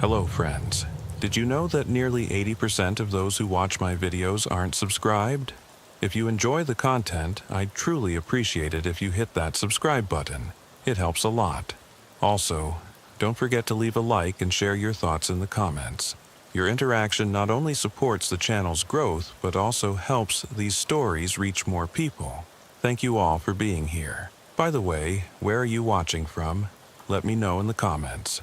Hello friends. Did you know that nearly 80% of those who watch my videos aren't subscribed? If you enjoy the content, I'd truly appreciate it if you hit that subscribe button. It helps a lot. Also, don't forget to leave a like and share your thoughts in the comments. Your interaction not only supports the channel's growth, but also helps these stories reach more people. Thank you all for being here. By the way, where are you watching from? Let me know in the comments.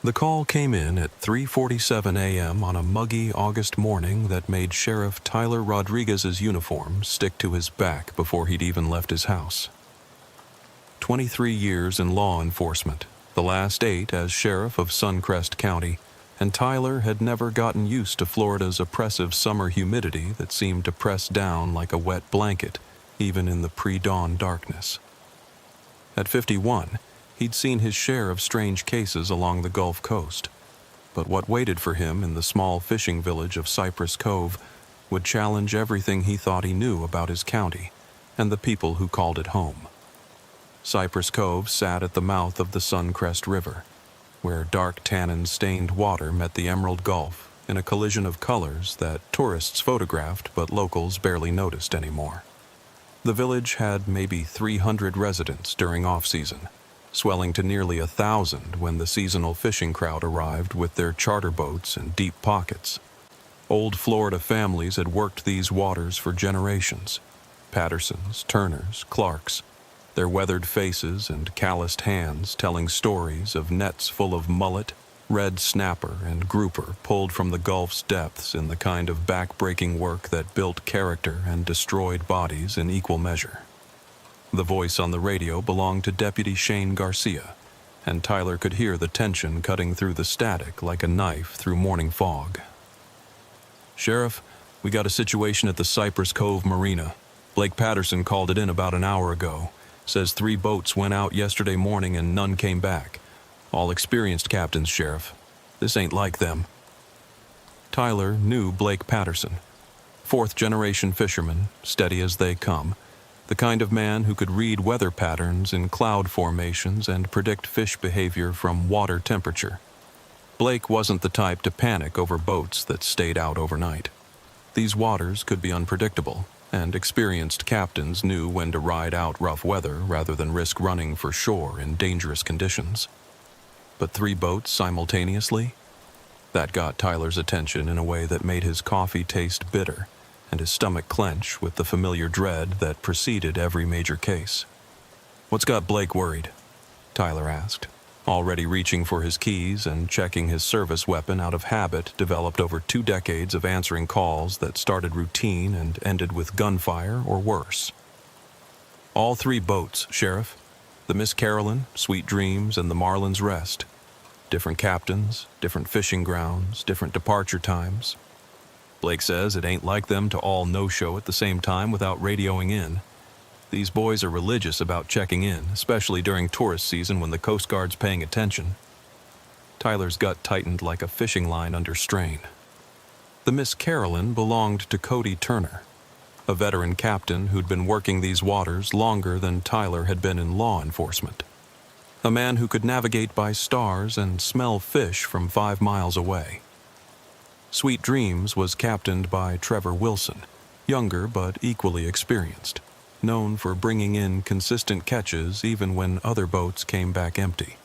The call came in at 3:47 a.m. on a muggy August morning that made Sheriff Tyler Rodriguez's uniform stick to his back before he'd even left his house. 23 years in law enforcement, the last 8 as sheriff of Suncrest County, and Tyler had never gotten used to Florida's oppressive summer humidity that seemed to press down like a wet blanket, even in the pre-dawn darkness. At 51, he'd seen his share of strange cases along the Gulf Coast, but what waited for him in the small fishing village of Cypress Cove would challenge everything he thought he knew about his county and the people who called it home. Cypress Cove sat at the mouth of the Suncrest River, where dark tannin-stained water met the Emerald Gulf in a collision of colors that tourists photographed but locals barely noticed anymore. The village had maybe 300 residents during off-season, swelling to nearly 1,000 when the seasonal fishing crowd arrived with their charter boats and deep pockets. Old Florida families had worked these waters for generations. Pattersons, Turners, Clarks, their weathered faces and calloused hands telling stories of nets full of mullet, red snapper, and grouper pulled from the Gulf's depths in the kind of back-breaking work that built character and destroyed bodies in equal measure. The voice on the radio belonged to Deputy Shane Garcia, and Tyler could hear the tension cutting through the static like a knife through morning fog. "Sheriff, we got a situation at the Cypress Cove Marina. Blake Patterson called it in about an hour ago. Says 3 boats went out yesterday morning and none came back. All experienced captains, Sheriff. This ain't like them." Tyler knew Blake Patterson. 4th-generation fisherman, steady as they come. The kind of man who could read weather patterns in cloud formations and predict fish behavior from water temperature. Blake wasn't the type to panic over boats that stayed out overnight. These waters could be unpredictable, and experienced captains knew when to ride out rough weather rather than risk running for shore in dangerous conditions. But 3 boats simultaneously? That got Tyler's attention in a way that made his coffee taste bitter and his stomach clench with the familiar dread that preceded every major case. "What's got Blake worried?" Tyler asked, already reaching for his keys and checking his service weapon out of habit developed over 2 decades of answering calls that started routine and ended with gunfire or worse. "All 3 boats, Sheriff. The Miss Carolyn, Sweet Dreams, and the Marlin's Rest. Different captains, different fishing grounds, different departure times. Blake says it ain't like them to all no-show at the same time without radioing in. These boys are religious about checking in, especially during tourist season when the Coast Guard's paying attention." Tyler's gut tightened like a fishing line under strain. The Miss Carolyn belonged to Cody Turner, a veteran captain who'd been working these waters longer than Tyler had been in law enforcement. A man who could navigate by stars and smell fish from 5 miles away. Sweet Dreams was captained by Trevor Wilson, younger but equally experienced, known for bringing in consistent catches even when other boats came back empty.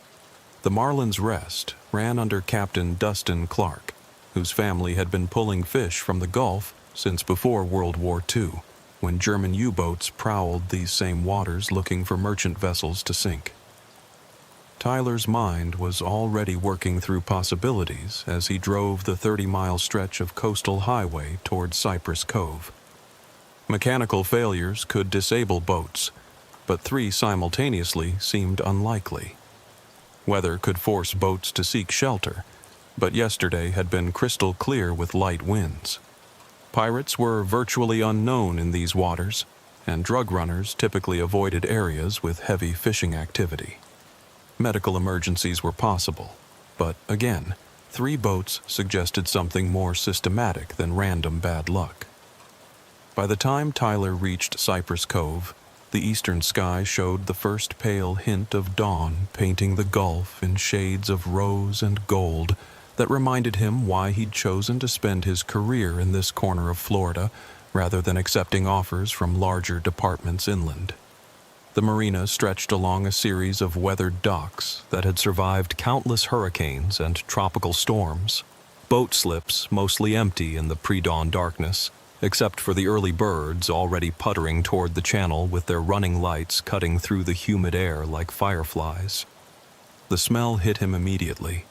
The Marlin's Rest ran under Captain Dustin Clark, whose family had been pulling fish from the Gulf since before World War II, when German U-boats prowled these same waters looking for merchant vessels to sink. Tyler's mind was already working through possibilities as he drove the 30-mile stretch of coastal highway toward Cypress Cove. Mechanical failures could disable boats, but 3 simultaneously seemed unlikely. Weather could force boats to seek shelter, but yesterday had been crystal clear with light winds. Pirates were virtually unknown in these waters, and drug runners typically avoided areas with heavy fishing activity. Medical emergencies were possible, but again, 3 boats suggested something more systematic than random bad luck. By the time Tyler reached Cypress Cove, The eastern sky showed the first pale hint of dawn, painting the Gulf in shades of rose and gold that reminded him why he'd chosen to spend his career in this corner of Florida rather than accepting offers from larger departments inland. The marina stretched along a series of weathered docks that had survived countless hurricanes and tropical storms. Boat slips mostly empty in the pre-dawn darkness, except for the early birds already puttering toward the channel with their running lights cutting through the humid air like fireflies. The smell hit him immediately,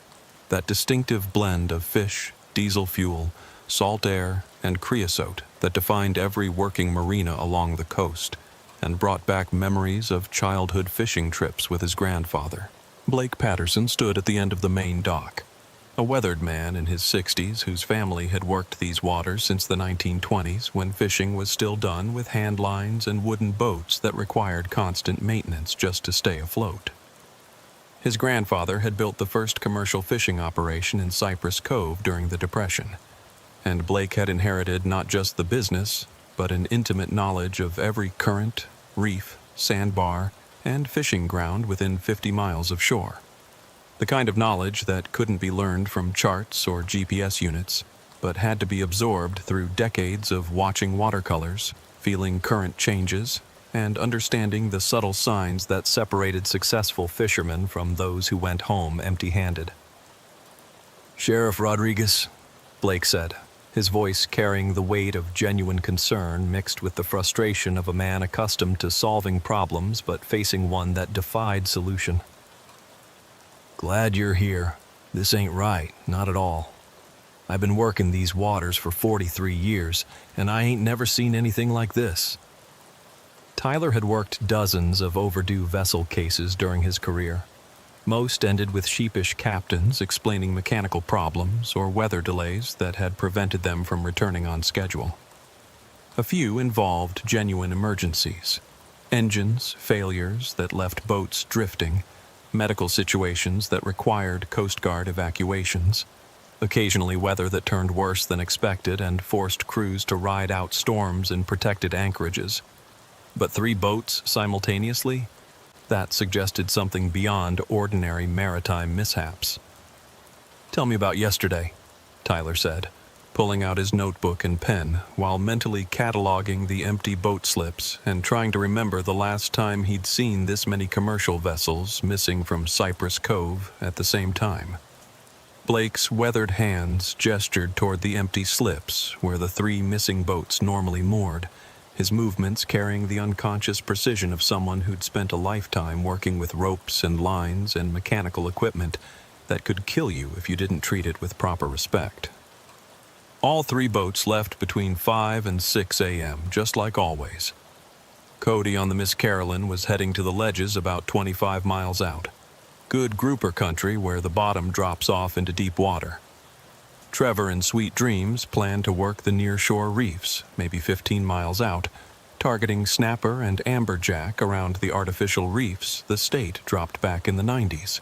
that distinctive blend of fish, diesel fuel, salt air, and creosote that defined every working marina along the coast and brought back memories of childhood fishing trips with his grandfather. Blake Patterson stood at the end of the main dock, a weathered man in his 60s whose family had worked these waters since the 1920s when fishing was still done with hand lines and wooden boats that required constant maintenance just to stay afloat. His grandfather had built the first commercial fishing operation in Cypress Cove during the Depression, and Blake had inherited not just the business, but an intimate knowledge of every current, reef, sandbar, and fishing ground within 50 miles of shore. The kind of knowledge that couldn't be learned from charts or GPS units, but had to be absorbed through decades of watching watercolors, feeling current changes, and understanding the subtle signs that separated successful fishermen from those who went home empty-handed. "Sheriff Rodriguez," Blake said, his voice carrying the weight of genuine concern mixed with the frustration of a man accustomed to solving problems but facing one that defied solution. "Glad you're here. This ain't right, not at all. I've been working these waters for 43 years, and I ain't never seen anything like this." Tyler had worked dozens of overdue vessel cases during his career. Most ended with sheepish captains explaining mechanical problems or weather delays that had prevented them from returning on schedule. A few involved genuine emergencies, engines failures that left boats drifting, medical situations that required Coast Guard evacuations, occasionally weather that turned worse than expected and forced crews to ride out storms in protected anchorages. But 3 boats simultaneously? That suggested something beyond ordinary maritime mishaps. "Tell me about yesterday," Tyler said, pulling out his notebook and pen while mentally cataloging the empty boat slips and trying to remember the last time he'd seen this many commercial vessels missing from Cypress Cove at the same time. Blake's weathered hands gestured toward the empty slips where the 3 missing boats normally moored, his movements carrying the unconscious precision of someone who'd spent a lifetime working with ropes and lines and mechanical equipment that could kill you if you didn't treat it with proper respect. All 3 boats left between 5 and 6 a.m., just like always. Cody on the Miss Carolyn was heading to the ledges about 25 miles out. Good grouper country where the bottom drops off into deep water. Trevor and Sweet Dreams planned to work the near-shore reefs, maybe 15 miles out, targeting snapper and amberjack around the artificial reefs the state dropped back in the 90s.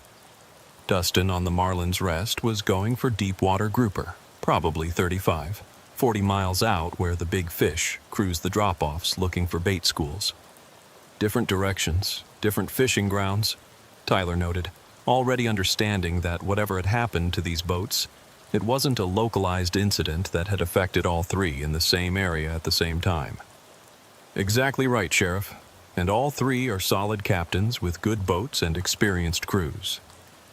Dustin on the Marlin's Rest was going for deep-water grouper, probably 35, 40 miles out where the big fish cruise the drop-offs looking for bait schools. Different directions, different fishing grounds, Tyler noted, already understanding that whatever had happened to these boats, it wasn't a localized incident that had affected all 3 in the same area at the same time. "Exactly right, Sheriff. And all 3 are solid captains with good boats and experienced crews.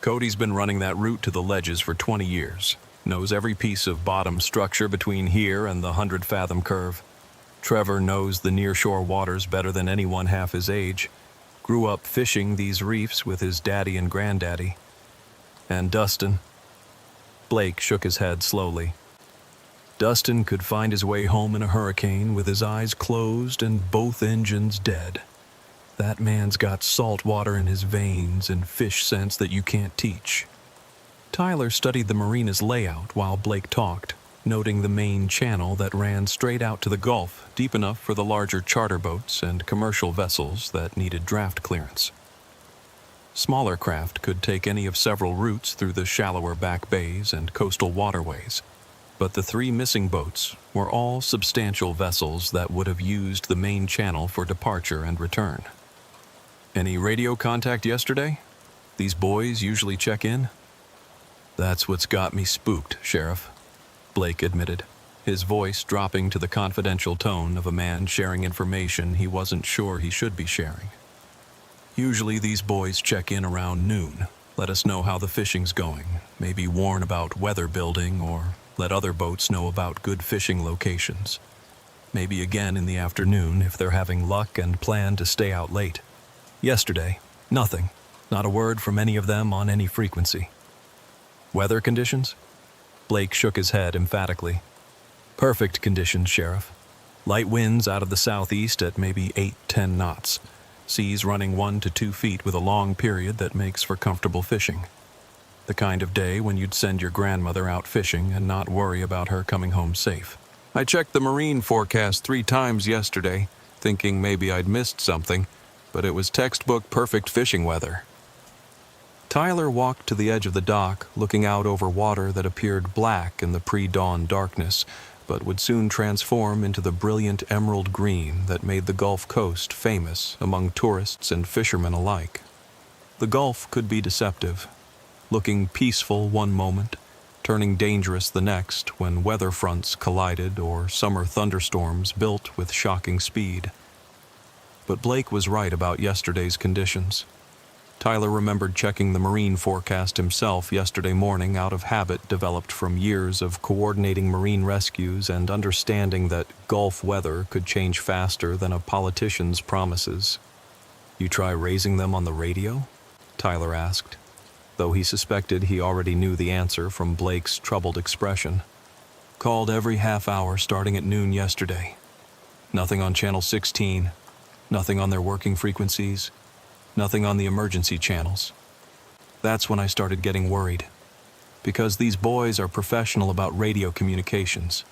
Cody's been running that route to the ledges for 20 years, knows every piece of bottom structure between here and the 100-fathom curve. Trevor knows the nearshore waters better than anyone half his age, grew up fishing these reefs with his daddy and granddaddy. And Dustin..." Blake shook his head slowly. "Dustin could find his way home in a hurricane with his eyes closed and both engines dead. That man's got salt water in his veins and fish sense that you can't teach." Tyler studied the marina's layout while Blake talked, noting the main channel that ran straight out to the Gulf, deep enough for the larger charter boats and commercial vessels that needed draft clearance. Smaller craft could take any of several routes through the shallower back bays and coastal waterways. But the 3 missing boats were all substantial vessels that would have used the main channel for departure and return. Any radio contact yesterday? These boys usually check in? That's what's got me spooked, Sheriff, Blake admitted, his voice dropping to the confidential tone of a man sharing information he wasn't sure he should be sharing. Usually these boys check in around noon, let us know how the fishing's going, maybe warn about weather building or let other boats know about good fishing locations. Maybe again in the afternoon if they're having luck and plan to stay out late. Yesterday, nothing. Not a word from any of them on any frequency. Weather conditions? Blake shook his head emphatically. Perfect conditions, Sheriff. Light winds out of the southeast at maybe 8-10 knots. Seas running 1 to 2 feet with a long period that makes for comfortable fishing. The kind of day when you'd send your grandmother out fishing and not worry about her coming home safe. I checked the marine forecast 3 times yesterday, thinking maybe I'd missed something, but it was textbook perfect fishing weather. Tyler walked to the edge of the dock, looking out over water that appeared black in the pre-dawn darkness, but would soon transform into the brilliant emerald green that made the Gulf Coast famous among tourists and fishermen alike. The Gulf could be deceptive, looking peaceful one moment, turning dangerous the next when weather fronts collided or summer thunderstorms built with shocking speed. But Blake was right about yesterday's conditions. Tyler remembered checking the marine forecast himself yesterday morning out of habit developed from years of coordinating marine rescues and understanding that Gulf weather could change faster than a politician's promises. "You try raising them on the radio?" Tyler asked, though he suspected he already knew the answer from Blake's troubled expression. "Called every half hour starting at noon yesterday. Nothing on Channel 16, nothing on their working frequencies, nothing on the emergency channels. That's when I started getting worried, because these boys are professional about radio communications.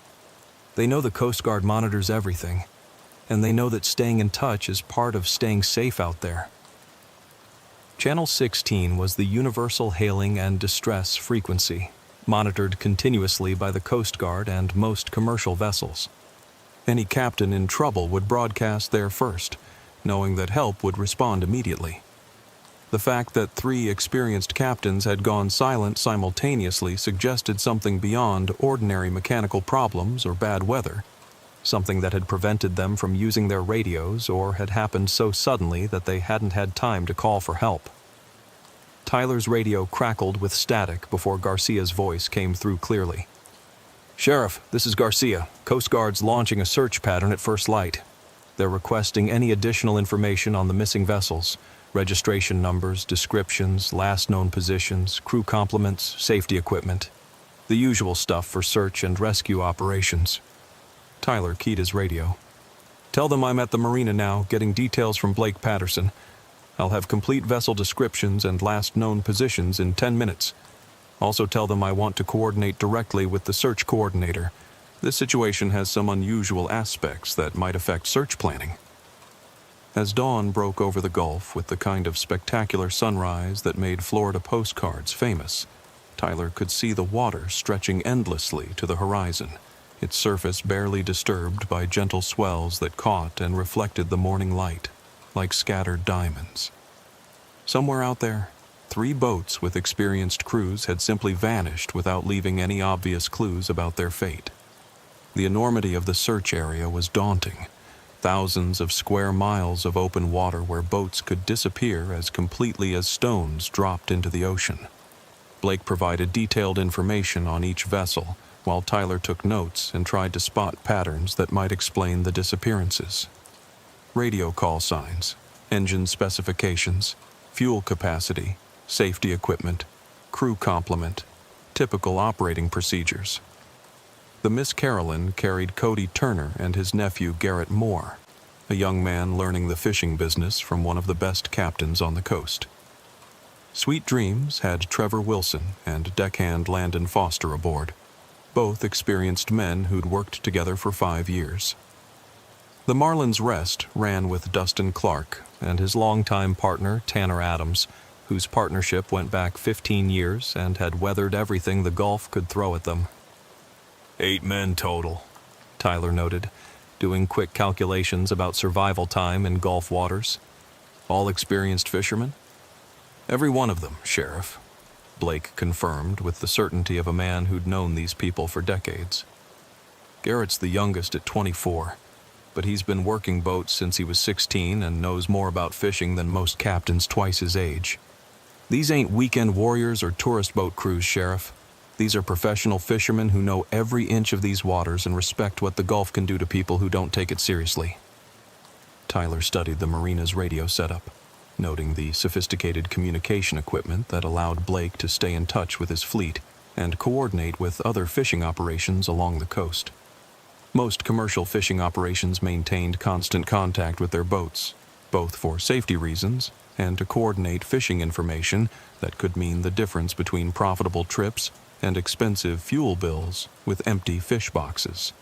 They know the Coast Guard monitors everything, and they know that staying in touch is part of staying safe out there." Channel 16 was the universal hailing and distress frequency, monitored continuously by the Coast Guard and most commercial vessels. Any captain in trouble would broadcast there first, knowing that help would respond immediately. The fact that 3 experienced captains had gone silent simultaneously suggested something beyond ordinary mechanical problems or bad weather, something that had prevented them from using their radios or had happened so suddenly that they hadn't had time to call for help. Tyler's radio crackled with static before Garcia's voice came through clearly. "Sheriff, this is Garcia. Coast Guard's launching a search pattern at first light. They're requesting any additional information on the missing vessels, registration numbers, descriptions, last known positions, crew complements, safety equipment. The usual stuff for search and rescue operations." Tyler keyed his radio. "Tell them I'm at the marina now, getting details from Blake Patterson. I'll have complete vessel descriptions and last known positions in 10 minutes. Also tell them I want to coordinate directly with the search coordinator. This situation has some unusual aspects that might affect search planning." As dawn broke over the Gulf with the kind of spectacular sunrise that made Florida postcards famous, Tyler could see the water stretching endlessly to the horizon, its surface barely disturbed by gentle swells that caught and reflected the morning light, like scattered diamonds. Somewhere out there, 3 boats with experienced crews had simply vanished without leaving any obvious clues about their fate. The enormity of the search area was daunting. Thousands of square miles of open water where boats could disappear as completely as stones dropped into the ocean. Blake provided detailed information on each vessel, while Tyler took notes and tried to spot patterns that might explain the disappearances. Radio call signs, engine specifications, fuel capacity, safety equipment, crew complement, typical operating procedures. The Miss Carolyn carried Cody Turner and his nephew Garrett Moore, a young man learning the fishing business from one of the best captains on the coast. Sweet Dreams had Trevor Wilson and deckhand Landon Foster aboard, both experienced men who'd worked together for 5 years. The Marlin's Rest ran with Dustin Clark and his longtime partner Tanner Adams, whose partnership went back 15 years and had weathered everything the Gulf could throw at them. 8 men total, Tyler noted, doing quick calculations about survival time in Gulf waters. All experienced fishermen? Every one of them, Sheriff, Blake confirmed with the certainty of a man who'd known these people for decades. Garrett's the youngest at 24, but he's been working boats since he was 16 and knows more about fishing than most captains twice his age. These ain't weekend warriors or tourist boat crews, Sheriff. These are professional fishermen who know every inch of these waters and respect what the Gulf can do to people who don't take it seriously. Tyler studied the marina's radio setup, noting the sophisticated communication equipment that allowed Blake to stay in touch with his fleet and coordinate with other fishing operations along the coast. Most commercial fishing operations maintained constant contact with their boats, both for safety reasons and to coordinate fishing information that could mean the difference between profitable trips and expensive fuel bills with empty fish boxes.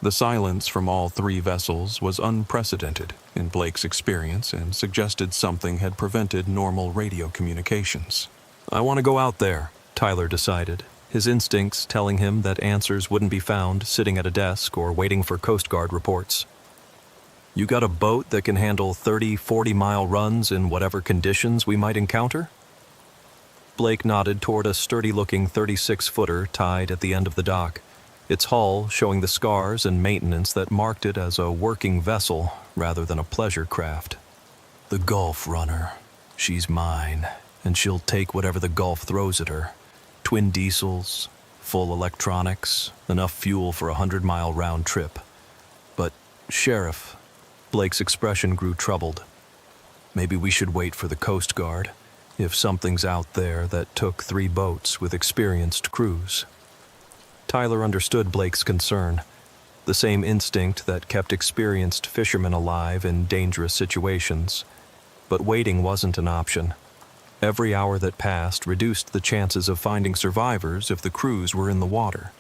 The silence from all three vessels was unprecedented in Blake's experience and suggested something had prevented normal radio communications. I want to go out there, Tyler decided, his instincts telling him that answers wouldn't be found sitting at a desk or waiting for Coast Guard reports. You got a boat that can handle 30, 40-mile runs in whatever conditions we might encounter? Blake nodded toward a sturdy-looking 36-footer tied at the end of the dock, its hull showing the scars and maintenance that marked it as a working vessel rather than a pleasure craft. The Gulf Runner. She's mine, and she'll take whatever the Gulf throws at her. Twin diesels, full electronics, enough fuel for a 100-mile round trip. But, Sheriff, Blake's expression grew troubled. Maybe we should wait for the Coast Guard, if something's out there that took 3 boats with experienced crews. Tyler understood Blake's concern, the same instinct that kept experienced fishermen alive in dangerous situations. But waiting wasn't an option. Every hour that passed reduced the chances of finding survivors if the crews were in the water.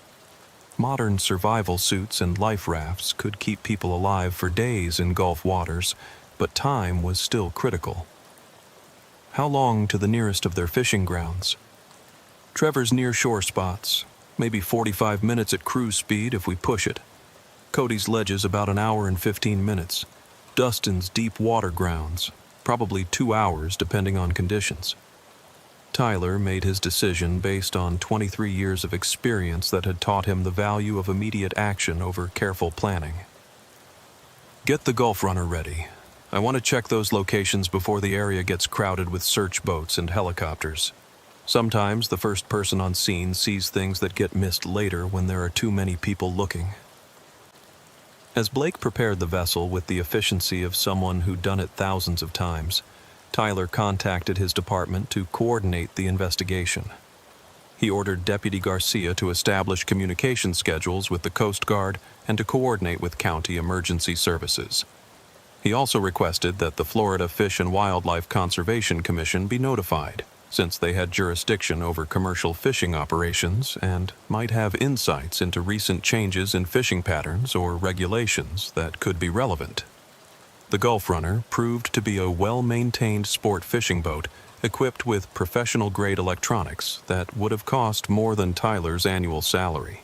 Modern survival suits and life rafts could keep people alive for days in Gulf waters, but time was still critical. How long to the nearest of their fishing grounds? Trevor's near-shore spots, maybe 45 minutes at cruise speed if we push it. Cody's ledges about an hour and 15 minutes. Dustin's deep water grounds, probably 2 hours depending on conditions. Tyler made his decision based on 23 years of experience that had taught him the value of immediate action over careful planning. Get the Gulf Runner ready. I want to check those locations before the area gets crowded with search boats and helicopters. Sometimes the first person on scene sees things that get missed later when there are too many people looking. As Blake prepared the vessel with the efficiency of someone who'd done it thousands of times, Tyler contacted his department to coordinate the investigation. He ordered Deputy Garcia to establish communication schedules with the Coast Guard and to coordinate with county emergency services. He also requested that the Florida Fish and Wildlife Conservation Commission be notified, since they had jurisdiction over commercial fishing operations and might have insights into recent changes in fishing patterns or regulations that could be relevant. The Gulf Runner proved to be a well-maintained sport fishing boat equipped with professional-grade electronics that would have cost more than Tyler's annual salary.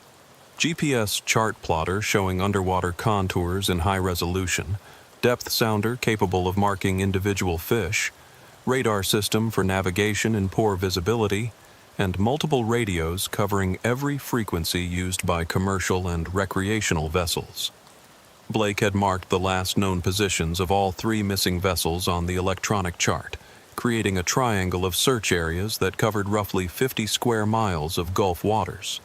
GPS chart plotter showing underwater contours in high resolution, depth sounder capable of marking individual fish, radar system for navigation in poor visibility, and multiple radios covering every frequency used by commercial and recreational vessels. Blake had marked the last known positions of all 3 missing vessels on the electronic chart, creating a triangle of search areas that covered roughly 50 square miles of Gulf waters.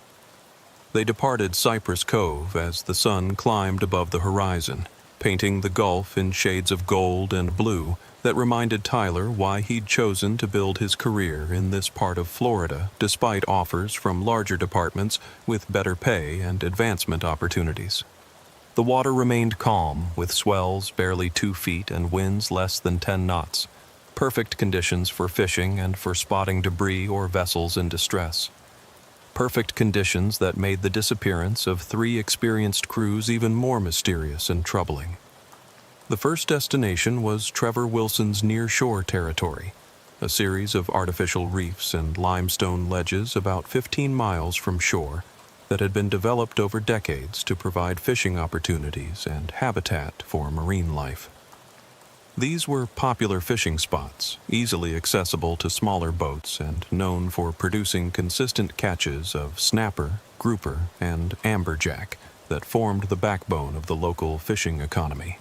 They departed Cypress Cove as the sun climbed above the horizon, painting the Gulf in shades of gold and blue that reminded Tyler why he'd chosen to build his career in this part of Florida despite offers from larger departments with better pay and advancement opportunities. The water remained calm, with swells barely 2 feet and winds less than 10 knots, perfect conditions for fishing and for spotting debris or vessels in distress. Perfect conditions that made the disappearance of 3 experienced crews even more mysterious and troubling. The first destination was Trevor Wilson's near-shore territory, a series of artificial reefs and limestone ledges about 15 miles from shore, that had been developed over decades to provide fishing opportunities and habitat for marine life. These were popular fishing spots, easily accessible to smaller boats and known for producing consistent catches of snapper, grouper, and amberjack that formed the backbone of the local fishing economy.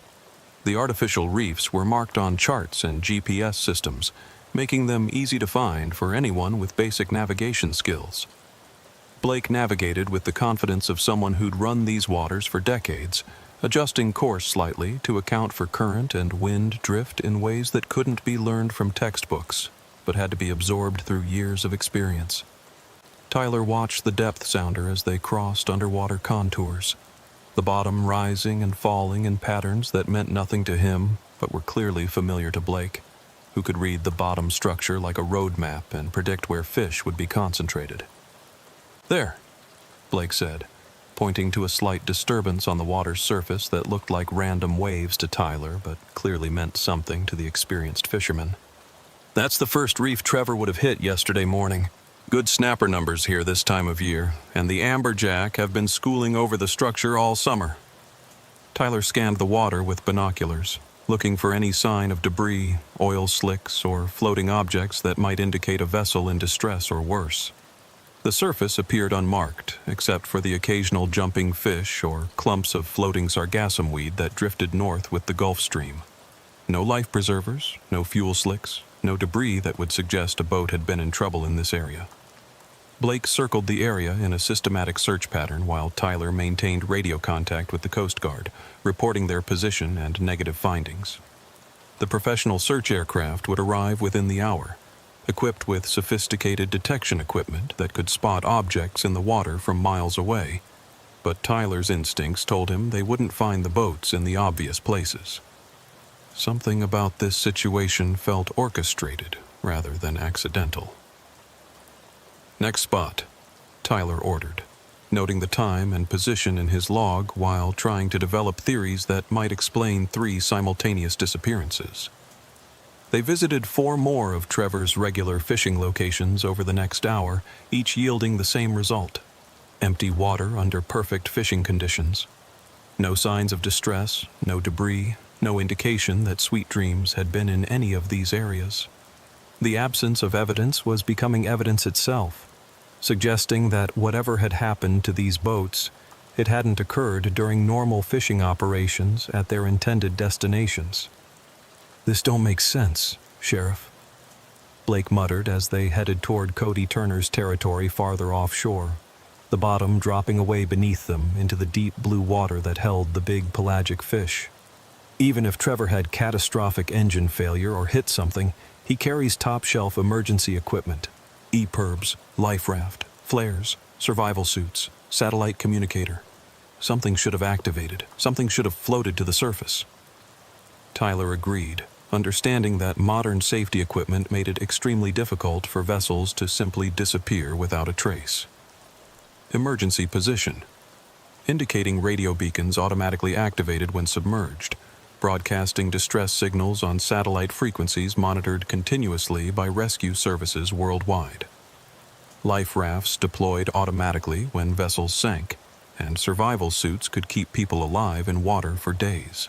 The artificial reefs were marked on charts and GPS systems, making them easy to find for anyone with basic navigation skills. Blake navigated with the confidence of someone who'd run these waters for decades, adjusting course slightly to account for current and wind drift in ways that couldn't be learned from textbooks, but had to be absorbed through years of experience. Tyler watched the depth sounder as they crossed underwater contours, the bottom rising and falling in patterns that meant nothing to him but were clearly familiar to Blake, who could read the bottom structure like a road map and predict where fish would be concentrated. "There," Blake said, pointing to a slight disturbance on the water's surface that looked like random waves to Tyler but clearly meant something to the experienced fisherman. "That's the first reef Trevor would have hit yesterday morning. Good snapper numbers here this time of year, and the amberjack have been schooling over the structure all summer." Tyler scanned the water with binoculars, looking for any sign of debris, oil slicks, or floating objects that might indicate a vessel in distress or worse. The surface appeared unmarked, except for the occasional jumping fish or clumps of floating sargassum weed that drifted north with the Gulf Stream. No life preservers, no fuel slicks, no debris that would suggest a boat had been in trouble in this area. Blake circled the area in a systematic search pattern while Tyler maintained radio contact with the Coast Guard, reporting their position and negative findings. The professional search aircraft would arrive within the hour, equipped with sophisticated detection equipment that could spot objects in the water from miles away, but Tyler's instincts told him they wouldn't find the boats in the obvious places. Something about this situation felt orchestrated rather than accidental. "Next spot," Tyler ordered, noting the time and position in his log while trying to develop theories that might explain 3 simultaneous disappearances. They visited 4 more of Trevor's regular fishing locations over the next hour, each yielding the same result: empty water under perfect fishing conditions. No signs of distress, no debris, no indication that Sweet Dreams had been in any of these areas. The absence of evidence was becoming evidence itself, suggesting that whatever had happened to these boats, it hadn't occurred during normal fishing operations at their intended destinations. "This don't make sense, Sheriff," Blake muttered as they headed toward Cody Turner's territory farther offshore, the bottom dropping away beneath them into the deep blue water that held the big pelagic fish. Even if Trevor had catastrophic engine failure or hit something, he carries top-shelf emergency equipment: EPIRBs, life raft, flares, survival suits, satellite communicator. Something should have activated. Something should have floated to the surface. Tyler agreed, understanding that modern safety equipment made it extremely difficult for vessels to simply disappear without a trace. Emergency position, indicating radio beacons automatically activated when submerged, broadcasting distress signals on satellite frequencies monitored continuously by rescue services worldwide. Life rafts deployed automatically when vessels sank, and survival suits could keep people alive in water for days.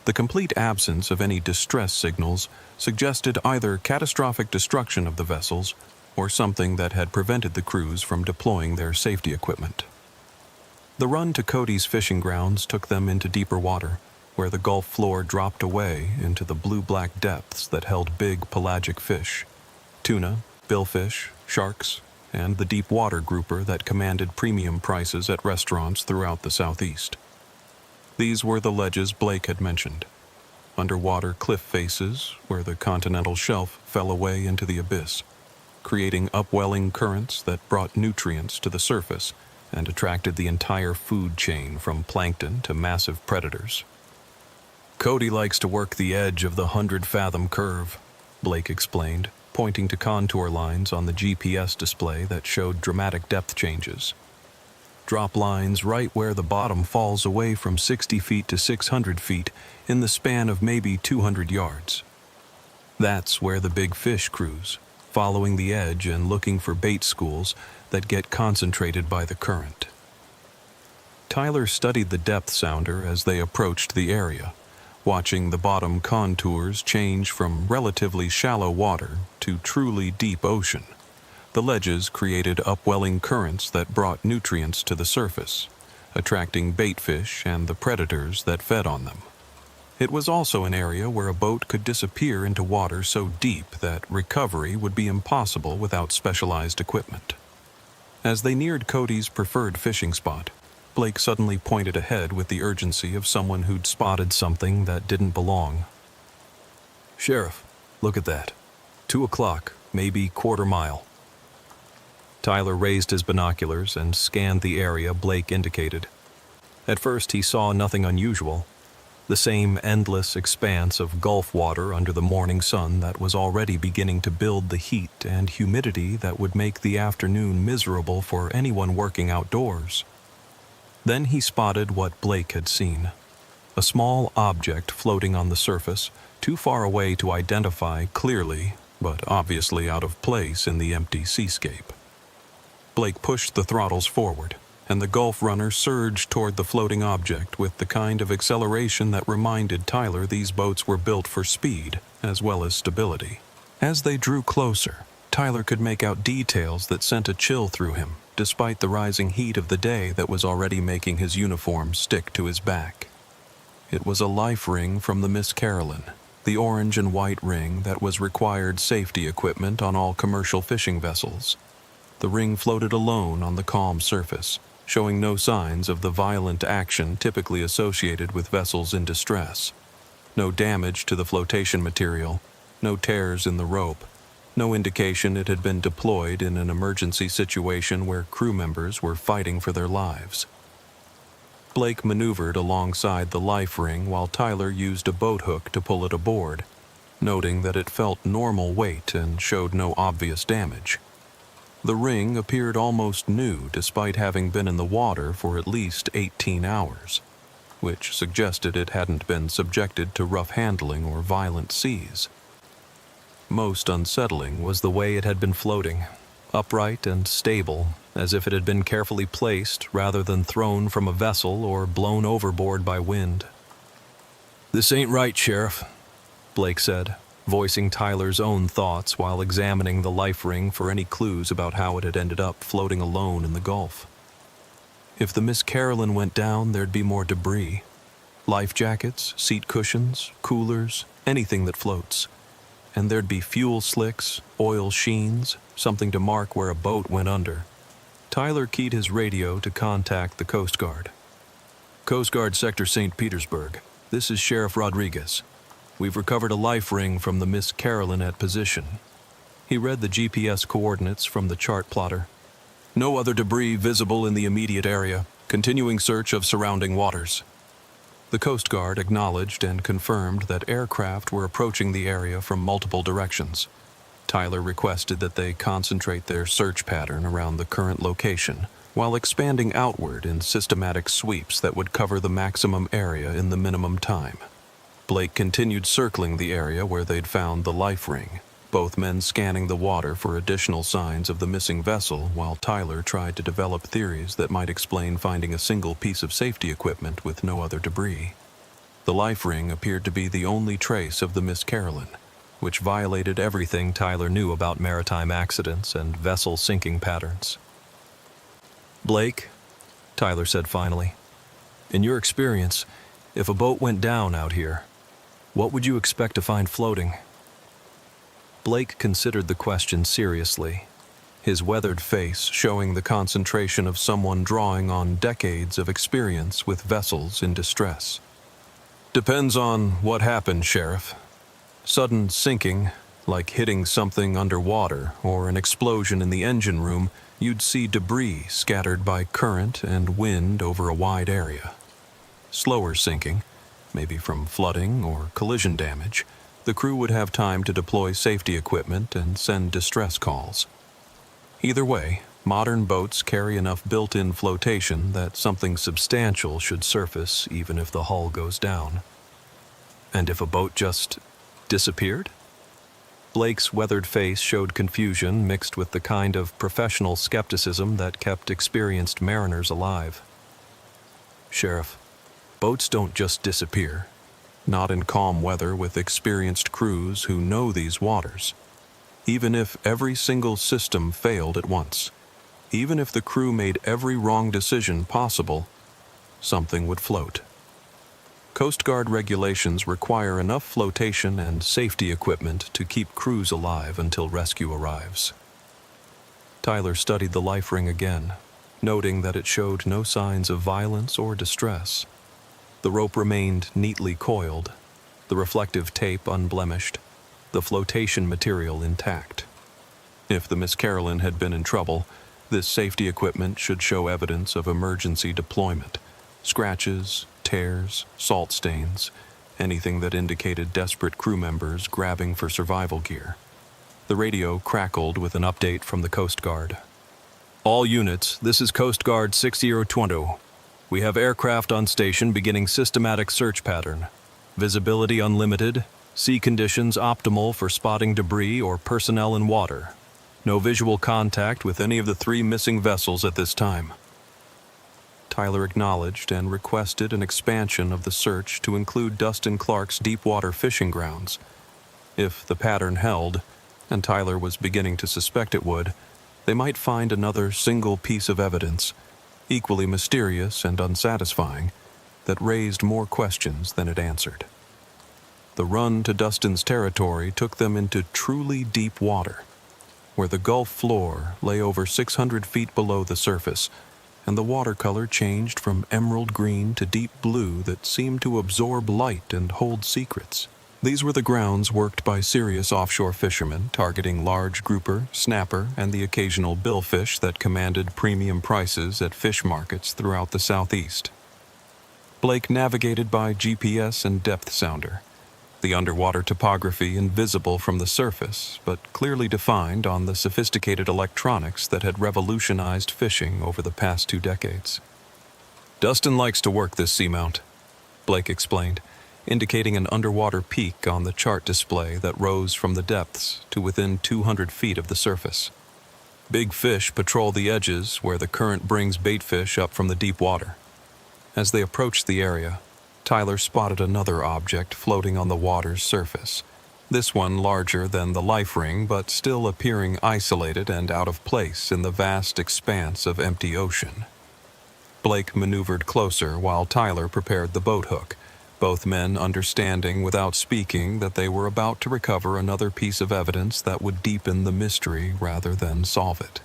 The complete absence of any distress signals suggested either catastrophic destruction of the vessels or something that had prevented the crews from deploying their safety equipment. The run to Cody's fishing grounds took them into deeper water, where the Gulf floor dropped away into the blue-black depths that held big pelagic fish: tuna, billfish, sharks, and the deep water grouper that commanded premium prices at restaurants throughout the southeast. These were the ledges Blake had mentioned, underwater cliff faces where the continental shelf fell away into the abyss, creating upwelling currents that brought nutrients to the surface and attracted the entire food chain from plankton to massive predators. "Cody likes to work the edge of the 100-fathom curve," Blake explained, pointing to contour lines on the GPS display that showed dramatic depth changes. Drop lines right where the bottom falls away from 60 feet to 600 feet in the span of maybe 200 yards. That's where the big fish cruise, following the edge and looking for bait schools that get concentrated by the current. Tyler studied the depth sounder as they approached the area, watching the bottom contours change from relatively shallow water to truly deep ocean. The ledges created upwelling currents that brought nutrients to the surface, attracting bait fish and the predators that fed on them. It was also an area where a boat could disappear into water so deep that recovery would be impossible without specialized equipment. As they neared Cody's preferred fishing spot, Blake suddenly pointed ahead with the urgency of someone who'd spotted something that didn't belong. "Sheriff, look at that. 2 o'clock, maybe quarter mile." Tyler raised his binoculars and scanned the area Blake indicated. At first he saw nothing unusual. The same endless expanse of Gulf water under the morning sun that was already beginning to build the heat and humidity that would make the afternoon miserable for anyone working outdoors. Then he spotted what Blake had seen. A small object floating on the surface, too far away to identify clearly, but obviously out of place in the empty seascape. Blake pushed the throttles forward, and the Gulf runner surged toward the floating object with the kind of acceleration that reminded Tyler these boats were built for speed as well as stability. As they drew closer, Tyler could make out details that sent a chill through him, despite the rising heat of the day that was already making his uniform stick to his back. It was a life ring from the Miss Carolyn, the orange and white ring that was required safety equipment on all commercial fishing vessels. The ring floated alone on the calm surface, showing no signs of the violent action typically associated with vessels in distress. No damage to the flotation material, no tears in the rope, no indication it had been deployed in an emergency situation where crew members were fighting for their lives. Blake maneuvered alongside the life ring while Tyler used a boat hook to pull it aboard, noting that it felt normal weight and showed no obvious damage. The ring appeared almost new despite having been in the water for at least 18 hours, which suggested it hadn't been subjected to rough handling or violent seas. Most unsettling was the way it had been floating, upright and stable, as if it had been carefully placed rather than thrown from a vessel or blown overboard by wind. "This ain't right, Sheriff," Blake said, voicing Tyler's own thoughts while examining the life ring for any clues about how it had ended up floating alone in the Gulf. If the Miss Carolyn went down, there'd be more debris. Life jackets, seat cushions, coolers, anything that floats. And there'd be fuel slicks, oil sheens, something to mark where a boat went under. Tyler keyed his radio to contact the Coast Guard. "Coast Guard Sector St. Petersburg. This is Sheriff Rodriguez. We've recovered a life ring from the Miss Carolyn at position." He read the GPS coordinates from the chart plotter. "No other debris visible in the immediate area. Continuing search of surrounding waters." The Coast Guard acknowledged and confirmed that aircraft were approaching the area from multiple directions. Tyler requested that they concentrate their search pattern around the current location, while expanding outward in systematic sweeps that would cover the maximum area in the minimum time. Blake continued circling the area where they'd found the life ring, both men scanning the water for additional signs of the missing vessel while Tyler tried to develop theories that might explain finding a single piece of safety equipment with no other debris. The life ring appeared to be the only trace of the Miss Carolyn, which violated everything Tyler knew about maritime accidents and vessel sinking patterns. "Blake," Tyler said finally, "in your experience, if a boat went down out here, what would you expect to find floating?" Blake considered the question seriously, his weathered face showing the concentration of someone drawing on decades of experience with vessels in distress. "Depends on what happened, Sheriff. Sudden sinking, like hitting something underwater, or an explosion in the engine room, you'd see debris scattered by current and wind over a wide area. Slower sinking, maybe from flooding or collision damage, the crew would have time to deploy safety equipment and send distress calls. Either way, modern boats carry enough built-in flotation that something substantial should surface even if the hull goes down." "And if a boat just disappeared?" Blake's weathered face showed confusion mixed with the kind of professional skepticism that kept experienced mariners alive. "Sheriff, boats don't just disappear. Not in calm weather with experienced crews who know these waters. Even if every single system failed at once, even if the crew made every wrong decision possible, something would float. Coast Guard regulations require enough flotation and safety equipment to keep crews alive until rescue arrives." Tyler studied the life ring again, noting that it showed no signs of violence or distress. The rope remained neatly coiled, the reflective tape unblemished, the flotation material intact. If the Miss Carolyn had been in trouble, this safety equipment should show evidence of emergency deployment: scratches, tears, salt stains, anything that indicated desperate crew members grabbing for survival gear. The radio crackled with an update from the Coast Guard. "All units, this is Coast Guard 6020. We have aircraft on station beginning systematic search pattern. Visibility unlimited, sea conditions optimal for spotting debris or personnel in water. No visual contact with any of the 3 missing vessels at this time." Tyler acknowledged and requested an expansion of the search to include Dustin Clark's deep-water fishing grounds. If the pattern held, and Tyler was beginning to suspect it would, they might find another single piece of evidence, equally mysterious and unsatisfying, that raised more questions than it answered. The run to Dustin's territory took them into truly deep water, where the Gulf floor lay over 600 feet below the surface, and the watercolor changed from emerald green to deep blue that seemed to absorb light and hold secrets. These were the grounds worked by serious offshore fishermen, targeting large grouper, snapper, and the occasional billfish that commanded premium prices at fish markets throughout the southeast. Blake navigated by GPS and depth sounder, the underwater topography invisible from the surface, but clearly defined on the sophisticated electronics that had revolutionized fishing over the past 2 decades. "Dustin likes to work this seamount," Blake explained, indicating an underwater peak on the chart display that rose from the depths to within 200 feet of the surface. "Big fish patrol the edges where the current brings bait fish up from the deep water." As they approached the area, Tyler spotted another object floating on the water's surface, this one larger than the life ring but still appearing isolated and out of place in the vast expanse of empty ocean. Blake maneuvered closer while Tyler prepared the boat hook, both men understanding without speaking that they were about to recover another piece of evidence that would deepen the mystery rather than solve it.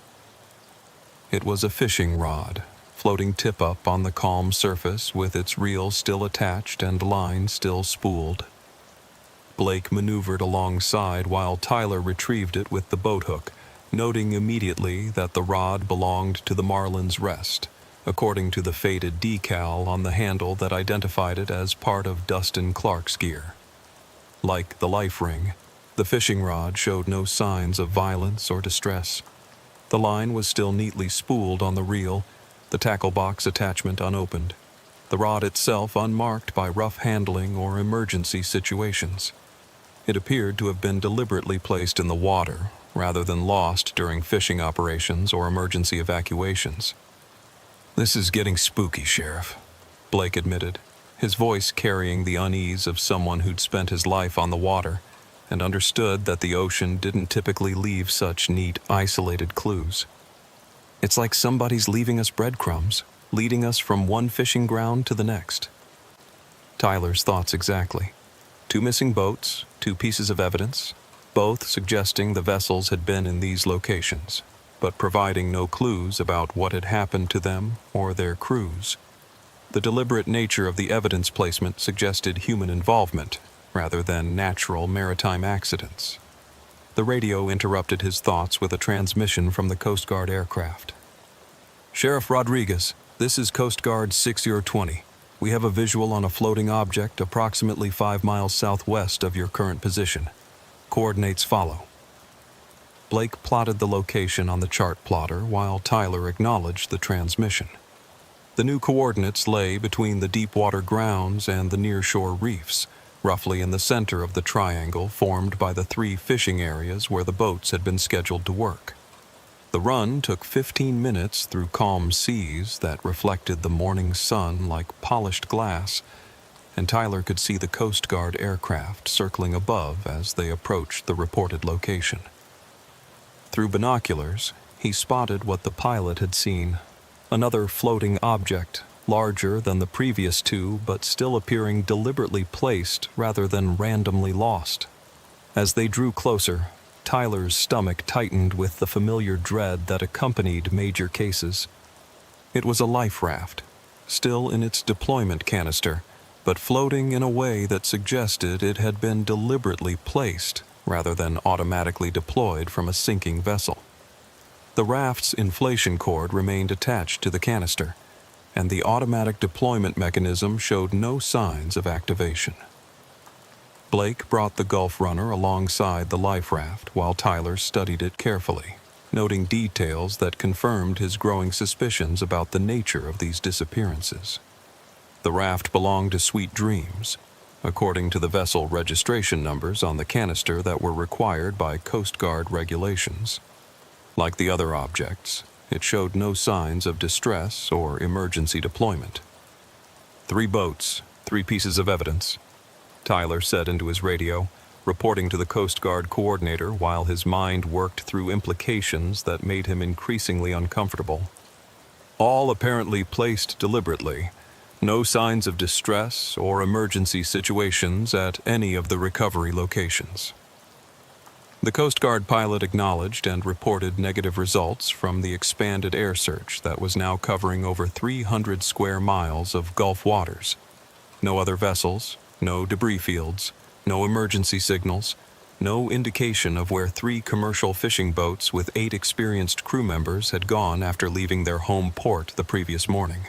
It was a fishing rod, floating tip-up on the calm surface with its reel still attached and line still spooled. Blake maneuvered alongside while Tyler retrieved it with the boat hook, noting immediately that the rod belonged to the Marlin's Rest, according to the faded decal on the handle that identified it as part of Dustin Clark's gear. Like the life ring, the fishing rod showed no signs of violence or distress. The line was still neatly spooled on the reel, the tackle box attachment unopened, the rod itself unmarked by rough handling or emergency situations. It appeared to have been deliberately placed in the water, rather than lost during fishing operations or emergency evacuations. "This is getting spooky, Sheriff," Blake admitted, his voice carrying the unease of someone who'd spent his life on the water and understood that the ocean didn't typically leave such neat, isolated clues. "It's like somebody's leaving us breadcrumbs, leading us from one fishing ground to the next." Tyler's thoughts exactly. 2 missing boats, 2 pieces of evidence, both suggesting the vessels had been in these locations, but providing no clues about what had happened to them or their crews. The deliberate nature of the evidence placement suggested human involvement, rather than natural maritime accidents. The radio interrupted his thoughts with a transmission from the Coast Guard aircraft. "Sheriff Rodriguez, this is Coast Guard 6020. We have a visual on a floating object approximately 5 miles southwest of your current position. Coordinates follow." Blake plotted the location on the chart plotter while Tyler acknowledged the transmission. The new coordinates lay between the deep water grounds and the nearshore reefs, roughly in the center of the triangle formed by the 3 fishing areas where the boats had been scheduled to work. The run took 15 minutes through calm seas that reflected the morning sun like polished glass, and Tyler could see the Coast Guard aircraft circling above as they approached the reported location. Through binoculars, he spotted what the pilot had seen, another floating object, larger than the previous 2 but still appearing deliberately placed rather than randomly lost. As they drew closer, Tyler's stomach tightened with the familiar dread that accompanied major cases. It was a life raft, still in its deployment canister, but floating in a way that suggested it had been deliberately placed rather than automatically deployed from a sinking vessel. The raft's inflation cord remained attached to the canister, and the automatic deployment mechanism showed no signs of activation. Blake brought the Gulf Runner alongside the life raft while Tyler studied it carefully, noting details that confirmed his growing suspicions about the nature of these disappearances. The raft belonged to Sweet Dreams, according to the vessel registration numbers on the canister that were required by Coast Guard regulations. Like the other objects, it showed no signs of distress or emergency deployment. 3 boats, 3 pieces of evidence, Tyler said into his radio, reporting to the Coast Guard coordinator while his mind worked through implications that made him increasingly uncomfortable. All apparently placed deliberately, no signs of distress or emergency situations at any of the recovery locations. The Coast Guard pilot acknowledged and reported negative results from the expanded air search that was now covering over 300 square miles of Gulf waters. No other vessels, no debris fields, no emergency signals, no indication of where 3 commercial fishing boats with 8 experienced crew members had gone after leaving their home port the previous morning.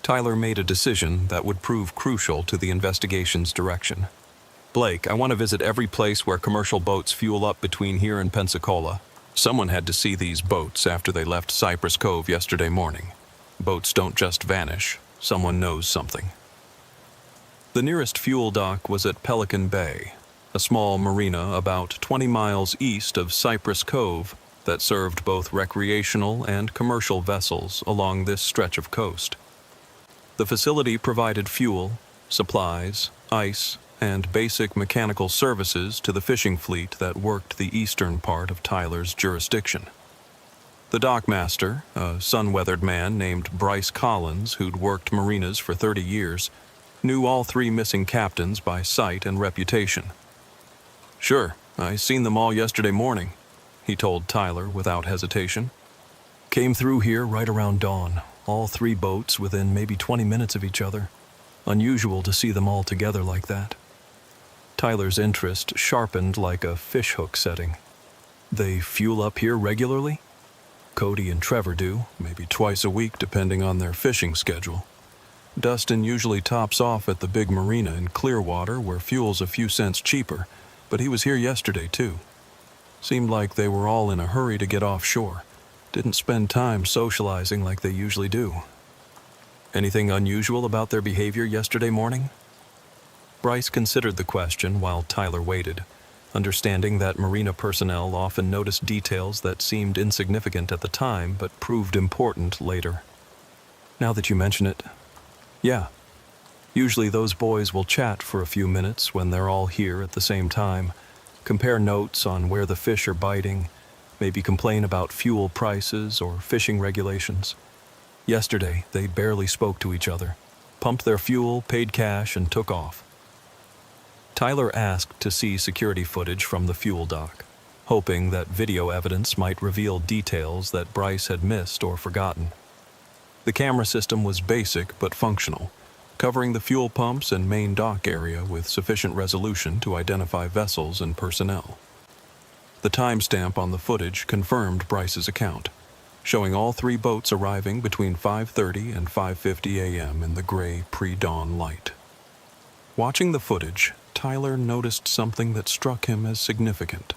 Tyler made a decision that would prove crucial to the investigation's direction. Blake, I want to visit every place where commercial boats fuel up between here and Pensacola. Someone had to see these boats after they left Cypress Cove yesterday morning. Boats don't just vanish. Someone knows something. The nearest fuel dock was at Pelican Bay, a small marina about 20 miles east of Cypress Cove that served both recreational and commercial vessels along this stretch of coast. The facility provided fuel, supplies, ice, and basic mechanical services to the fishing fleet that worked the eastern part of Tyler's jurisdiction. The dockmaster, a sun-weathered man named Bryce Collins who'd worked marinas for 30 years, knew all 3 missing captains by sight and reputation. Sure, I seen them all yesterday morning, he told Tyler without hesitation. Came through here right around dawn, all 3 boats within maybe 20 minutes of each other. Unusual to see them all together like that. Tyler's interest sharpened like a fishhook setting. They fuel up here regularly? Cody and Trevor do, maybe twice a week depending on their fishing schedule. Dustin usually tops off at the big marina in Clearwater where fuel's a few cents cheaper, but he was here yesterday too. Seemed like they were all in a hurry to get offshore. Didn't spend time socializing like they usually do. Anything unusual about their behavior yesterday morning? Bryce considered the question while Tyler waited, understanding that marina personnel often noticed details that seemed insignificant at the time but proved important later. Now that you mention it, yeah. Usually those boys will chat for a few minutes when they're all here at the same time, compare notes on where the fish are biting, maybe complain about fuel prices or fishing regulations. Yesterday, they barely spoke to each other, pumped their fuel, paid cash, and took off. Tyler asked to see security footage from the fuel dock, hoping that video evidence might reveal details that Bryce had missed or forgotten. The camera system was basic but functional, covering the fuel pumps and main dock area with sufficient resolution to identify vessels and personnel. The timestamp on the footage confirmed Bryce's account, showing all 3 boats arriving between 5:30 and 5:50 a.m. in the gray pre-dawn light. Watching the footage, Tyler noticed something that struck him as significant.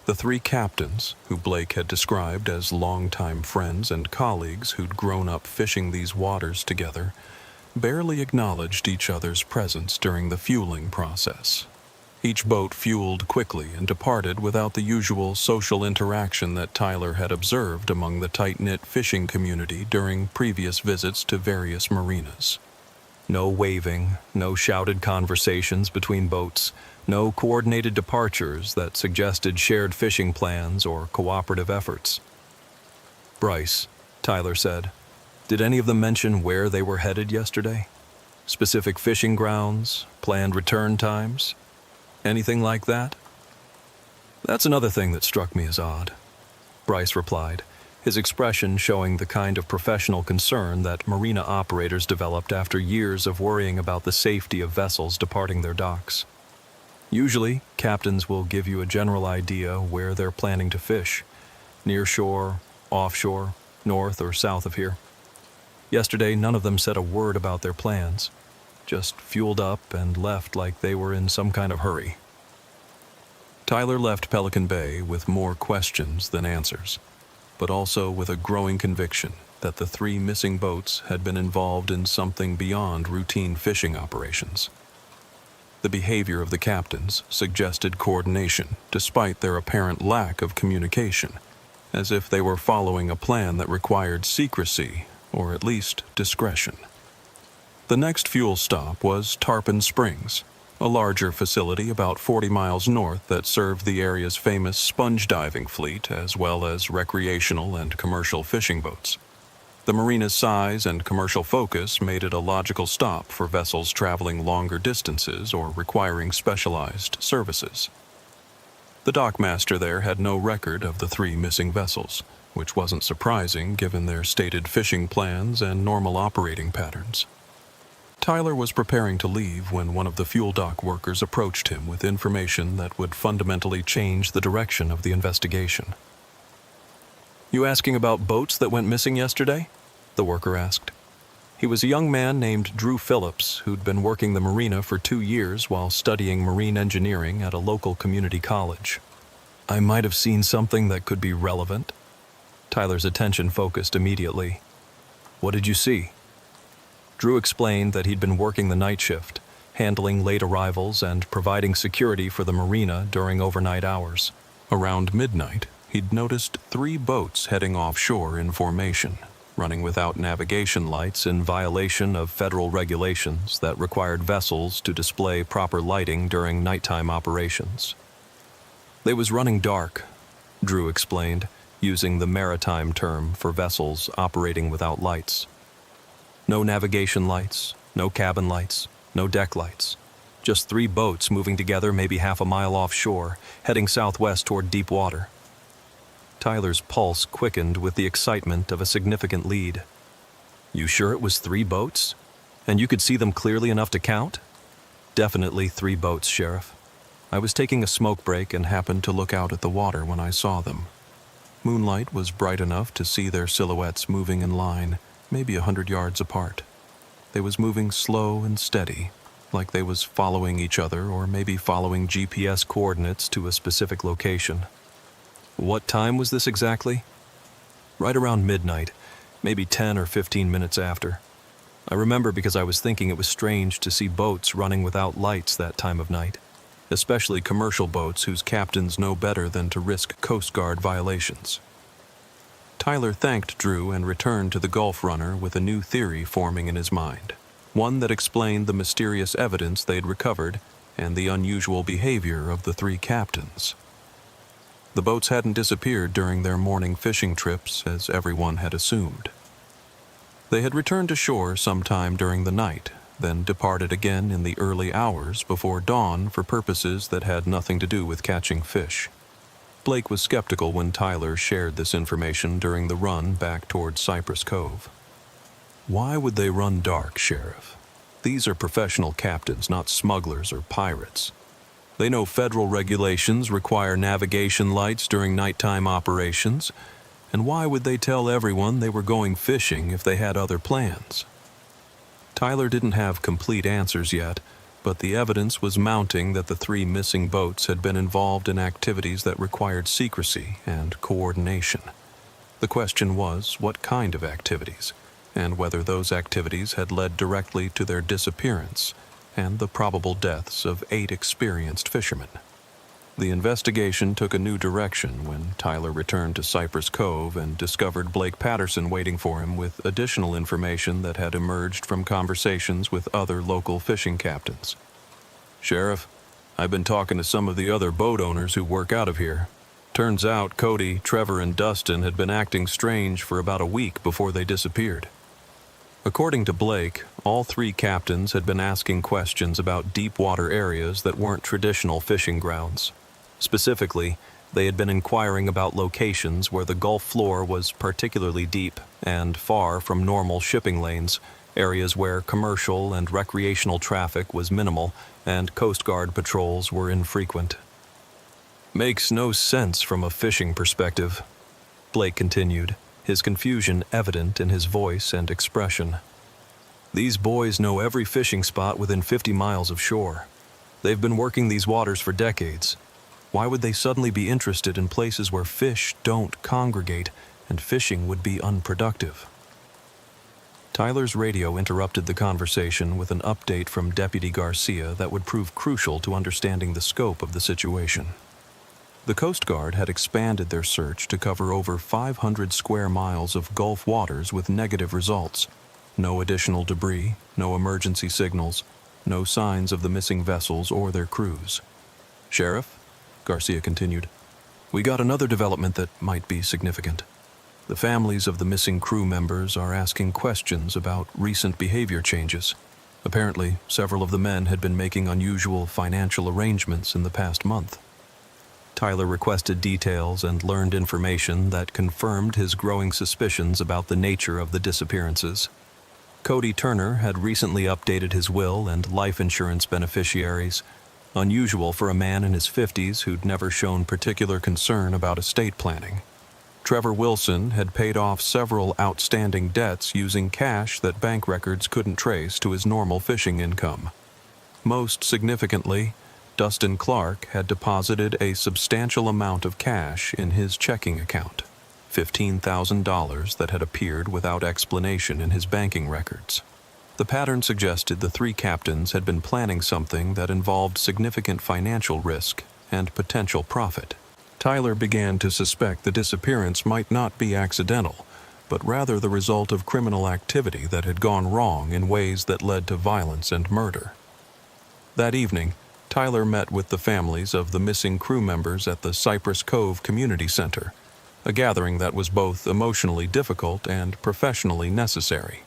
The 3 captains, who Blake had described as longtime friends and colleagues who'd grown up fishing these waters together, barely acknowledged each other's presence during the fueling process. Each boat fueled quickly and departed without the usual social interaction that Tyler had observed among the tight-knit fishing community during previous visits to various marinas. No waving, no shouted conversations between boats, no coordinated departures that suggested shared fishing plans or cooperative efforts. "Bryce," Tyler said, "did any of them mention where they were headed yesterday? Specific fishing grounds, planned return times? Anything like that?" "That's another thing that struck me as odd," Bryce replied, his expression showing the kind of professional concern that marina operators developed after years of worrying about the safety of vessels departing their docks. "Usually, captains will give you a general idea where they're planning to fish, near shore, offshore, north or south of here. Yesterday, none of them said a word about their plans, just fueled up and left like they were in some kind of hurry." Tyler left Pelican Bay with more questions than answers, but also with a growing conviction that the 3 missing boats had been involved in something beyond routine fishing operations. The behavior of the captains suggested coordination despite their apparent lack of communication, as if they were following a plan that required secrecy or at least discretion. The next fuel stop was Tarpon Springs, a larger facility about 40 miles north that served the area's famous sponge diving fleet as well as recreational and commercial fishing boats. The marina's size and commercial focus made it a logical stop for vessels traveling longer distances or requiring specialized services. The dockmaster there had no record of the 3 missing vessels, which wasn't surprising given their stated fishing plans and normal operating patterns. Tyler was preparing to leave when one of the fuel dock workers approached him with information that would fundamentally change the direction of the investigation. "You asking about boats that went missing yesterday?" the worker asked. He was a young man named Drew Phillips who'd been working the marina for 2 years while studying marine engineering at a local community college. "I might have seen something that could be relevant." Tyler's attention focused immediately. "What did you see?" Drew explained that he'd been working the night shift, handling late arrivals and providing security for the marina during overnight hours. Around midnight, he'd noticed 3 boats heading offshore in formation, running without navigation lights in violation of federal regulations that required vessels to display proper lighting during nighttime operations. "They was running dark," Drew explained, using the maritime term for vessels operating without lights. No navigation lights, no cabin lights, no deck lights. Just 3 boats moving together maybe half a mile offshore, heading southwest toward deep water. Tyler's pulse quickened with the excitement of a significant lead. "You sure it was 3 boats? And you could see them clearly enough to count?" "Definitely 3 boats, Sheriff. I was taking a smoke break and happened to look out at the water when I saw them. Moonlight was bright enough to see their silhouettes moving in line, maybe 100 yards apart. They was moving slow and steady, like they was following each other or maybe following GPS coordinates to a specific location." "What time was this exactly?" "Right around midnight, maybe 10 or 15 minutes after. I remember because I was thinking it was strange to see boats running without lights that time of night, especially commercial boats whose captains know better than to risk Coast Guard violations." Tyler thanked Drew and returned to the Gulf Runner with a new theory forming in his mind, one that explained the mysterious evidence they'd recovered and the unusual behavior of the 3 captains. The boats hadn't disappeared during their morning fishing trips as everyone had assumed. They had returned to shore sometime during the night, then departed again in the early hours before dawn for purposes that had nothing to do with catching fish. Blake was skeptical when Tyler shared this information during the run back toward Cypress Cove. "Why would they run dark, Sheriff? These are professional captains, not smugglers or pirates. They know federal regulations require navigation lights during nighttime operations, and why would they tell everyone they were going fishing if they had other plans?" Tyler didn't have complete answers yet, but the evidence was mounting that the 3 missing boats had been involved in activities that required secrecy and coordination. The question was, what kind of activities? and whether those activities had led directly to their disappearance and the probable deaths of 8 experienced fishermen. The investigation took a new direction when Tyler returned to Cypress Cove and discovered Blake Patterson waiting for him with additional information that had emerged from conversations with other local fishing captains. "Sheriff, I've been talking to some of the other boat owners who work out of here. Turns out Cody, Trevor, and Dustin had been acting strange for about a week before they disappeared." According to Blake, all 3 captains had been asking questions about deep water areas that weren't traditional fishing grounds. Specifically, they had been inquiring about locations where the Gulf floor was particularly deep and far from normal shipping lanes, areas where commercial and recreational traffic was minimal and Coast Guard patrols were infrequent. "Makes no sense from a fishing perspective," Blake continued, his confusion evident in his voice and expression. "These boys know every fishing spot within 50 miles of shore. They've been working these waters for decades. Why would they suddenly be interested in places where fish don't congregate and fishing would be unproductive?" Tyler's radio interrupted the conversation with an update from Deputy Garcia that would prove crucial to understanding the scope of the situation. The Coast Guard had expanded their search to cover over 500 square miles of Gulf waters with negative results. No additional debris, no emergency signals, no signs of the missing vessels or their crews. "Sheriff," Garcia continued, "we got another development that might be significant. The families of the missing crew members are asking questions about recent behavior changes. Apparently, several of the men had been making unusual financial arrangements in the past month." Tyler requested details and learned information that confirmed his growing suspicions about the nature of the disappearances. Cody Turner had recently updated his will and life insurance beneficiaries, unusual for a man in his 50s who'd never shown particular concern about estate planning. Trevor Wilson had paid off several outstanding debts using cash that bank records couldn't trace to his normal fishing income. Most significantly, Dustin Clark had deposited a substantial amount of cash in his checking account, $15,000 that had appeared without explanation in his banking records. The pattern suggested the 3 captains had been planning something that involved significant financial risk and potential profit. Tyler began to suspect the disappearance might not be accidental, but rather the result of criminal activity that had gone wrong in ways that led to violence and murder. That evening, Tyler met with the families of the missing crew members at the Cypress Cove Community Center, a gathering that was both emotionally difficult and professionally necessary.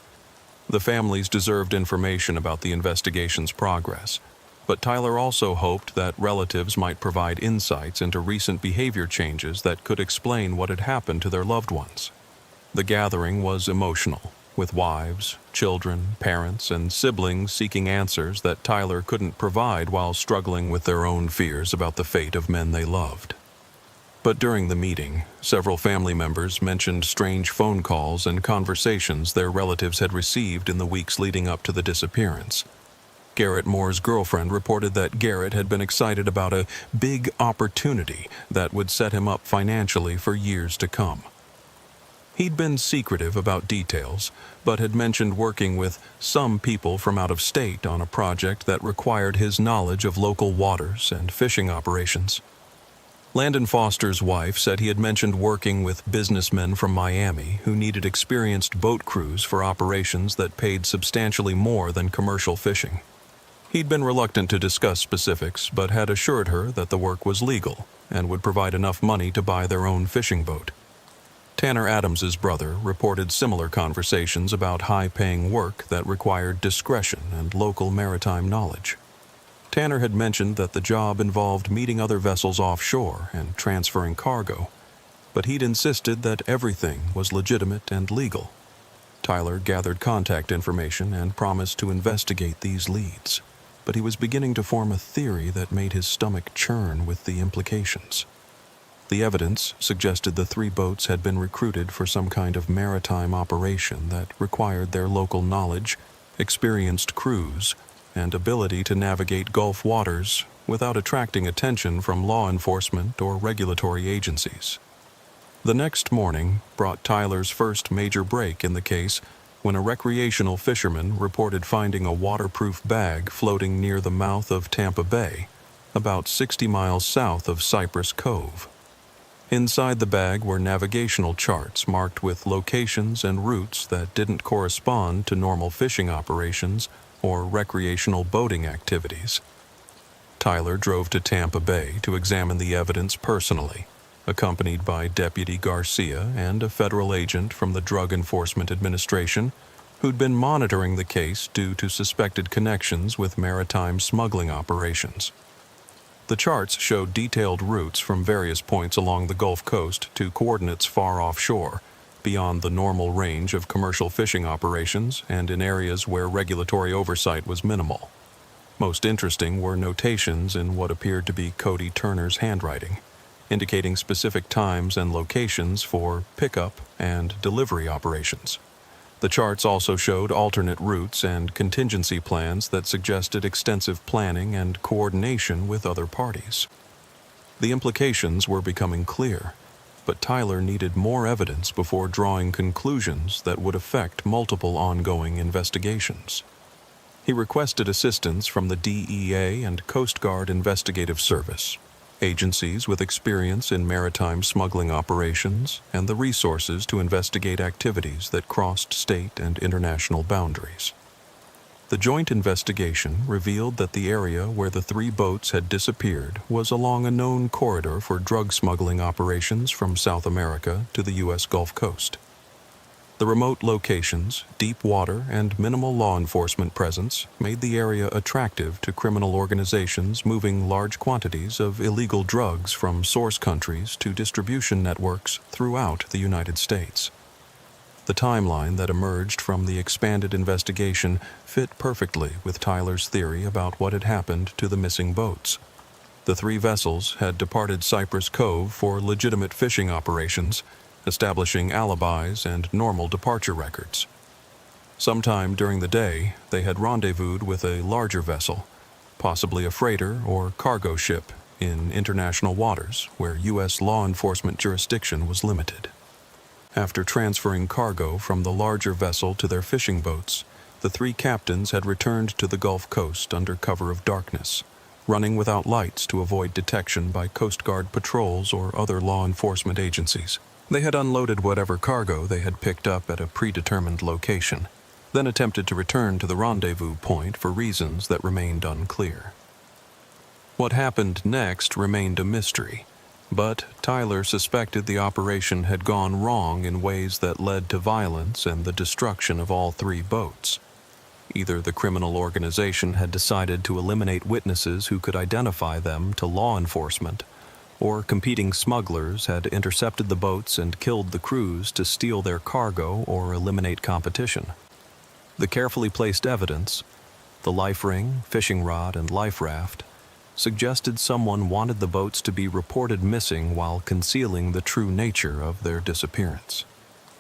The families deserved information about the investigation's progress, but Tyler also hoped that relatives might provide insights into recent behavior changes that could explain what had happened to their loved ones. The gathering was emotional, with wives, children, parents, and siblings seeking answers that Tyler couldn't provide while struggling with their own fears about the fate of men they loved. But during the meeting, several family members mentioned strange phone calls and conversations their relatives had received in the weeks leading up to the disappearance. Garrett Moore's girlfriend reported that Garrett had been excited about a big opportunity that would set him up financially for years to come. He'd been secretive about details, but had mentioned working with some people from out of state on a project that required his knowledge of local waters and fishing operations. Landon Foster's wife said he had mentioned working with businessmen from Miami who needed experienced boat crews for operations that paid substantially more than commercial fishing. He'd been reluctant to discuss specifics, but had assured her that the work was legal and would provide enough money to buy their own fishing boat. Tanner Adams's brother reported similar conversations about high-paying work that required discretion and local maritime knowledge. Tanner had mentioned that the job involved meeting other vessels offshore and transferring cargo, but he'd insisted that everything was legitimate and legal. Tyler gathered contact information and promised to investigate these leads, but he was beginning to form a theory that made his stomach churn with the implications. The evidence suggested the 3 boats had been recruited for some kind of maritime operation that required their local knowledge, experienced crews, and ability to navigate Gulf waters without attracting attention from law enforcement or regulatory agencies. The next morning brought Tyler's first major break in the case when a recreational fisherman reported finding a waterproof bag floating near the mouth of Tampa Bay, about 60 miles south of Cypress Cove. Inside the bag were navigational charts marked with locations and routes that didn't correspond to normal fishing operations or recreational boating activities. Tyler drove to Tampa Bay to examine the evidence personally, accompanied by Deputy Garcia and a federal agent from the Drug Enforcement Administration who'd been monitoring the case due to suspected connections with maritime smuggling operations. The charts showed detailed routes from various points along the Gulf Coast to coordinates far offshore, beyond the normal range of commercial fishing operations and in areas where regulatory oversight was minimal. Most interesting were notations in what appeared to be Cody Turner's handwriting, indicating specific times and locations for pickup and delivery operations. The charts also showed alternate routes and contingency plans that suggested extensive planning and coordination with other parties. The implications were becoming clear, but Tyler needed more evidence before drawing conclusions that would affect multiple ongoing investigations. He requested assistance from the DEA and Coast Guard Investigative Service, agencies with experience in maritime smuggling operations and the resources to investigate activities that crossed state and international boundaries. The joint investigation revealed that the area where the 3 boats had disappeared was along a known corridor for drug smuggling operations from South America to the U.S. Gulf Coast. The remote locations, deep water, and minimal law enforcement presence made the area attractive to criminal organizations moving large quantities of illegal drugs from source countries to distribution networks throughout the United States. The timeline that emerged from the expanded investigation fit perfectly with Tyler's theory about what had happened to the missing boats. The 3 vessels had departed Cypress Cove for legitimate fishing operations, establishing alibis and normal departure records. Sometime during the day, they had rendezvoused with a larger vessel, possibly a freighter or cargo ship, in international waters where U.S. law enforcement jurisdiction was limited. After transferring cargo from the larger vessel to their fishing boats, the 3 captains had returned to the Gulf Coast under cover of darkness, running without lights to avoid detection by Coast Guard patrols or other law enforcement agencies. They had unloaded whatever cargo they had picked up at a predetermined location, then attempted to return to the rendezvous point for reasons that remained unclear. What happened next remained a mystery, but Tyler suspected the operation had gone wrong in ways that led to violence and the destruction of all 3 boats. Either the criminal organization had decided to eliminate witnesses who could identify them to law enforcement, or competing smugglers had intercepted the boats and killed the crews to steal their cargo or eliminate competition. The carefully placed evidence, the life ring, fishing rod, and life raft, suggested someone wanted the boats to be reported missing while concealing the true nature of their disappearance.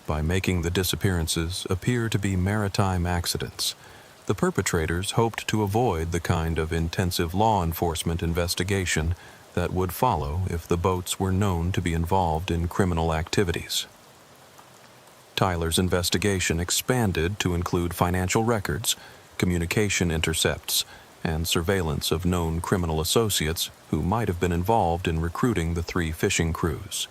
By making the disappearances appear to be maritime accidents, the perpetrators hoped to avoid the kind of intensive law enforcement investigation that would follow if the boats were known to be involved in criminal activities. Tyler's investigation expanded to include financial records, communication intercepts, and surveillance of known criminal associates who might have been involved in recruiting the 3 fishing crews.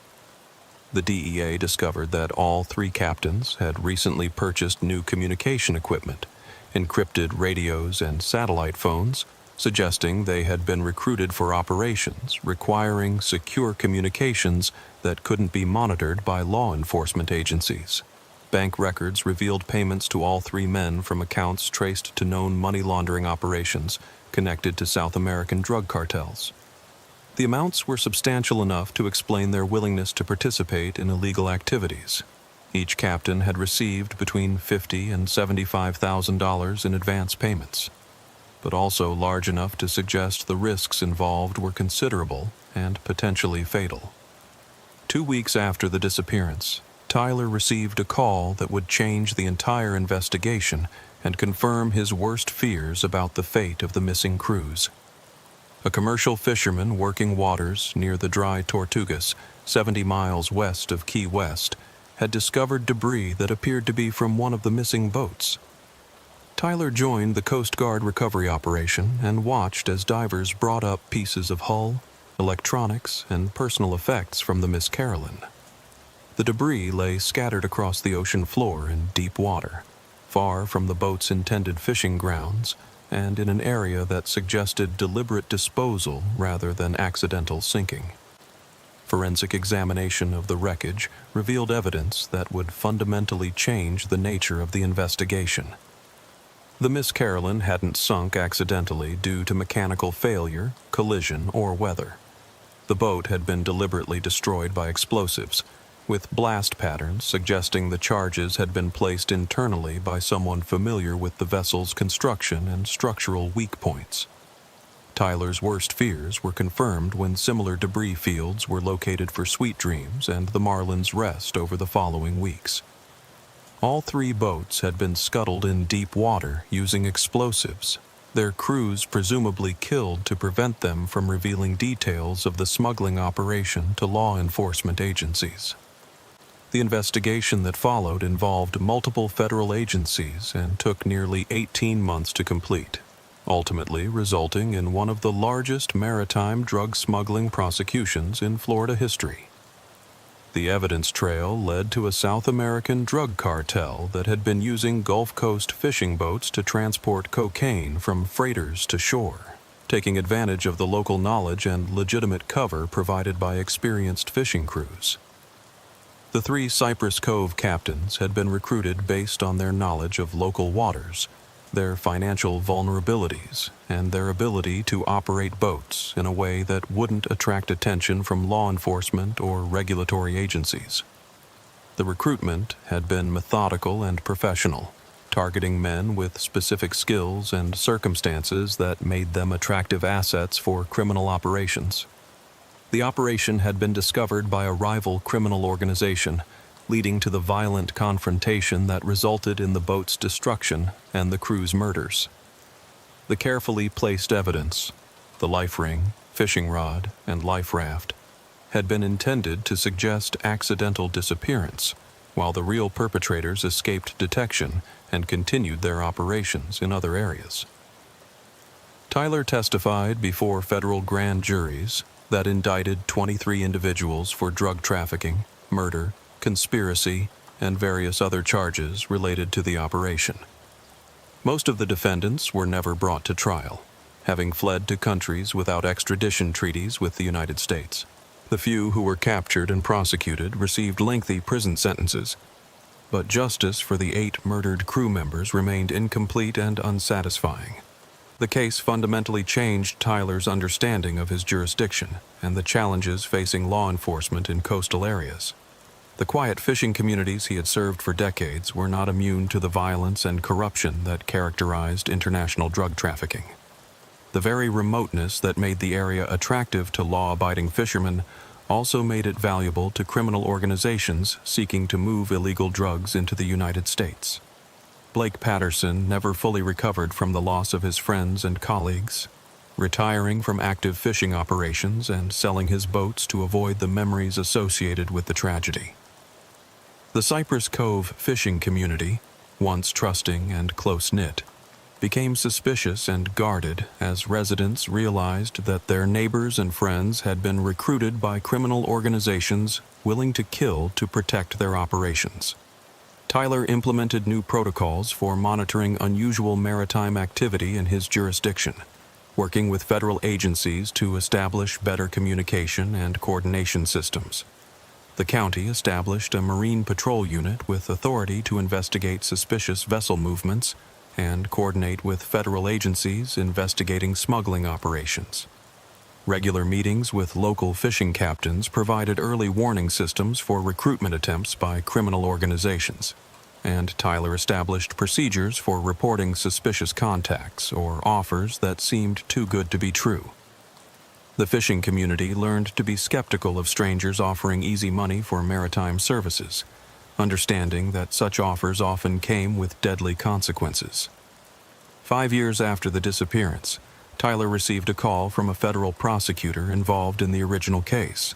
The DEA discovered that all 3 captains had recently purchased new communication equipment, encrypted radios and satellite phones, suggesting they had been recruited for operations requiring secure communications that couldn't be monitored by law enforcement agencies. Bank records revealed payments to all 3 men from accounts traced to known money laundering operations connected to South American drug cartels. The amounts were substantial enough to explain their willingness to participate in illegal activities. Each captain had received between $50,000 and $75,000 in advance payments, but also large enough to suggest the risks involved were considerable and potentially fatal. 2 weeks after the disappearance, Tyler received a call that would change the entire investigation and confirm his worst fears about the fate of the missing crews. A commercial fisherman working waters near the dry Tortugas, 70 miles west of Key West, had discovered debris that appeared to be from one of the missing boats. Tyler joined the Coast Guard recovery operation and watched as divers brought up pieces of hull, electronics, and personal effects from the Miss Carolyn. The debris lay scattered across the ocean floor in deep water, far from the boat's intended fishing grounds, and in an area that suggested deliberate disposal rather than accidental sinking. Forensic examination of the wreckage revealed evidence that would fundamentally change the nature of the investigation. The Miss Carolyn hadn't sunk accidentally due to mechanical failure, collision, or weather. The boat had been deliberately destroyed by explosives, with blast patterns suggesting the charges had been placed internally by someone familiar with the vessel's construction and structural weak points. Tyler's worst fears were confirmed when similar debris fields were located for Sweet Dreams and the Marlin's Rest over the following weeks. All 3 boats had been scuttled in deep water using explosives, their crews presumably killed to prevent them from revealing details of the smuggling operation to law enforcement agencies. The investigation that followed involved multiple federal agencies and took nearly 18 months to complete, ultimately resulting in one of the largest maritime drug smuggling prosecutions in Florida history. The evidence trail led to a South American drug cartel that had been using Gulf Coast fishing boats to transport cocaine from freighters to shore, taking advantage of the local knowledge and legitimate cover provided by experienced fishing crews. The 3 Cypress Cove captains had been recruited based on their knowledge of local waters, their financial vulnerabilities, and their ability to operate boats in a way that wouldn't attract attention from law enforcement or regulatory agencies. The recruitment had been methodical and professional, targeting men with specific skills and circumstances that made them attractive assets for criminal operations. The operation had been discovered by a rival criminal organization, leading to the violent confrontation that resulted in the boat's destruction and the crew's murders. The carefully placed evidence, the life ring, fishing rod, and life raft, had been intended to suggest accidental disappearance, while the real perpetrators escaped detection and continued their operations in other areas. Tyler testified before federal grand juries that indicted 23 individuals for drug trafficking, murder, conspiracy, and various other charges related to the operation. Most of the defendants were never brought to trial, having fled to countries without extradition treaties with the United States. The few who were captured and prosecuted received lengthy prison sentences, but justice for the 8 murdered crew members remained incomplete and unsatisfying. The case fundamentally changed Tyler's understanding of his jurisdiction and the challenges facing law enforcement in coastal areas. The quiet fishing communities he had served for decades were not immune to the violence and corruption that characterized international drug trafficking. The very remoteness that made the area attractive to law-abiding fishermen also made it valuable to criminal organizations seeking to move illegal drugs into the United States. Blake Patterson never fully recovered from the loss of his friends and colleagues, retiring from active fishing operations and selling his boats to avoid the memories associated with the tragedy. The Cypress Cove fishing community, once trusting and close-knit, became suspicious and guarded as residents realized that their neighbors and friends had been recruited by criminal organizations willing to kill to protect their operations. Tyler implemented new protocols for monitoring unusual maritime activity in his jurisdiction, working with federal agencies to establish better communication and coordination systems. The county established a Marine Patrol unit with authority to investigate suspicious vessel movements and coordinate with federal agencies investigating smuggling operations. Regular meetings with local fishing captains provided early warning systems for recruitment attempts by criminal organizations, and Tyler established procedures for reporting suspicious contacts or offers that seemed too good to be true. The fishing community learned to be skeptical of strangers offering easy money for maritime services, understanding that such offers often came with deadly consequences. 5 years after the disappearance, Tyler received a call from a federal prosecutor involved in the original case.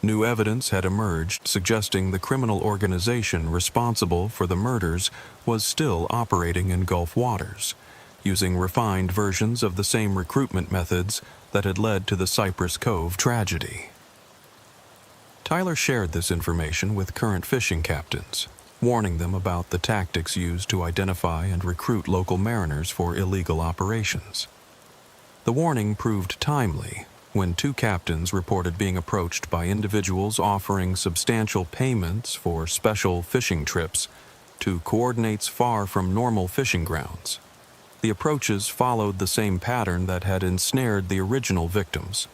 New evidence had emerged suggesting the criminal organization responsible for the murders was still operating in Gulf waters, using refined versions of the same recruitment methods that had led to the Cypress Cove tragedy. Tyler shared this information with current fishing captains, warning them about the tactics used to identify and recruit local mariners for illegal operations. The warning proved timely when 2 captains reported being approached by individuals offering substantial payments for special fishing trips to coordinates far from normal fishing grounds. The approaches followed the same pattern that had ensnared the original victims: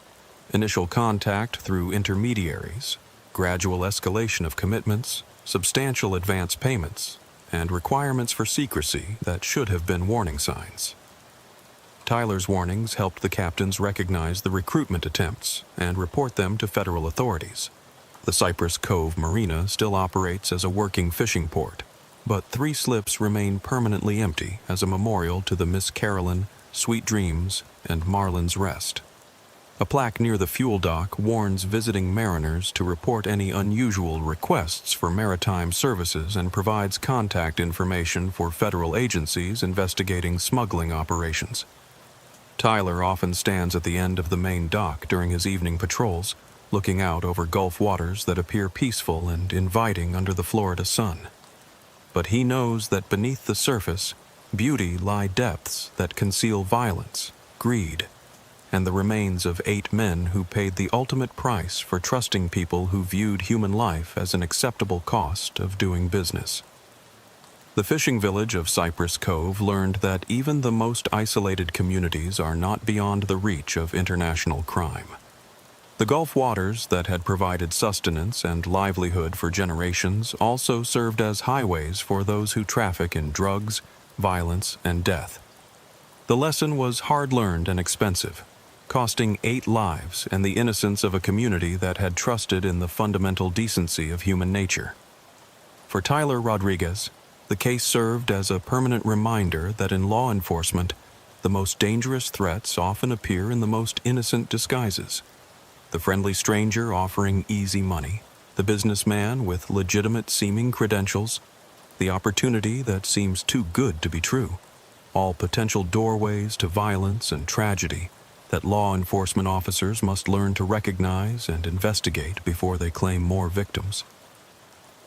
initial contact through intermediaries, gradual escalation of commitments, substantial advance payments, and requirements for secrecy that should have been warning signs. Tyler's warnings helped the captains recognize the recruitment attempts and report them to federal authorities. The Cypress Cove Marina still operates as a working fishing port, but 3 slips remain permanently empty as a memorial to the Miss Carolyn, Sweet Dreams, and Marlin's Rest. A plaque near the fuel dock warns visiting mariners to report any unusual requests for maritime services and provides contact information for federal agencies investigating smuggling operations. Tyler often stands at the end of the main dock during his evening patrols, looking out over Gulf waters that appear peaceful and inviting under the Florida sun. But he knows that beneath the surface, beauty lie depths that conceal violence, greed, and the remains of 8 men who paid the ultimate price for trusting people who viewed human life as an acceptable cost of doing business. The fishing village of Cypress Cove learned that even the most isolated communities are not beyond the reach of international crime. The Gulf waters that had provided sustenance and livelihood for generations also served as highways for those who traffic in drugs, violence, and death. The lesson was hard-learned and expensive, costing 8 lives and the innocence of a community that had trusted in the fundamental decency of human nature. For Tyler Rodriguez, the case served as a permanent reminder that in law enforcement, the most dangerous threats often appear in the most innocent disguises. The friendly stranger offering easy money, the businessman with legitimate-seeming credentials, the opportunity that seems too good to be true, all potential doorways to violence and tragedy that law enforcement officers must learn to recognize and investigate before they claim more victims.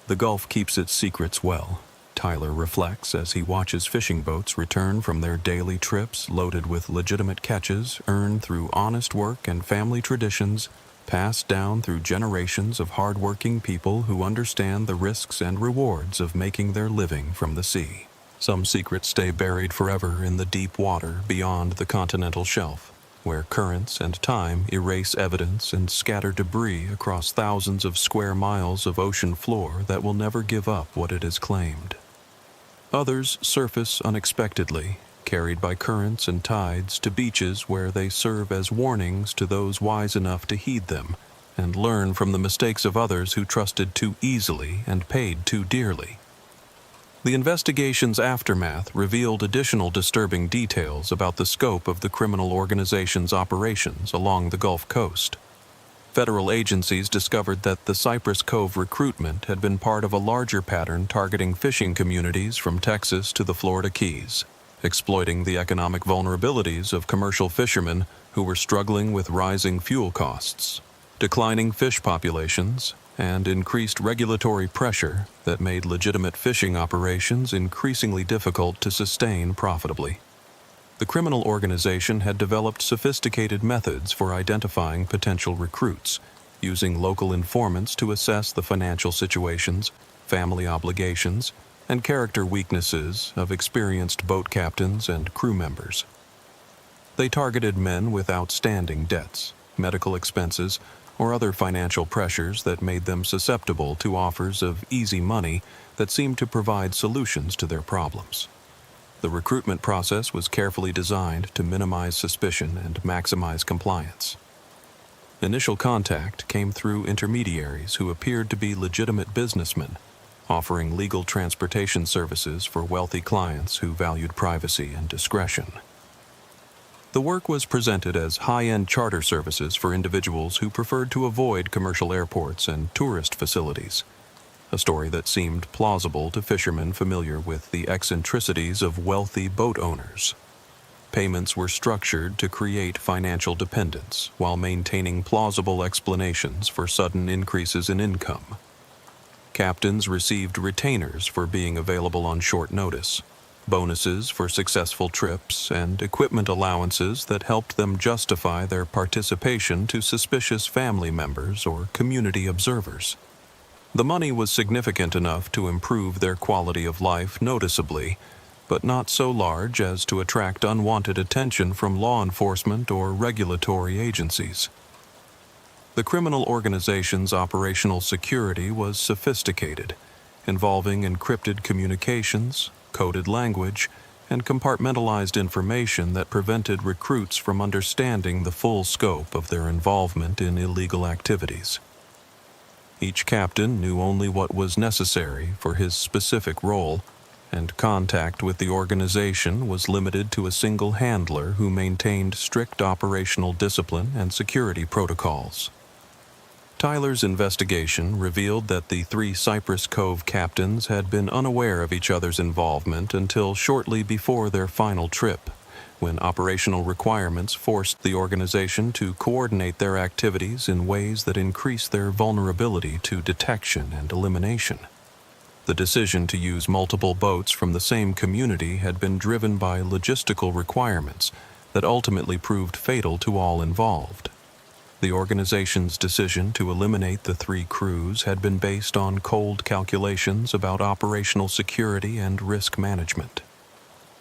The Gulf keeps its secrets well, Tyler reflects as he watches fishing boats return from their daily trips loaded with legitimate catches earned through honest work and family traditions passed down through generations of hard-working people who understand the risks and rewards of making their living from the sea. Some secrets stay buried forever in the deep water beyond the continental shelf, where currents and time erase evidence and scatter debris across thousands of square miles of ocean floor that will never give up what it has claimed. Others surface unexpectedly, carried by currents and tides to beaches where they serve as warnings to those wise enough to heed them and learn from the mistakes of others who trusted too easily and paid too dearly. The investigation's aftermath revealed additional disturbing details about the scope of the criminal organization's operations along the Gulf Coast. Federal agencies discovered that the Cypress Cove recruitment had been part of a larger pattern targeting fishing communities from Texas to the Florida Keys, exploiting the economic vulnerabilities of commercial fishermen who were struggling with rising fuel costs, declining fish populations, and increased regulatory pressure that made legitimate fishing operations increasingly difficult to sustain profitably. The criminal organization had developed sophisticated methods for identifying potential recruits, using local informants to assess the financial situations, family obligations, and character weaknesses of experienced boat captains and crew members. They targeted men with outstanding debts, medical expenses, or other financial pressures that made them susceptible to offers of easy money that seemed to provide solutions to their problems. The recruitment process was carefully designed to minimize suspicion and maximize compliance. Initial contact came through intermediaries who appeared to be legitimate businessmen, offering legal transportation services for wealthy clients who valued privacy and discretion. The work was presented as high-end charter services for individuals who preferred to avoid commercial airports and tourist facilities, a story that seemed plausible to fishermen familiar with the eccentricities of wealthy boat owners. Payments were structured to create financial dependence while maintaining plausible explanations for sudden increases in income. Captains received retainers for being available on short notice, bonuses for successful trips, and equipment allowances that helped them justify their participation to suspicious family members or community observers. The money was significant enough to improve their quality of life noticeably, but not so large as to attract unwanted attention from law enforcement or regulatory agencies. The criminal organization's operational security was sophisticated, involving encrypted communications, coded language, and compartmentalized information that prevented recruits from understanding the full scope of their involvement in illegal activities. Each captain knew only what was necessary for his specific role, and contact with the organization was limited to a single handler who maintained strict operational discipline and security protocols. Tyler's investigation revealed that the 3 Cypress Cove captains had been unaware of each other's involvement until shortly before their final trip, when operational requirements forced the organization to coordinate their activities in ways that increased their vulnerability to detection and elimination. The decision to use multiple boats from the same community had been driven by logistical requirements that ultimately proved fatal to all involved. The organization's decision to eliminate the 3 crews had been based on cold calculations about operational security and risk management.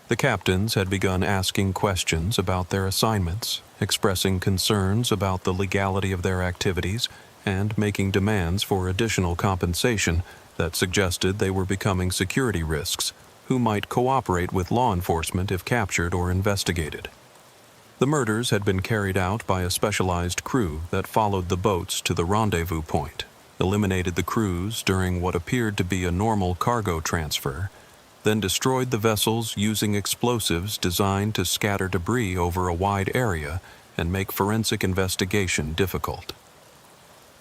The captains had begun asking questions about their assignments, expressing concerns about the legality of their activities, and making demands for additional compensation that suggested they were becoming security risks who might cooperate with law enforcement if captured or investigated. The murders had been carried out by a specialized crew that followed the boats to the rendezvous point, eliminated the crews during what appeared to be a normal cargo transfer, then destroyed the vessels using explosives designed to scatter debris over a wide area and make forensic investigation difficult.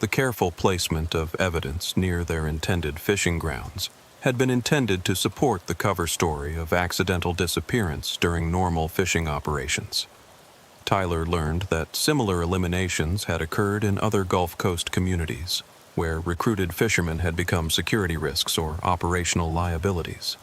The careful placement of evidence near their intended fishing grounds had been intended to support the cover story of accidental disappearance during normal fishing operations. Tyler learned that similar eliminations had occurred in other Gulf Coast communities, where recruited fishermen had become security risks or operational liabilities.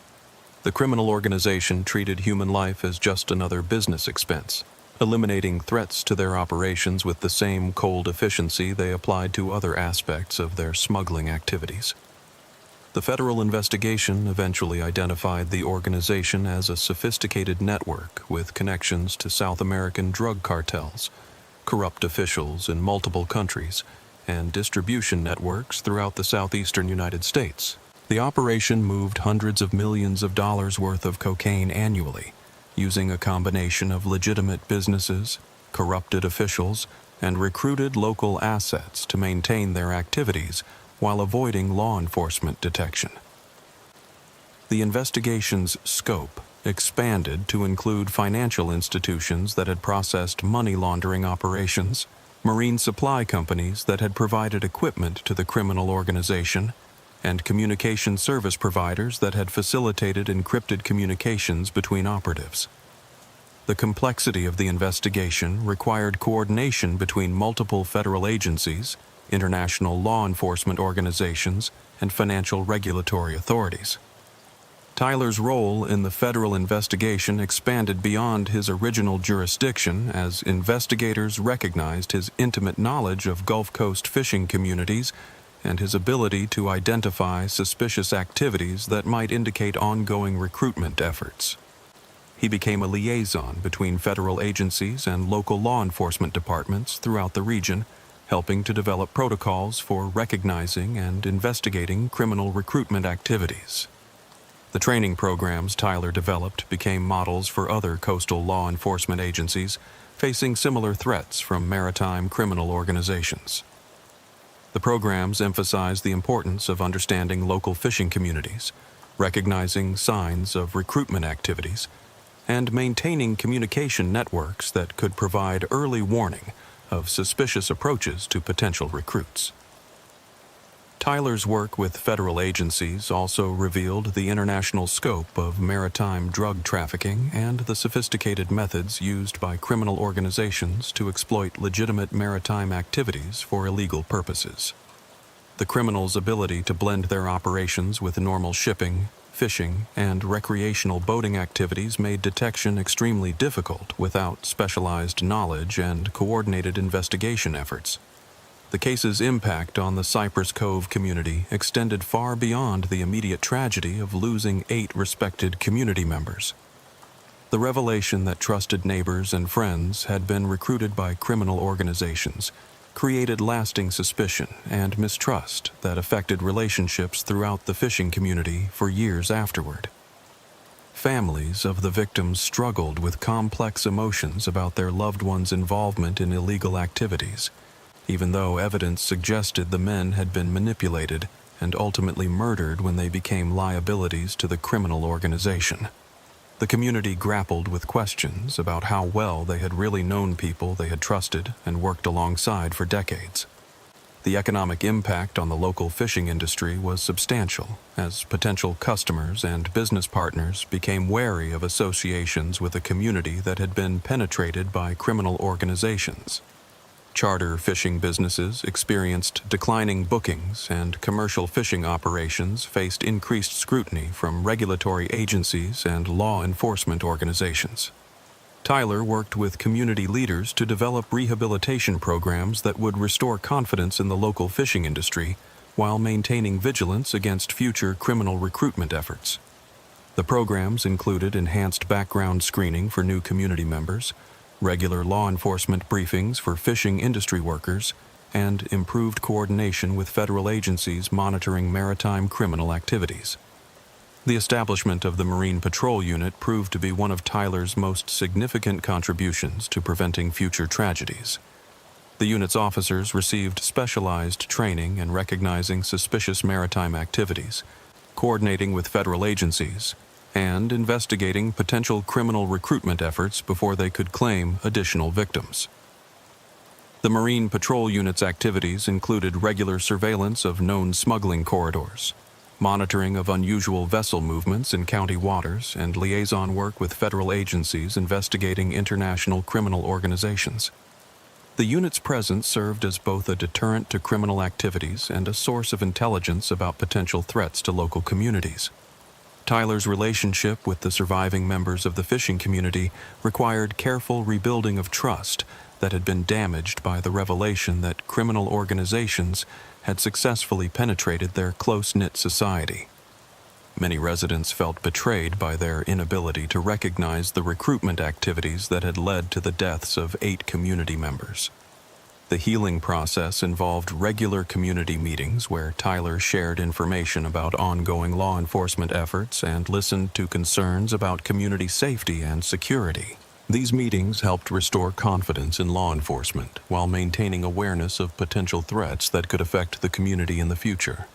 The criminal organization treated human life as just another business expense, eliminating threats to their operations with the same cold efficiency they applied to other aspects of their smuggling activities. The federal investigation eventually identified the organization as a sophisticated network with connections to South American drug cartels, corrupt officials in multiple countries, and distribution networks throughout the southeastern United States. The operation moved hundreds of millions of dollars worth of cocaine annually, using a combination of legitimate businesses, corrupted officials, and recruited local assets to maintain their activities while avoiding law enforcement detection. The investigation's scope expanded to include financial institutions that had processed money laundering operations, marine supply companies that had provided equipment to the criminal organization, and communication service providers that had facilitated encrypted communications between operatives. The complexity of the investigation required coordination between multiple federal agencies, international law enforcement organizations, and financial regulatory authorities. Tyler's role in the federal investigation expanded beyond his original jurisdiction as investigators recognized his intimate knowledge of Gulf Coast fishing communities and his ability to identify suspicious activities that might indicate ongoing recruitment efforts. He became a liaison between federal agencies and local law enforcement departments throughout the region, helping to develop protocols for recognizing and investigating criminal recruitment activities. The training programs Tyler developed became models for other coastal law enforcement agencies facing similar threats from maritime criminal organizations. The programs emphasized the importance of understanding local fishing communities, recognizing signs of recruitment activities, and maintaining communication networks that could provide early warning of suspicious approaches to potential recruits. Tyler's work with federal agencies also revealed the international scope of maritime drug trafficking and the sophisticated methods used by criminal organizations to exploit legitimate maritime activities for illegal purposes. The criminals' ability to blend their operations with normal shipping, fishing, and recreational boating activities made detection extremely difficult without specialized knowledge and coordinated investigation efforts. The case's impact on the Cypress Cove community extended far beyond the immediate tragedy of losing 8 respected community members. The revelation that trusted neighbors and friends had been recruited by criminal organizations created lasting suspicion and mistrust that affected relationships throughout the fishing community for years afterward. Families of the victims struggled with complex emotions about their loved ones' involvement in illegal activities, even though evidence suggested the men had been manipulated and ultimately murdered when they became liabilities to the criminal organization. The community grappled with questions about how well they had really known people they had trusted and worked alongside for decades. The economic impact on the local fishing industry was substantial, as potential customers and business partners became wary of associations with a community that had been penetrated by criminal organizations. Charter fishing businesses experienced declining bookings, and commercial fishing operations faced increased scrutiny from regulatory agencies and law enforcement organizations. Tyler worked with community leaders to develop rehabilitation programs that would restore confidence in the local fishing industry while maintaining vigilance against future criminal recruitment efforts. The programs included enhanced background screening for new community members, regular law enforcement briefings for fishing industry workers, and improved coordination with federal agencies monitoring maritime criminal activities. The establishment of the Marine Patrol Unit proved to be one of Tyler's most significant contributions to preventing future tragedies. The unit's officers received specialized training in recognizing suspicious maritime activities, coordinating with federal agencies, and investigating potential criminal recruitment efforts before they could claim additional victims. The Marine Patrol Unit's activities included regular surveillance of known smuggling corridors, monitoring of unusual vessel movements in county waters, and liaison work with federal agencies investigating international criminal organizations. The unit's presence served as both a deterrent to criminal activities and a source of intelligence about potential threats to local communities. Tyler's relationship with the surviving members of the fishing community required careful rebuilding of trust that had been damaged by the revelation that criminal organizations had successfully penetrated their close-knit society. Many residents felt betrayed by their inability to recognize the recruitment activities that had led to the deaths of 8 community members. The healing process involved regular community meetings where Tyler shared information about ongoing law enforcement efforts and listened to concerns about community safety and security. These meetings helped restore confidence in law enforcement while maintaining awareness of potential threats that could affect the community in the future.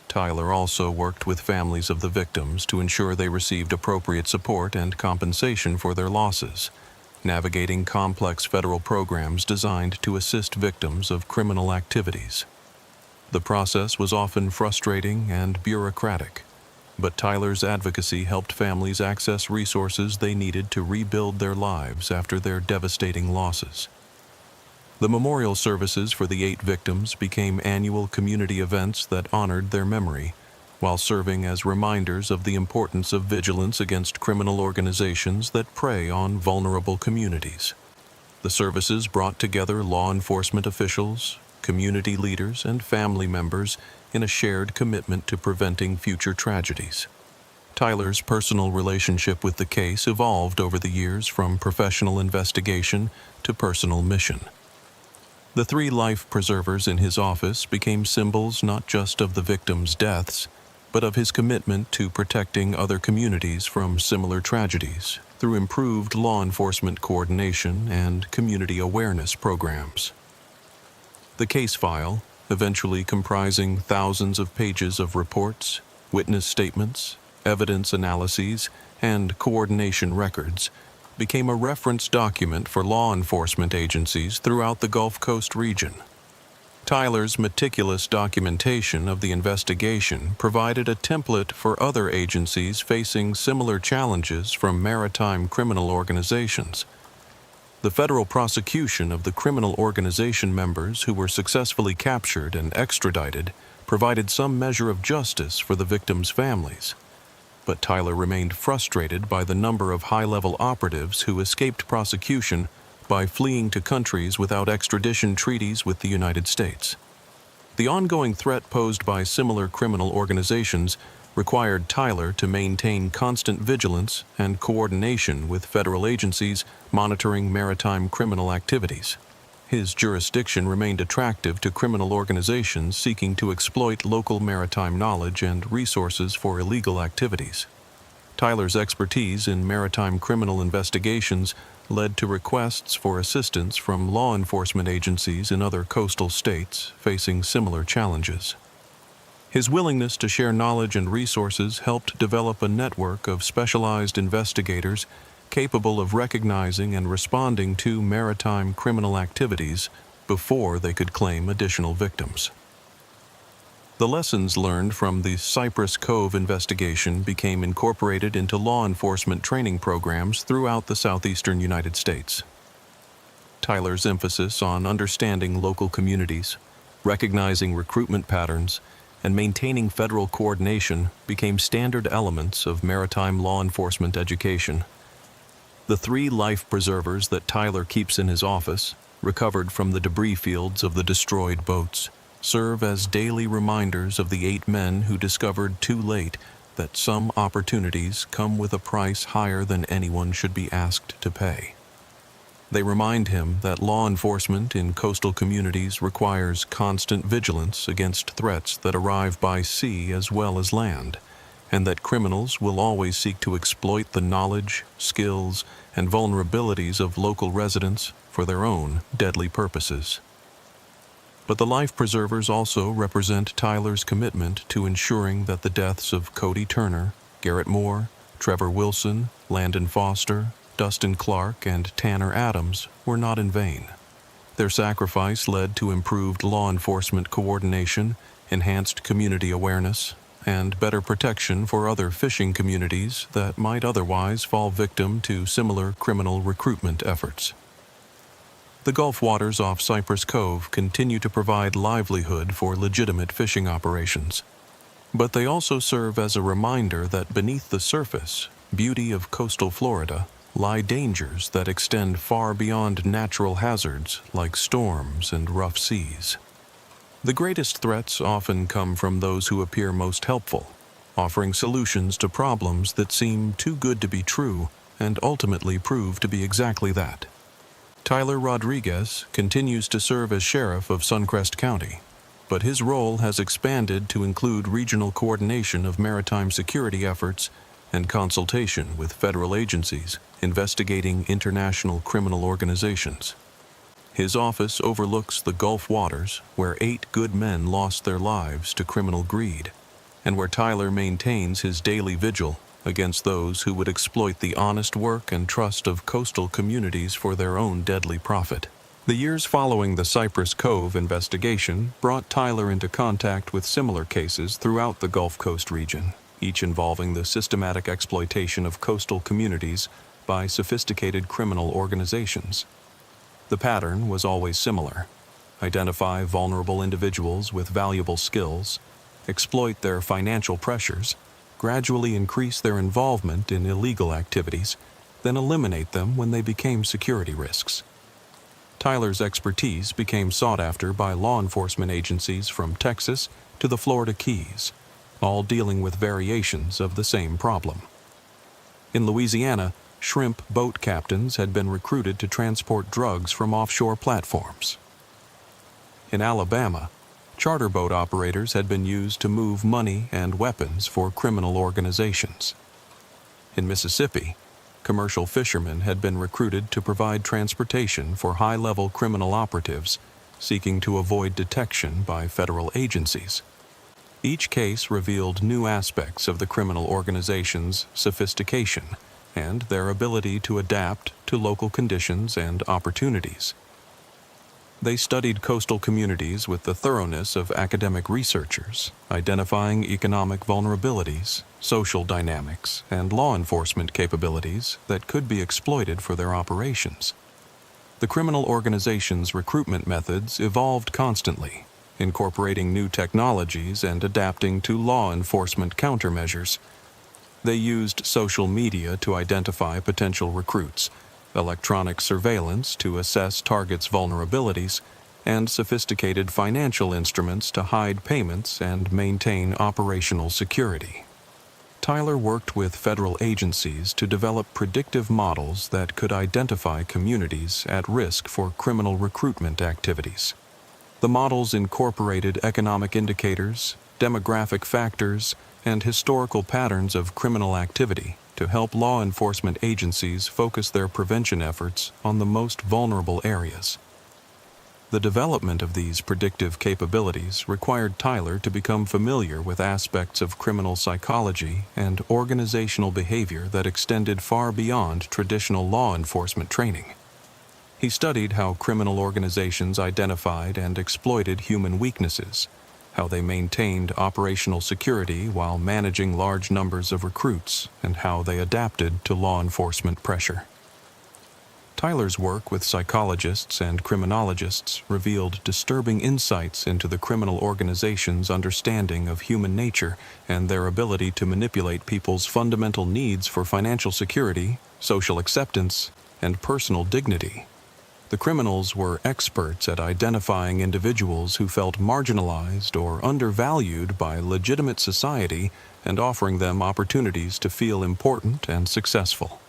Tyler also worked with families of the victims to ensure they received appropriate support and compensation for their losses, navigating complex federal programs designed to assist victims of criminal activities. The process was often frustrating and bureaucratic, but Tyler's advocacy helped families access resources they needed to rebuild their lives after their devastating losses. The memorial services for the 8 victims became annual community events that honored their memory, while serving as reminders of the importance of vigilance against criminal organizations that prey on vulnerable communities. The services brought together law enforcement officials, community leaders, and family members in a shared commitment to preventing future tragedies. Tyler's personal relationship with the case evolved over the years from professional investigation to personal mission. The 3 life preservers in his office became symbols not just of the victims' deaths, but of his commitment to protecting other communities from similar tragedies through improved law enforcement coordination and community awareness programs. The case file, eventually comprising thousands of pages of reports, witness statements, evidence analyses, and coordination records, became a reference document for law enforcement agencies throughout the Gulf Coast region. Tyler's meticulous documentation of the investigation provided a template for other agencies facing similar challenges from maritime criminal organizations. The federal prosecution of the criminal organization members who were successfully captured and extradited provided some measure of justice for the victims' families. But Tyler remained frustrated by the number of high-level operatives who escaped prosecution by fleeing to countries without extradition treaties with the United States. The ongoing threat posed by similar criminal organizations required Tyler to maintain constant vigilance and coordination with federal agencies monitoring maritime criminal activities. His jurisdiction remained attractive to criminal organizations seeking to exploit local maritime knowledge and resources for illegal activities. Tyler's expertise in maritime criminal investigations led to requests for assistance from law enforcement agencies in other coastal states facing similar challenges. His willingness to share knowledge and resources helped develop a network of specialized investigators capable of recognizing and responding to maritime criminal activities before they could claim additional victims. The lessons learned from the Cypress Cove investigation became incorporated into law enforcement training programs throughout the southeastern United States. Tyler's emphasis on understanding local communities, recognizing recruitment patterns, and maintaining federal coordination became standard elements of maritime law enforcement education. The 3 life preservers that Tyler keeps in his office, recovered from the debris fields of the destroyed boats, serve as daily reminders of the 8 men who discovered too late that some opportunities come with a price higher than anyone should be asked to pay. They remind him that law enforcement in coastal communities requires constant vigilance against threats that arrive by sea as well as land, and that criminals will always seek to exploit the knowledge, skills, and vulnerabilities of local residents for their own deadly purposes. But the life preservers also represent Tyler's commitment to ensuring that the deaths of Cody Turner, Garrett Moore, Trevor Wilson, Landon Foster, Dustin Clark, and Tanner Adams were not in vain. Their sacrifice led to improved law enforcement coordination, enhanced community awareness, and better protection for other fishing communities that might otherwise fall victim to similar criminal recruitment efforts. The Gulf waters off Cypress Cove continue to provide livelihood for legitimate fishing operations, but they also serve as a reminder that beneath the surface, beauty of coastal Florida, lie dangers that extend far beyond natural hazards like storms and rough seas. The greatest threats often come from those who appear most helpful, offering solutions to problems that seem too good to be true and ultimately prove to be exactly that. Tyler Rodriguez continues to serve as sheriff of Suncrest County, but his role has expanded to include regional coordination of maritime security efforts and consultation with federal agencies investigating international criminal organizations. His office overlooks the Gulf waters where 8 good men lost their lives to criminal greed, and where Tyler maintains his daily vigil against those who would exploit the honest work and trust of coastal communities for their own deadly profit. The years following the Cypress Cove investigation brought Tyler into contact with similar cases throughout the Gulf Coast region, each involving the systematic exploitation of coastal communities by sophisticated criminal organizations. The pattern was always similar: identify vulnerable individuals with valuable skills, exploit their financial pressures, gradually increase their involvement in illegal activities, then eliminate them when they became security risks. Tyler's expertise became sought after by law enforcement agencies from Texas to the Florida Keys, all dealing with variations of the same problem. In Louisiana, shrimp boat captains had been recruited to transport drugs from offshore platforms. In Alabama, charter boat operators had been used to move money and weapons for criminal organizations. In Mississippi, commercial fishermen had been recruited to provide transportation for high-level criminal operatives seeking to avoid detection by federal agencies. Each case revealed new aspects of the criminal organization's sophistication and their ability to adapt to local conditions and opportunities. They studied coastal communities with the thoroughness of academic researchers, identifying economic vulnerabilities, social dynamics, and law enforcement capabilities that could be exploited for their operations. The criminal organization's recruitment methods evolved constantly, incorporating new technologies and adapting to law enforcement countermeasures. They used social media to identify potential recruits, electronic surveillance to assess targets' vulnerabilities, and sophisticated financial instruments to hide payments and maintain operational security. Tyler worked with federal agencies to develop predictive models that could identify communities at risk for criminal recruitment activities. The models incorporated economic indicators, demographic factors, and historical patterns of criminal activity to help law enforcement agencies focus their prevention efforts on the most vulnerable areas. The development of these predictive capabilities required Tyler to become familiar with aspects of criminal psychology and organizational behavior that extended far beyond traditional law enforcement training. He studied how criminal organizations identified and exploited human weaknesses, how they maintained operational security while managing large numbers of recruits, and how they adapted to law enforcement pressure. Tyler's work with psychologists and criminologists revealed disturbing insights into the criminal organization's understanding of human nature and their ability to manipulate people's fundamental needs for financial security, social acceptance, and personal dignity. The criminals were experts at identifying individuals who felt marginalized or undervalued by legitimate society and offering them opportunities to feel important and successful.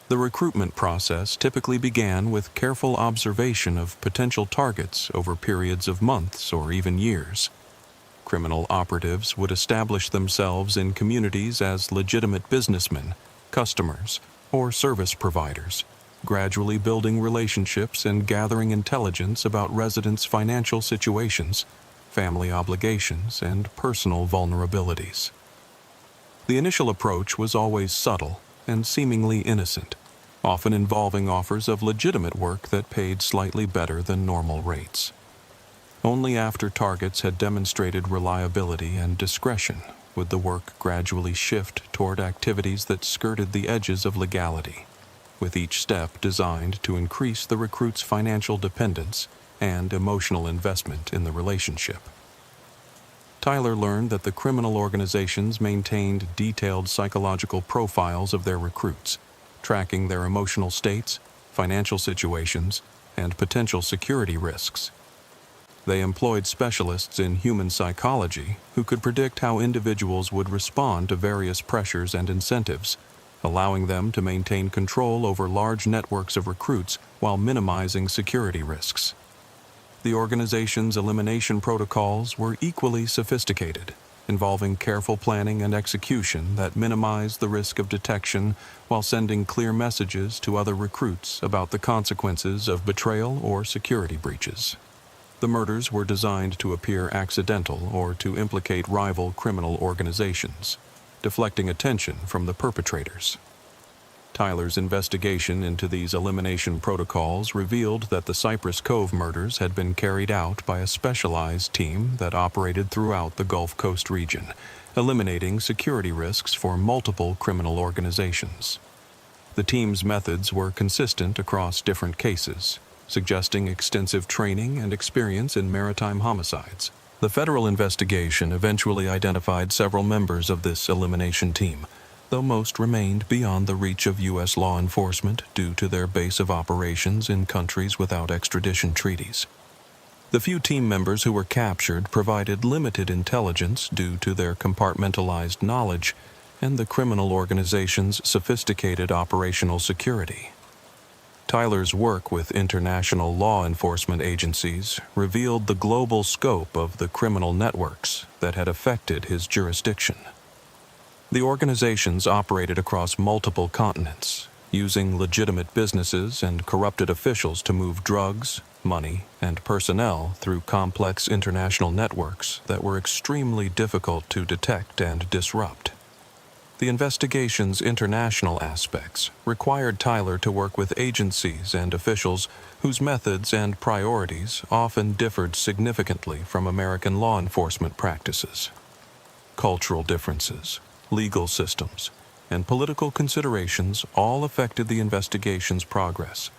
The recruitment process typically began with careful observation of potential targets over periods of months or even years. Criminal operatives would establish themselves in communities as legitimate businessmen, customers, or service providers, gradually building relationships and gathering intelligence about residents' financial situations, family obligations, and personal vulnerabilities. The initial approach was always subtle and seemingly innocent, often involving offers of legitimate work that paid slightly better than normal rates. Only after targets had demonstrated reliability and discretion would the work gradually shift toward activities that skirted the edges of legality, with each step designed to increase the recruit's financial dependence and emotional investment in the relationship. Tyler learned that the criminal organizations maintained detailed psychological profiles of their recruits, tracking their emotional states, financial situations, and potential security risks. They employed specialists in human psychology who could predict how individuals would respond to various pressures and incentives, allowing them to maintain control over large networks of recruits while minimizing security risks. The organization's elimination protocols were equally sophisticated, involving careful planning and execution that minimized the risk of detection while sending clear messages to other recruits about the consequences of betrayal or security breaches. The murders were designed to appear accidental or to implicate rival criminal organizations, deflecting attention from the perpetrators. Tyler's investigation into these elimination protocols revealed that the Cypress Cove murders had been carried out by a specialized team that operated throughout the Gulf Coast region, eliminating security risks for multiple criminal organizations. The team's methods were consistent across different cases, suggesting extensive training and experience in maritime homicides. The federal investigation eventually identified several members of this elimination team, though most remained beyond the reach of U.S. law enforcement due to their base of operations in countries without extradition treaties. The few team members who were captured provided limited intelligence due to their compartmentalized knowledge and the criminal organization's sophisticated operational security. Tyler's work with international law enforcement agencies revealed the global scope of the criminal networks that had affected his jurisdiction. The organizations operated across multiple continents, using legitimate businesses and corrupted officials to move drugs, money, and personnel through complex international networks that were extremely difficult to detect and disrupt. The investigation's international aspects required Tyler to work with agencies and officials whose methods and priorities often differed significantly from American law enforcement practices. Cultural differences, legal systems, and political considerations all affected the investigation's progress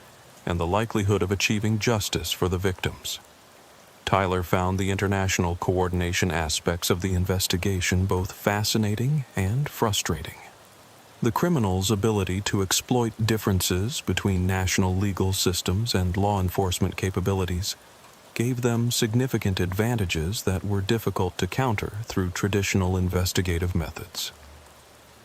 and the likelihood of achieving justice for the victims. Tyler found the international coordination aspects of the investigation both fascinating and frustrating. The criminals' ability to exploit differences between national legal systems and law enforcement capabilities gave them significant advantages that were difficult to counter through traditional investigative methods.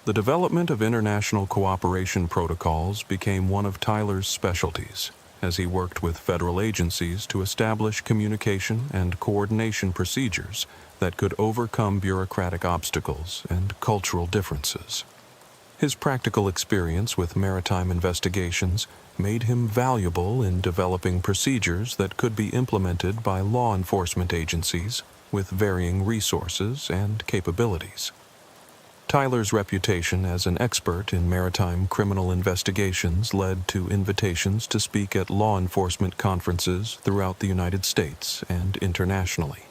The development of international cooperation protocols became one of Tyler's specialties, as he worked with federal agencies to establish communication and coordination procedures that could overcome bureaucratic obstacles and cultural differences. His practical experience with maritime investigations made him valuable in developing procedures that could be implemented by law enforcement agencies with varying resources and capabilities. Tyler's reputation as an expert in maritime criminal investigations led to invitations to speak at law enforcement conferences throughout the United States and internationally.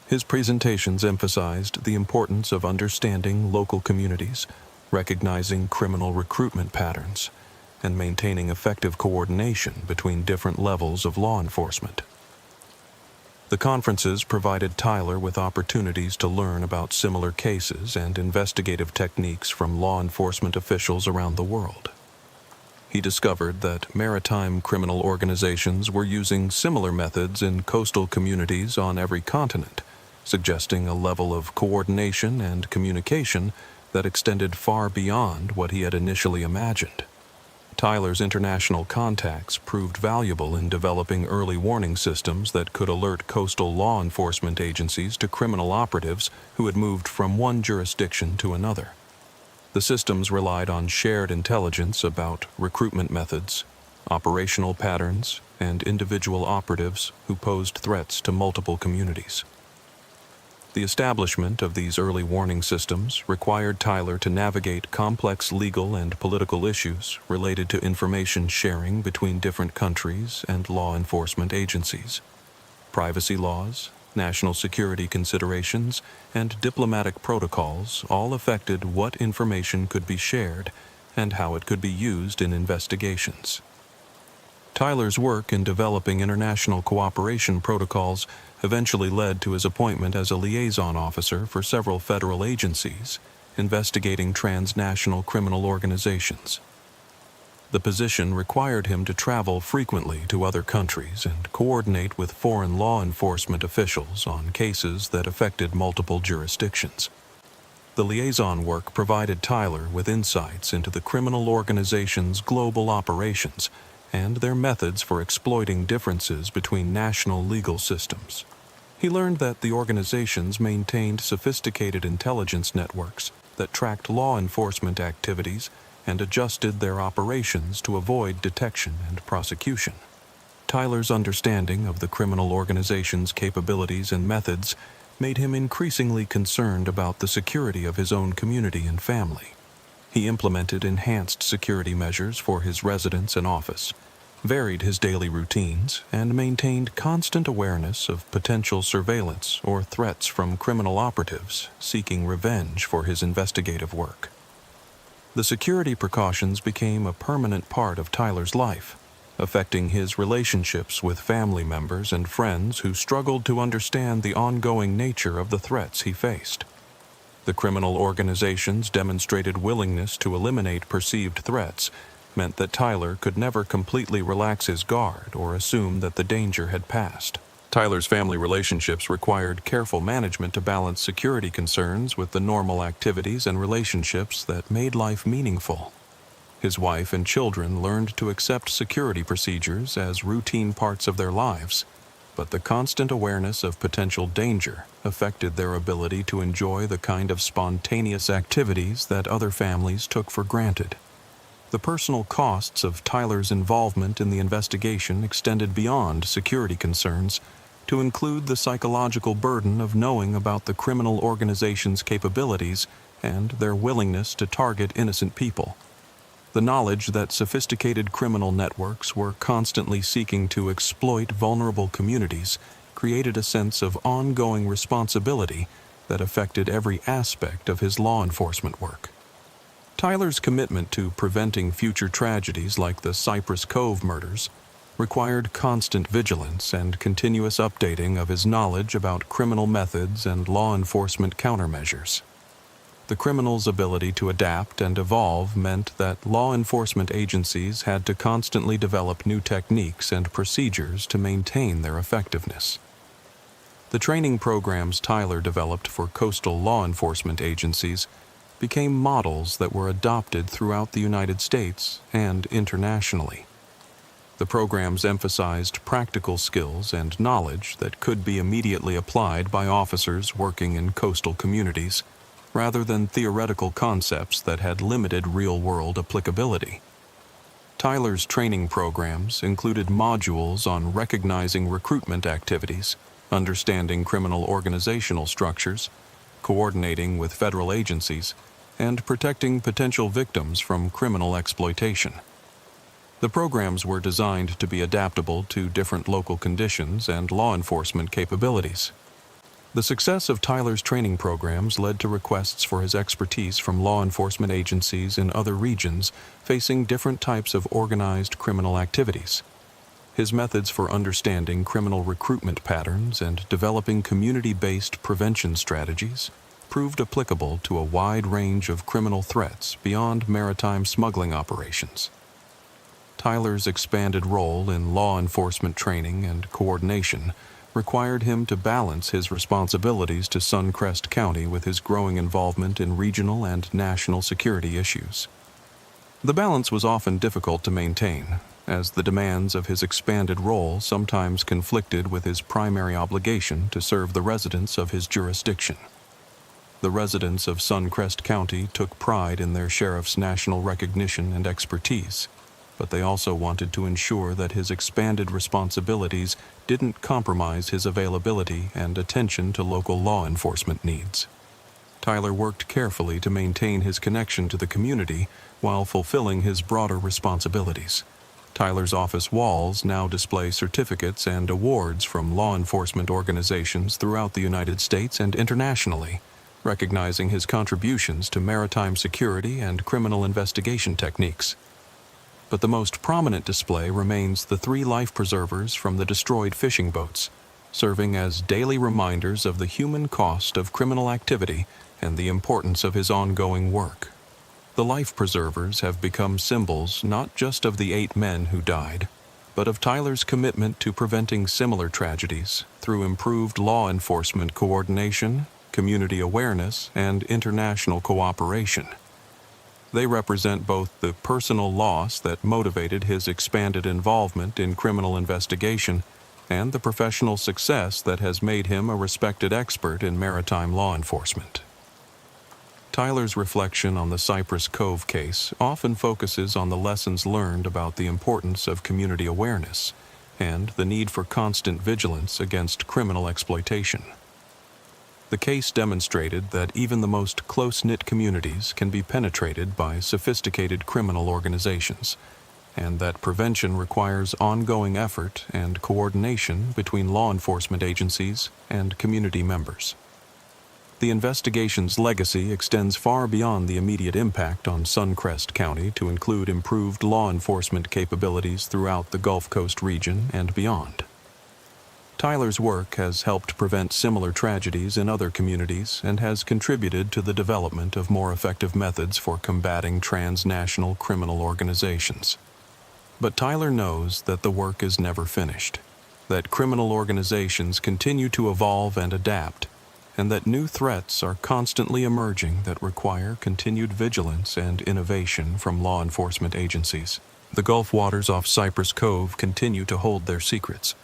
His presentations emphasized the importance of understanding local communities, recognizing criminal recruitment patterns, and maintaining effective coordination between different levels of law enforcement. The conferences provided Tyler with opportunities to learn about similar cases and investigative techniques from law enforcement officials around the world. He discovered that maritime criminal organizations were using similar methods in coastal communities on every continent, suggesting a level of coordination and communication that extended far beyond what he had initially imagined. Tyler's international contacts proved valuable in developing early warning systems that could alert coastal law enforcement agencies to criminal operatives who had moved from one jurisdiction to another. The systems relied on shared intelligence about recruitment methods, operational patterns, and individual operatives who posed threats to multiple communities. The establishment of these early warning systems required Tyler to navigate complex legal and political issues related to information sharing between different countries and law enforcement agencies. Privacy laws, national security considerations, and diplomatic protocols all affected what information could be shared and how it could be used in investigations. Tyler's work in developing international cooperation protocols eventually led to his appointment as a liaison officer for several federal agencies investigating transnational criminal organizations. The position required him to travel frequently to other countries and coordinate with foreign law enforcement officials on cases that affected multiple jurisdictions. The liaison work provided Tyler with insights into the criminal organization's global operations and their methods for exploiting differences between national legal systems. He learned that the organizations maintained sophisticated intelligence networks that tracked law enforcement activities and adjusted their operations to avoid detection and prosecution. Tyler's understanding of the criminal organization's capabilities and methods made him increasingly concerned about the security of his own community and family. He implemented enhanced security measures for his residence and office, varied his daily routines, and maintained constant awareness of potential surveillance or threats from criminal operatives seeking revenge for his investigative work. The security precautions became a permanent part of Tyler's life, affecting his relationships with family members and friends who struggled to understand the ongoing nature of the threats he faced. The criminal organizations demonstrated willingness to eliminate perceived threats meant that Tyler could never completely relax his guard or assume that the danger had passed. Tyler's family relationships required careful management to balance security concerns with the normal activities and relationships that made life meaningful. His wife and children learned to accept security procedures as routine parts of their lives, but the constant awareness of potential danger affected their ability to enjoy the kind of spontaneous activities that other families took for granted. The personal costs of Tyler's involvement in the investigation extended beyond security concerns to include the psychological burden of knowing about the criminal organization's capabilities and their willingness to target innocent people. The knowledge that sophisticated criminal networks were constantly seeking to exploit vulnerable communities created a sense of ongoing responsibility that affected every aspect of his law enforcement work. Tyler's commitment to preventing future tragedies like the Cypress Cove murders required constant vigilance and continuous updating of his knowledge about criminal methods and law enforcement countermeasures. The criminals' ability to adapt and evolve meant that law enforcement agencies had to constantly develop new techniques and procedures to maintain their effectiveness. The training programs Tyler developed for coastal law enforcement agencies became models that were adopted throughout the United States and internationally. The programs emphasized practical skills and knowledge that could be immediately applied by officers working in coastal communities, rather than theoretical concepts that had limited real-world applicability. Tyler's training programs included modules on recognizing recruitment activities, understanding criminal organizational structures, coordinating with federal agencies, and protecting potential victims from criminal exploitation. The programs were designed to be adaptable to different local conditions and law enforcement capabilities. The success of Tyler's training programs led to requests for his expertise from law enforcement agencies in other regions facing different types of organized criminal activities. His methods for understanding criminal recruitment patterns and developing community-based prevention strategies proved applicable to a wide range of criminal threats beyond maritime smuggling operations. Tyler's expanded role in law enforcement training and coordination required him to balance his responsibilities to Suncrest County with his growing involvement in regional and national security issues. The balance was often difficult to maintain, as the demands of his expanded role sometimes conflicted with his primary obligation to serve the residents of his jurisdiction. The residents of Suncrest County took pride in their sheriff's national recognition and expertise, but they also wanted to ensure that his expanded responsibilities didn't compromise his availability and attention to local law enforcement needs. Tyler worked carefully to maintain his connection to the community while fulfilling his broader responsibilities. Tyler's office walls now display certificates and awards from law enforcement organizations throughout the United States and internationally, recognizing his contributions to maritime security and criminal investigation techniques. But the most prominent display remains the 3 life preservers from the destroyed fishing boats, serving as daily reminders of the human cost of criminal activity and the importance of his ongoing work. The life preservers have become symbols not just of the 8 men who died, but of Tyler's commitment to preventing similar tragedies through improved law enforcement coordination, community awareness, and international cooperation. They represent both the personal loss that motivated his expanded involvement in criminal investigation and the professional success that has made him a respected expert in maritime law enforcement. Tyler's reflection on the Cypress Cove case often focuses on the lessons learned about the importance of community awareness and the need for constant vigilance against criminal exploitation. The case demonstrated that even the most close-knit communities can be penetrated by sophisticated criminal organizations, and that prevention requires ongoing effort and coordination between law enforcement agencies and community members. The investigation's legacy extends far beyond the immediate impact on Suncrest County to include improved law enforcement capabilities throughout the Gulf Coast region and beyond. Tyler's work has helped prevent similar tragedies in other communities and has contributed to the development of more effective methods for combating transnational criminal organizations. But Tyler knows that the work is never finished, that criminal organizations continue to evolve and adapt, and that new threats are constantly emerging that require continued vigilance and innovation from law enforcement agencies. The Gulf waters off Cypress Cove continue to hold their secrets,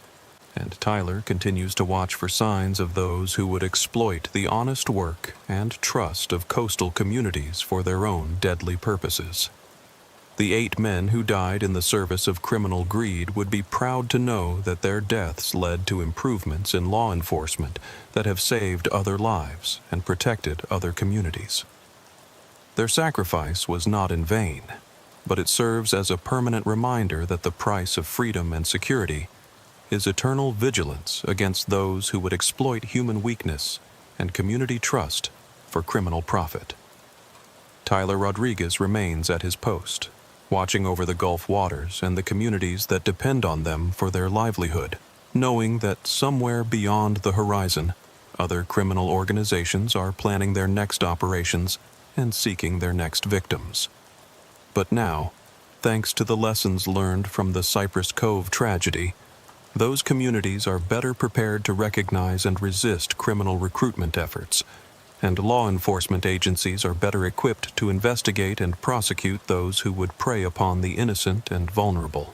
and Tyler continues to watch for signs of those who would exploit the honest work and trust of coastal communities for their own deadly purposes. The 8 men who died in the service of criminal greed would be proud to know that their deaths led to improvements in law enforcement that have saved other lives and protected other communities. Their sacrifice was not in vain, but it serves as a permanent reminder that the price of freedom and security is eternal vigilance against those who would exploit human weakness and community trust for criminal profit. Tyler Rodriguez remains at his post, watching over the Gulf waters and the communities that depend on them for their livelihood, knowing that somewhere beyond the horizon, other criminal organizations are planning their next operations and seeking their next victims. But now, thanks to the lessons learned from the Cypress Cove tragedy, those communities are better prepared to recognize and resist criminal recruitment efforts, and law enforcement agencies are better equipped to investigate and prosecute those who would prey upon the innocent and vulnerable.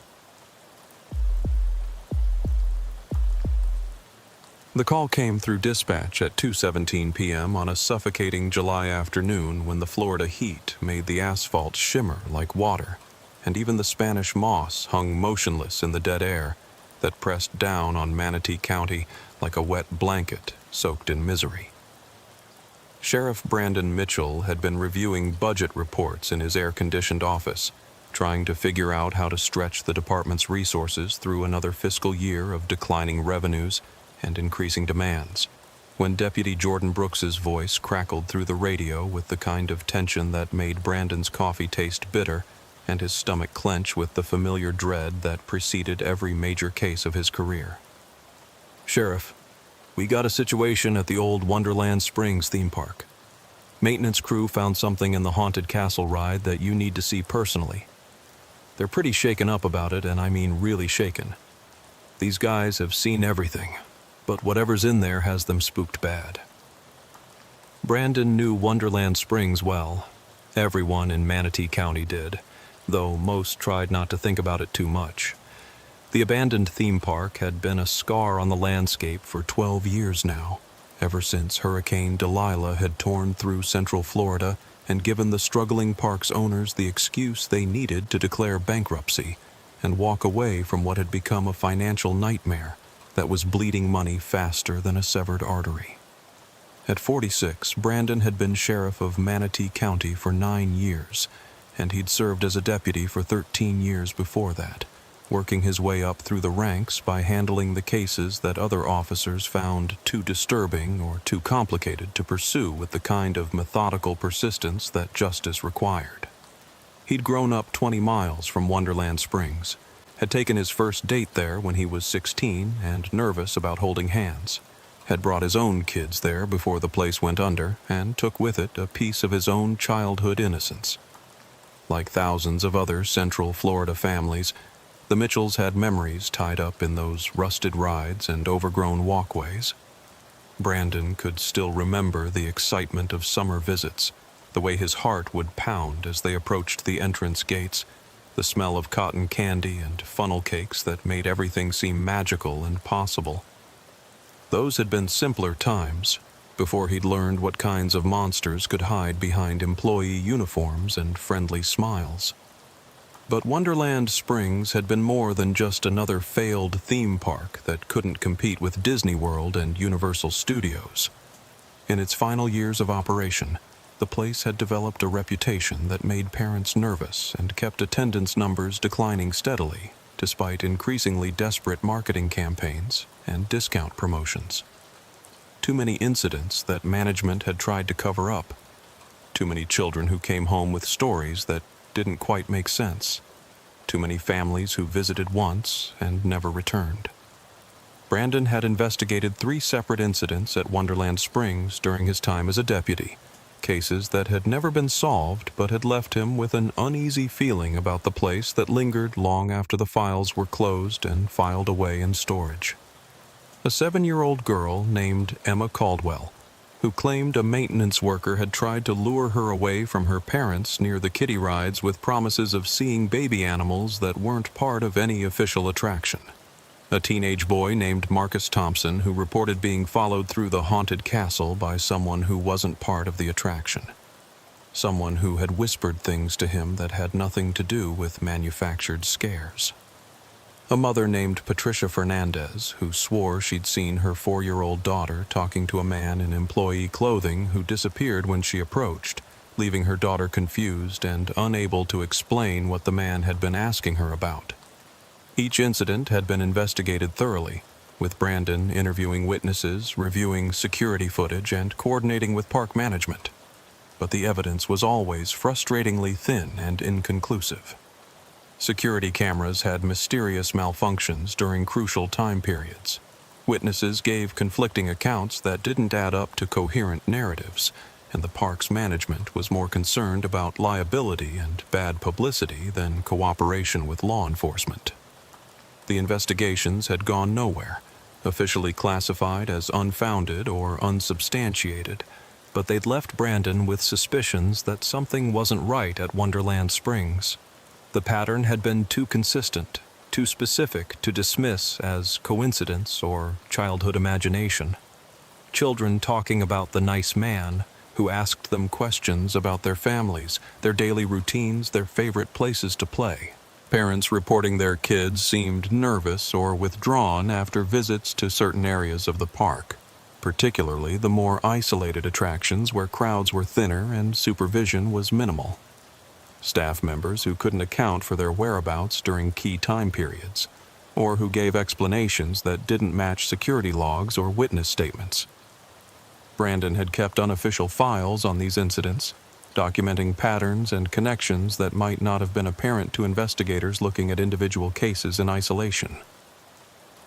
The call came through dispatch at 2:17 p.m. on a suffocating July afternoon when the Florida heat made the asphalt shimmer like water, and even the Spanish moss hung motionless in the dead air that pressed down on Manatee County like a wet blanket soaked in misery. Sheriff Brandon Mitchell had been reviewing budget reports in his air-conditioned office, trying to figure out how to stretch the department's resources through another fiscal year of declining revenues and increasing demands, when Deputy Jordan Brooks's voice crackled through the radio with the kind of tension that made Brandon's coffee taste bitter and his stomach clench with the familiar dread that preceded every major case of his career. "Sheriff, we got a situation at the old Wonderland Springs theme park. Maintenance crew found something in the haunted castle ride that you need to see personally. They're pretty shaken up about it, and I mean really shaken. These guys have seen everything, but whatever's in there has them spooked bad." Brandon knew Wonderland Springs well. Everyone in Manatee County did, though most tried not to think about it too much. The abandoned theme park had been a scar on the landscape for 12 years now, ever since Hurricane Delilah had torn through central Florida and given the struggling park's owners the excuse they needed to declare bankruptcy and walk away from what had become a financial nightmare that was bleeding money faster than a severed artery. At 46, Brandon had been sheriff of Manatee County for 9 years, and he'd served as a deputy for 13 years before that, working his way up through the ranks by handling the cases that other officers found too disturbing or too complicated to pursue with the kind of methodical persistence that justice required. He'd grown up 20 miles from Wonderland Springs, had taken his first date there when he was 16 and nervous about holding hands, had brought his own kids there before the place went under, and took with it a piece of his own childhood innocence. Like thousands of other Central Florida families, the Mitchells had memories tied up in those rusted rides and overgrown walkways. Brandon could still remember the excitement of summer visits, the way his heart would pound as they approached the entrance gates, the smell of cotton candy and funnel cakes that made everything seem magical and possible. Those had been simpler times, before he'd learned what kinds of monsters could hide behind employee uniforms and friendly smiles. But Wonderland Springs had been more than just another failed theme park that couldn't compete with Disney World and Universal Studios. In its final years of operation, the place had developed a reputation that made parents nervous and kept attendance numbers declining steadily, despite increasingly desperate marketing campaigns and discount promotions. Too many incidents that management had tried to cover up. Too many children who came home with stories that didn't quite make sense. Too many families who visited once and never returned. Brandon had investigated 3 separate incidents at Wonderland Springs during his time as a deputy, cases that had never been solved but had left him with an uneasy feeling about the place that lingered long after the files were closed and filed away in storage. A 7-year-old girl named Emma Caldwell, who claimed a maintenance worker had tried to lure her away from her parents near the kiddie rides with promises of seeing baby animals that weren't part of any official attraction. A teenage boy named Marcus Thompson, who reported being followed through the haunted castle by someone who wasn't part of the attraction. someone who had whispered things to him that had nothing to do with manufactured scares. A mother named Patricia Fernandez, who swore she'd seen her 4-year-old daughter talking to a man in employee clothing who disappeared when she approached, leaving her daughter confused and unable to explain what the man had been asking her about. Each incident had been investigated thoroughly, with Brandon interviewing witnesses, reviewing security footage, and coordinating with park management. But the evidence was always frustratingly thin and inconclusive. Security cameras had mysterious malfunctions during crucial time periods. Witnesses gave conflicting accounts that didn't add up to coherent narratives, and the park's management was more concerned about liability and bad publicity than cooperation with law enforcement. The investigations had gone nowhere, officially classified as unfounded or unsubstantiated, but they'd left Brandon with suspicions that something wasn't right at Wonderland Springs. The pattern had been too consistent, too specific to dismiss as coincidence or childhood imagination. Children talking about the nice man who asked them questions about their families, their daily routines, their favorite places to play. Parents reporting their kids seemed nervous or withdrawn after visits to certain areas of the park, particularly the more isolated attractions where crowds were thinner and supervision was minimal. Staff members who couldn't account for their whereabouts during key time periods, or who gave explanations that didn't match security logs or witness statements. Brandon had kept unofficial files on these incidents, documenting patterns and connections that might not have been apparent to investigators looking at individual cases in isolation.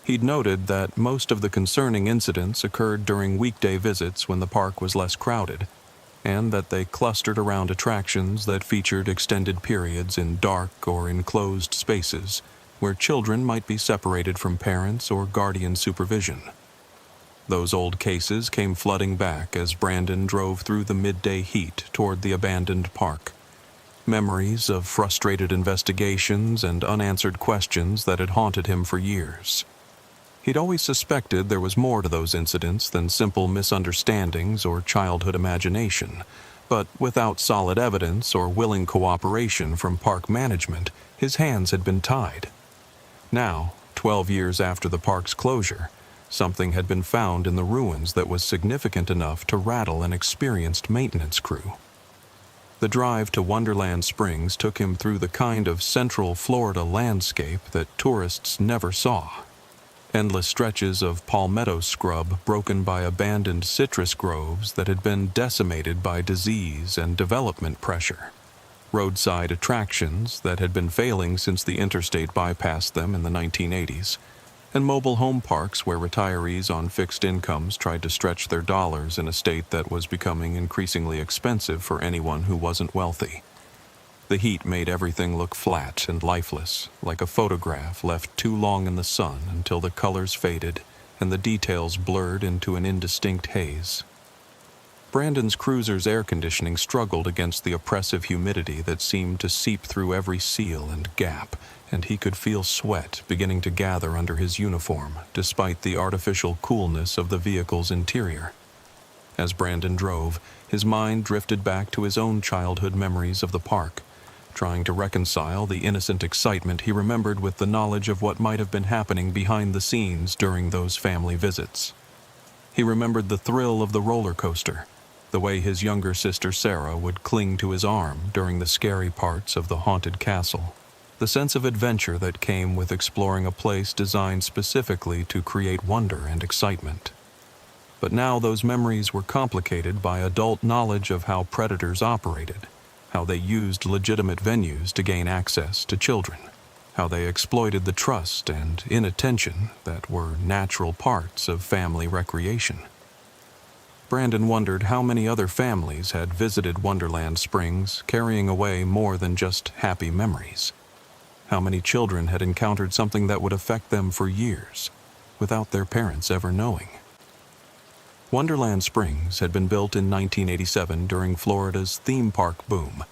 He'd noted that most of the concerning incidents occurred during weekday visits when the park was less crowded, and that they clustered around attractions that featured extended periods in dark or enclosed spaces where children might be separated from parents or guardian supervision. Those old cases came flooding back as Brandon drove through the midday heat toward the abandoned park. Memories of frustrated investigations and unanswered questions that had haunted him for years. He'd always suspected there was more to those incidents than simple misunderstandings or childhood imagination, but without solid evidence or willing cooperation from park management, his hands had been tied. Now, 12 years after the park's closure, something had been found in the ruins that was significant enough to rattle an experienced maintenance crew. The drive to Wonderland Springs took him through the kind of central Florida landscape that tourists never saw. Endless stretches of palmetto scrub broken by abandoned citrus groves that had been decimated by disease and development pressure. Roadside attractions that had been failing since the interstate bypassed them in the 1980s. And mobile home parks where retirees on fixed incomes tried to stretch their dollars in a state that was becoming increasingly expensive for anyone who wasn't wealthy. The heat made everything look flat and lifeless, like a photograph left too long in the sun until the colors faded and the details blurred into an indistinct haze. Brandon's cruiser's air conditioning struggled against the oppressive humidity that seemed to seep through every seal and gap, and he could feel sweat beginning to gather under his uniform, despite the artificial coolness of the vehicle's interior. As Brandon drove, his mind drifted back to his own childhood memories of the park, trying to reconcile the innocent excitement he remembered with the knowledge of what might have been happening behind the scenes during those family visits. He remembered the thrill of the roller coaster, the way his younger sister Sarah would cling to his arm during the scary parts of the haunted castle, the sense of adventure that came with exploring a place designed specifically to create wonder and excitement. But now those memories were complicated by adult knowledge of how predators operated, how they used legitimate venues to gain access to children, how they exploited the trust and inattention that were natural parts of family recreation. Brandon wondered how many other families had visited Wonderland Springs carrying away more than just happy memories. How many children had encountered something that would affect them for years, without their parents ever knowing. Wonderland Springs had been built in 1987 during Florida's theme park boom,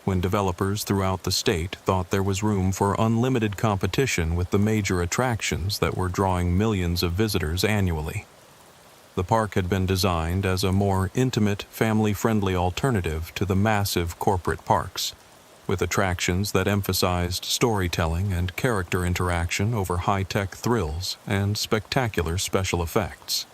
when developers throughout the state thought there was room for unlimited competition with the major attractions that were drawing millions of visitors annually. the park had been designed as a more intimate, family-friendly alternative to the massive corporate parks, with attractions that emphasized storytelling and character interaction over high-tech thrills and spectacular special effects.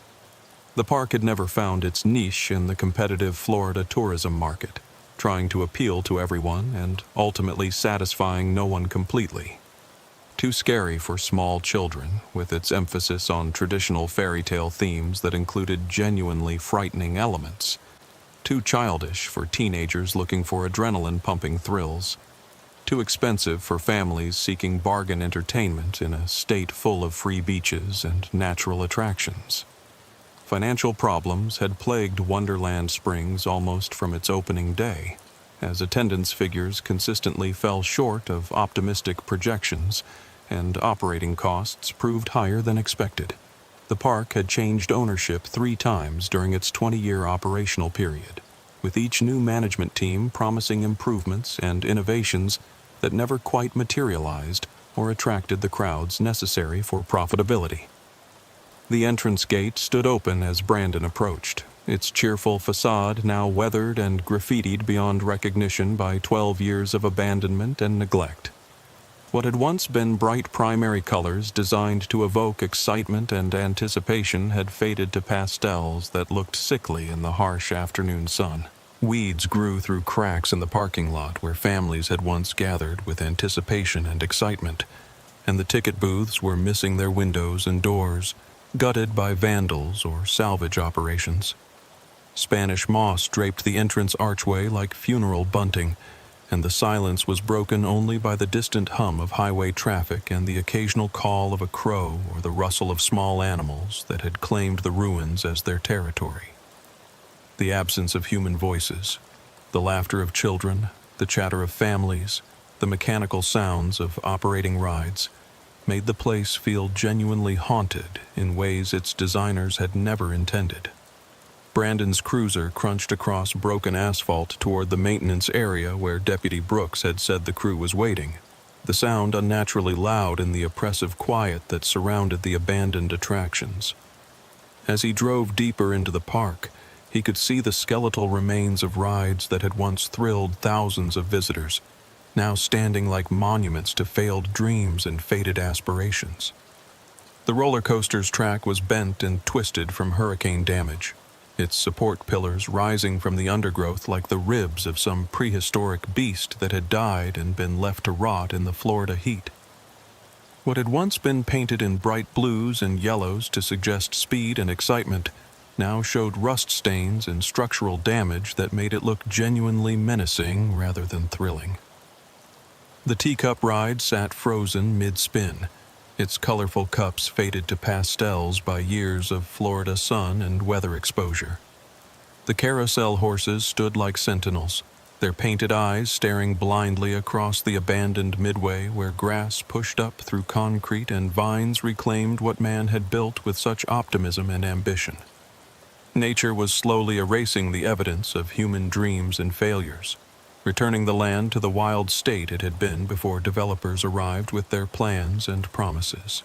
The park had never found its niche in the competitive Florida tourism market, trying to appeal to everyone and ultimately satisfying no one completely. Too scary for small children, with its emphasis on traditional fairy tale themes that included genuinely frightening elements. Too childish for teenagers looking for adrenaline-pumping thrills. Too expensive for families seeking bargain entertainment in a state full of free beaches and natural attractions. Financial problems had plagued Wonderland Springs almost from its opening day, as attendance figures consistently fell short of optimistic projections and operating costs proved higher than expected. The park had changed ownership 3 times during its 20-year operational period, with each new management team promising improvements and innovations that never quite materialized or attracted the crowds necessary for profitability. The entrance gate stood open as Brandon approached, its cheerful facade now weathered and graffitied beyond recognition by 12 years of abandonment and neglect. What had once been bright primary colors designed to evoke excitement and anticipation had faded to pastels that looked sickly in the harsh afternoon sun. Weeds grew through cracks in the parking lot where families had once gathered with anticipation and excitement, and the ticket booths were missing their windows and doors, gutted by vandals or salvage operations. Spanish moss draped the entrance archway like funeral bunting, and the silence was broken only by the distant hum of highway traffic and the occasional call of a crow or the rustle of small animals that had claimed the ruins as their territory. The absence of human voices, the laughter of children, the chatter of families, the mechanical sounds of operating rides, made the place feel genuinely haunted in ways its designers had never intended. Brandon's cruiser crunched across broken asphalt toward the maintenance area where Deputy Brooks had said the crew was waiting, the sound unnaturally loud in the oppressive quiet that surrounded the abandoned attractions. As he drove deeper into the park, he could see the skeletal remains of rides that had once thrilled thousands of visitors, now standing like monuments to failed dreams and faded aspirations. The roller coaster's track was bent and twisted from hurricane damage, its support pillars rising from the undergrowth like the ribs of some prehistoric beast that had died and been left to rot in the Florida heat. What had once been painted in bright blues and yellows to suggest speed and excitement now showed rust stains and structural damage that made it look genuinely menacing rather than thrilling. The teacup ride sat frozen mid-spin, its colorful cups faded to pastels by years of Florida sun and weather exposure. The carousel horses stood like sentinels, their painted eyes staring blindly across the abandoned midway where grass pushed up through concrete and vines reclaimed what man had built with such optimism and ambition. Nature was slowly erasing the evidence of human dreams and failures, returning the land to the wild state it had been before developers arrived with their plans and promises.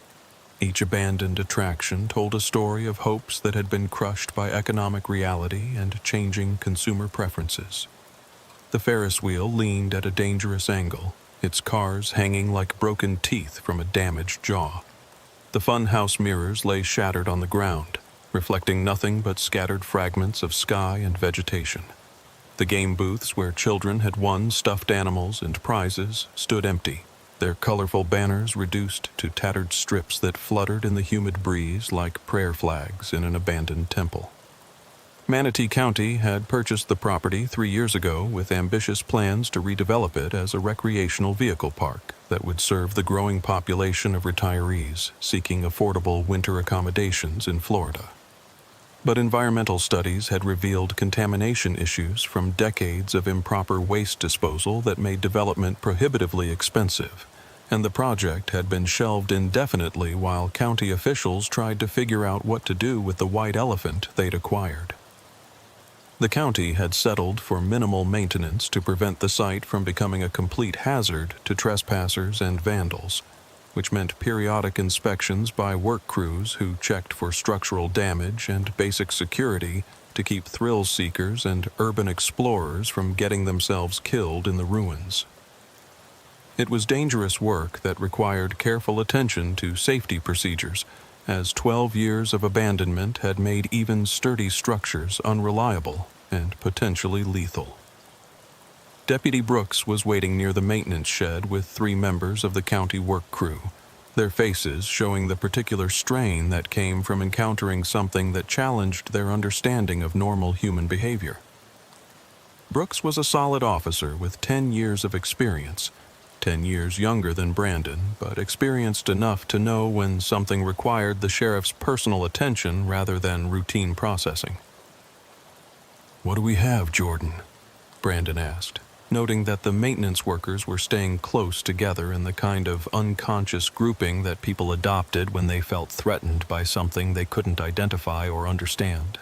Each abandoned attraction told a story of hopes that had been crushed by economic reality and changing consumer preferences. The Ferris wheel leaned at a dangerous angle, its cars hanging like broken teeth from a damaged jaw. The funhouse mirrors lay shattered on the ground, reflecting nothing but scattered fragments of sky and vegetation. The game booths where children had won stuffed animals and prizes stood empty, their colorful banners reduced to tattered strips that fluttered in the humid breeze like prayer flags in an abandoned temple. Manatee County had purchased the property 3 years ago with ambitious plans to redevelop it as a recreational vehicle park that would serve the growing population of retirees seeking affordable winter accommodations in Florida. But environmental studies had revealed contamination issues from decades of improper waste disposal that made development prohibitively expensive, and the project had been shelved indefinitely while county officials tried to figure out what to do with the white elephant they'd acquired. The county had settled for minimal maintenance to prevent the site from becoming a complete hazard to trespassers and vandals, which meant periodic inspections by work crews who checked for structural damage and basic security to keep thrill seekers and urban explorers from getting themselves killed in the ruins. It was dangerous work that required careful attention to safety procedures, as 12 years of abandonment had made even sturdy structures unreliable and potentially lethal. Deputy Brooks was waiting near the maintenance shed with 3 members of the county work crew, their faces showing the particular strain that came from encountering something that challenged their understanding of normal human behavior. Brooks was a solid officer with 10 years of experience, 10 years younger than Brandon, but experienced enough to know when something required the sheriff's personal attention rather than routine processing. "What do we have, Jordan?" Brandon asked, noting that the maintenance workers were staying close together in the kind of unconscious grouping that people adopted when they felt threatened by something they couldn't identify or understand.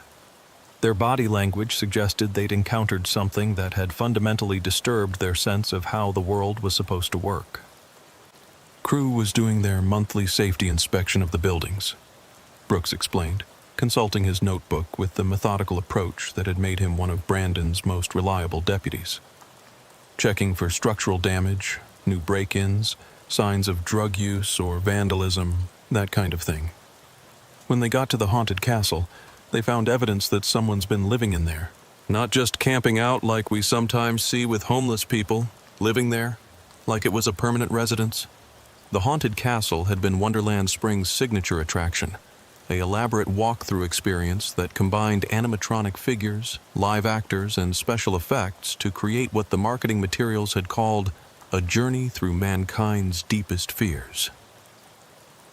Their body language suggested they'd encountered something that had fundamentally disturbed their sense of how the world was supposed to work. Crew was doing their monthly safety inspection of the buildings, Brooks explained, consulting his notebook with the methodical approach that had made him one of Brandon's most reliable deputies. Checking for structural damage, new break-ins, signs of drug use or vandalism, that kind of thing. When they got to the haunted castle, they found evidence that someone's been living in there. Not just camping out like we sometimes see with homeless people, living there, like it was a permanent residence. The haunted castle had been Wonderland Springs' signature attraction, an elaborate walk-through experience that combined animatronic figures, live actors, and special effects to create what the marketing materials had called a journey through mankind's deepest fears.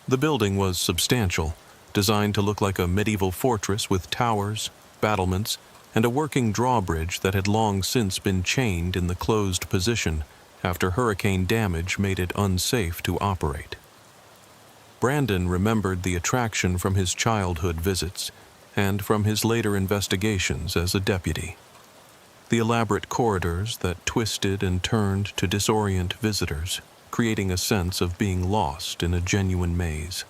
The building was substantial, designed to look like a medieval fortress with towers, battlements, and a working drawbridge that had long since been chained in the closed position after hurricane damage made it unsafe to operate. Brandon remembered the attraction from his childhood visits and from his later investigations as a deputy. The elaborate corridors that twisted and turned to disorient visitors, creating a sense of being lost in a genuine maze.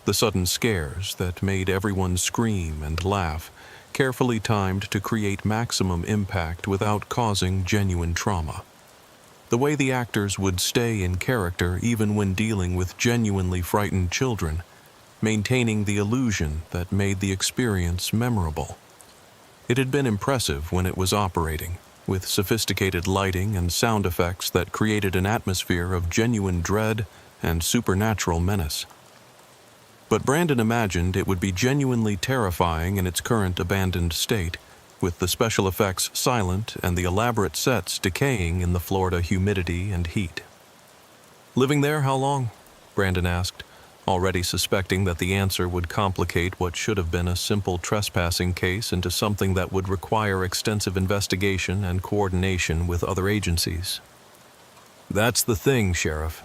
The sudden scares that made everyone scream and laugh, carefully timed to create maximum impact without causing genuine trauma. The way the actors would stay in character even when dealing with genuinely frightened children, maintaining the illusion that made the experience memorable. It had been impressive when it was operating, with sophisticated lighting and sound effects that created an atmosphere of genuine dread and supernatural menace. But Brandon imagined it would be genuinely terrifying in its current abandoned state, with the special effects silent and the elaborate sets decaying in the Florida humidity and heat. "Living there how long?" Brandon asked, already suspecting that the answer would complicate what should have been a simple trespassing case into something that would require extensive investigation and coordination with other agencies. "That's the thing, Sheriff,"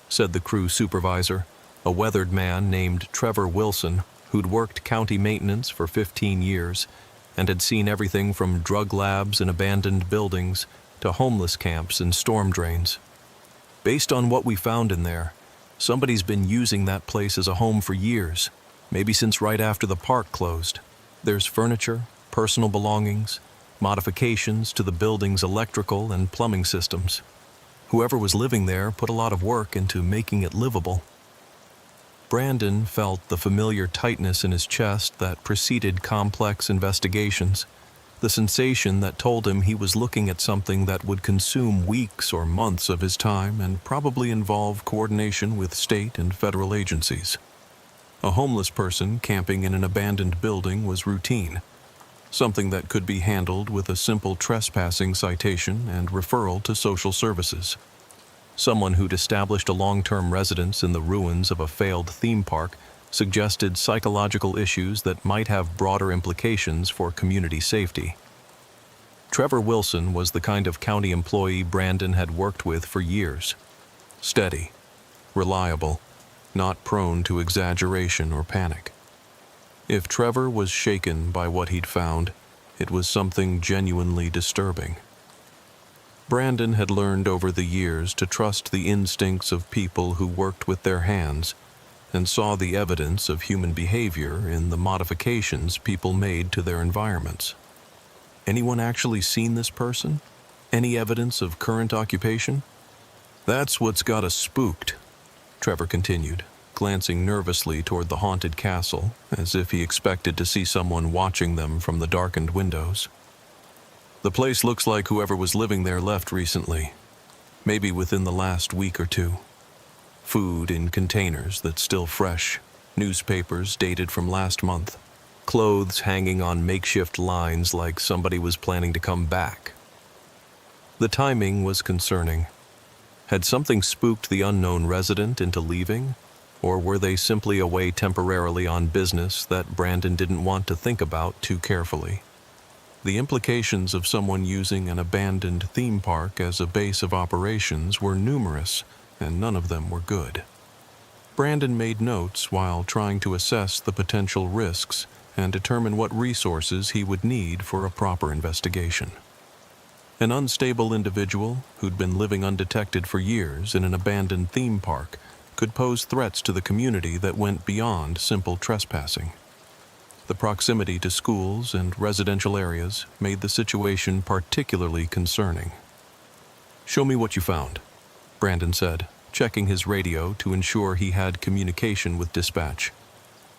said the crew supervisor, a weathered man named Trevor Wilson, who'd worked county maintenance for 15 years and had seen everything from drug labs in abandoned buildings to homeless camps and storm drains. "Based on what we found in there, somebody's been using that place as a home for years, maybe since right after the park closed. There's furniture, personal belongings, modifications to the building's electrical and plumbing systems. Whoever was living there put a lot of work into making it livable." Brandon felt the familiar tightness in his chest that preceded complex investigations, the sensation that told him he was looking at something that would consume weeks or months of his time and probably involve coordination with state and federal agencies. A homeless person camping in an abandoned building was routine, something that could be handled with a simple trespassing citation and referral to social services. Someone who'd established a long-term residence in the ruins of a failed theme park suggested psychological issues that might have broader implications for community safety. Trevor Wilson was the kind of county employee Brandon had worked with for years. Steady, reliable, not prone to exaggeration or panic. If Trevor was shaken by what he'd found, it was something genuinely disturbing. Brandon had learned over the years to trust the instincts of people who worked with their hands and saw the evidence of human behavior in the modifications people made to their environments. Anyone actually seen this person? Any evidence of current occupation? That's what's got us spooked, Trevor continued, glancing nervously toward the haunted castle, as if he expected to see someone watching them from the darkened windows. The place looks like whoever was living there left recently, maybe within the last week or two. Food in containers that's still fresh, newspapers dated from last month, clothes hanging on makeshift lines like somebody was planning to come back. The timing was concerning. Had something spooked the unknown resident into leaving, or were they simply away temporarily on business that Brandon didn't want to think about too carefully? The implications of someone using an abandoned theme park as a base of operations were numerous, and none of them were good. Brandon made notes while trying to assess the potential risks and determine what resources he would need for a proper investigation. An unstable individual who'd been living undetected for years in an abandoned theme park could pose threats to the community that went beyond simple trespassing. The proximity to schools and residential areas made the situation particularly concerning. "Show me what you found," Brandon said, checking his radio to ensure he had communication with dispatch.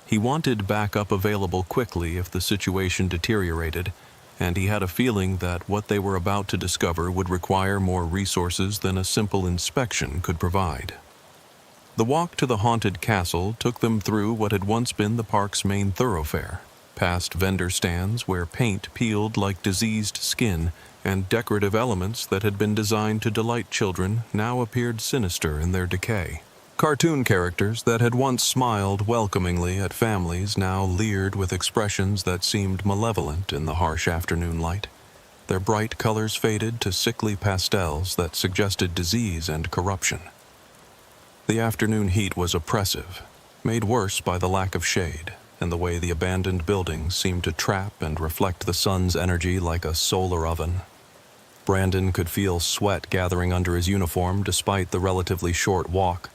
He wanted backup available quickly if the situation deteriorated, and he had a feeling that what they were about to discover would require more resources than a simple inspection could provide. The walk to the haunted castle took them through what had once been the park's main thoroughfare, past vendor stands where paint peeled like diseased skin and decorative elements that had been designed to delight children now appeared sinister in their decay. Cartoon characters that had once smiled welcomingly at families now leered with expressions that seemed malevolent in the harsh afternoon light. Their bright colors faded to sickly pastels that suggested disease and corruption. The afternoon heat was oppressive, made worse by the lack of shade and the way the abandoned buildings seemed to trap and reflect the sun's energy like a solar oven. Brandon could feel sweat gathering under his uniform despite the relatively short walk,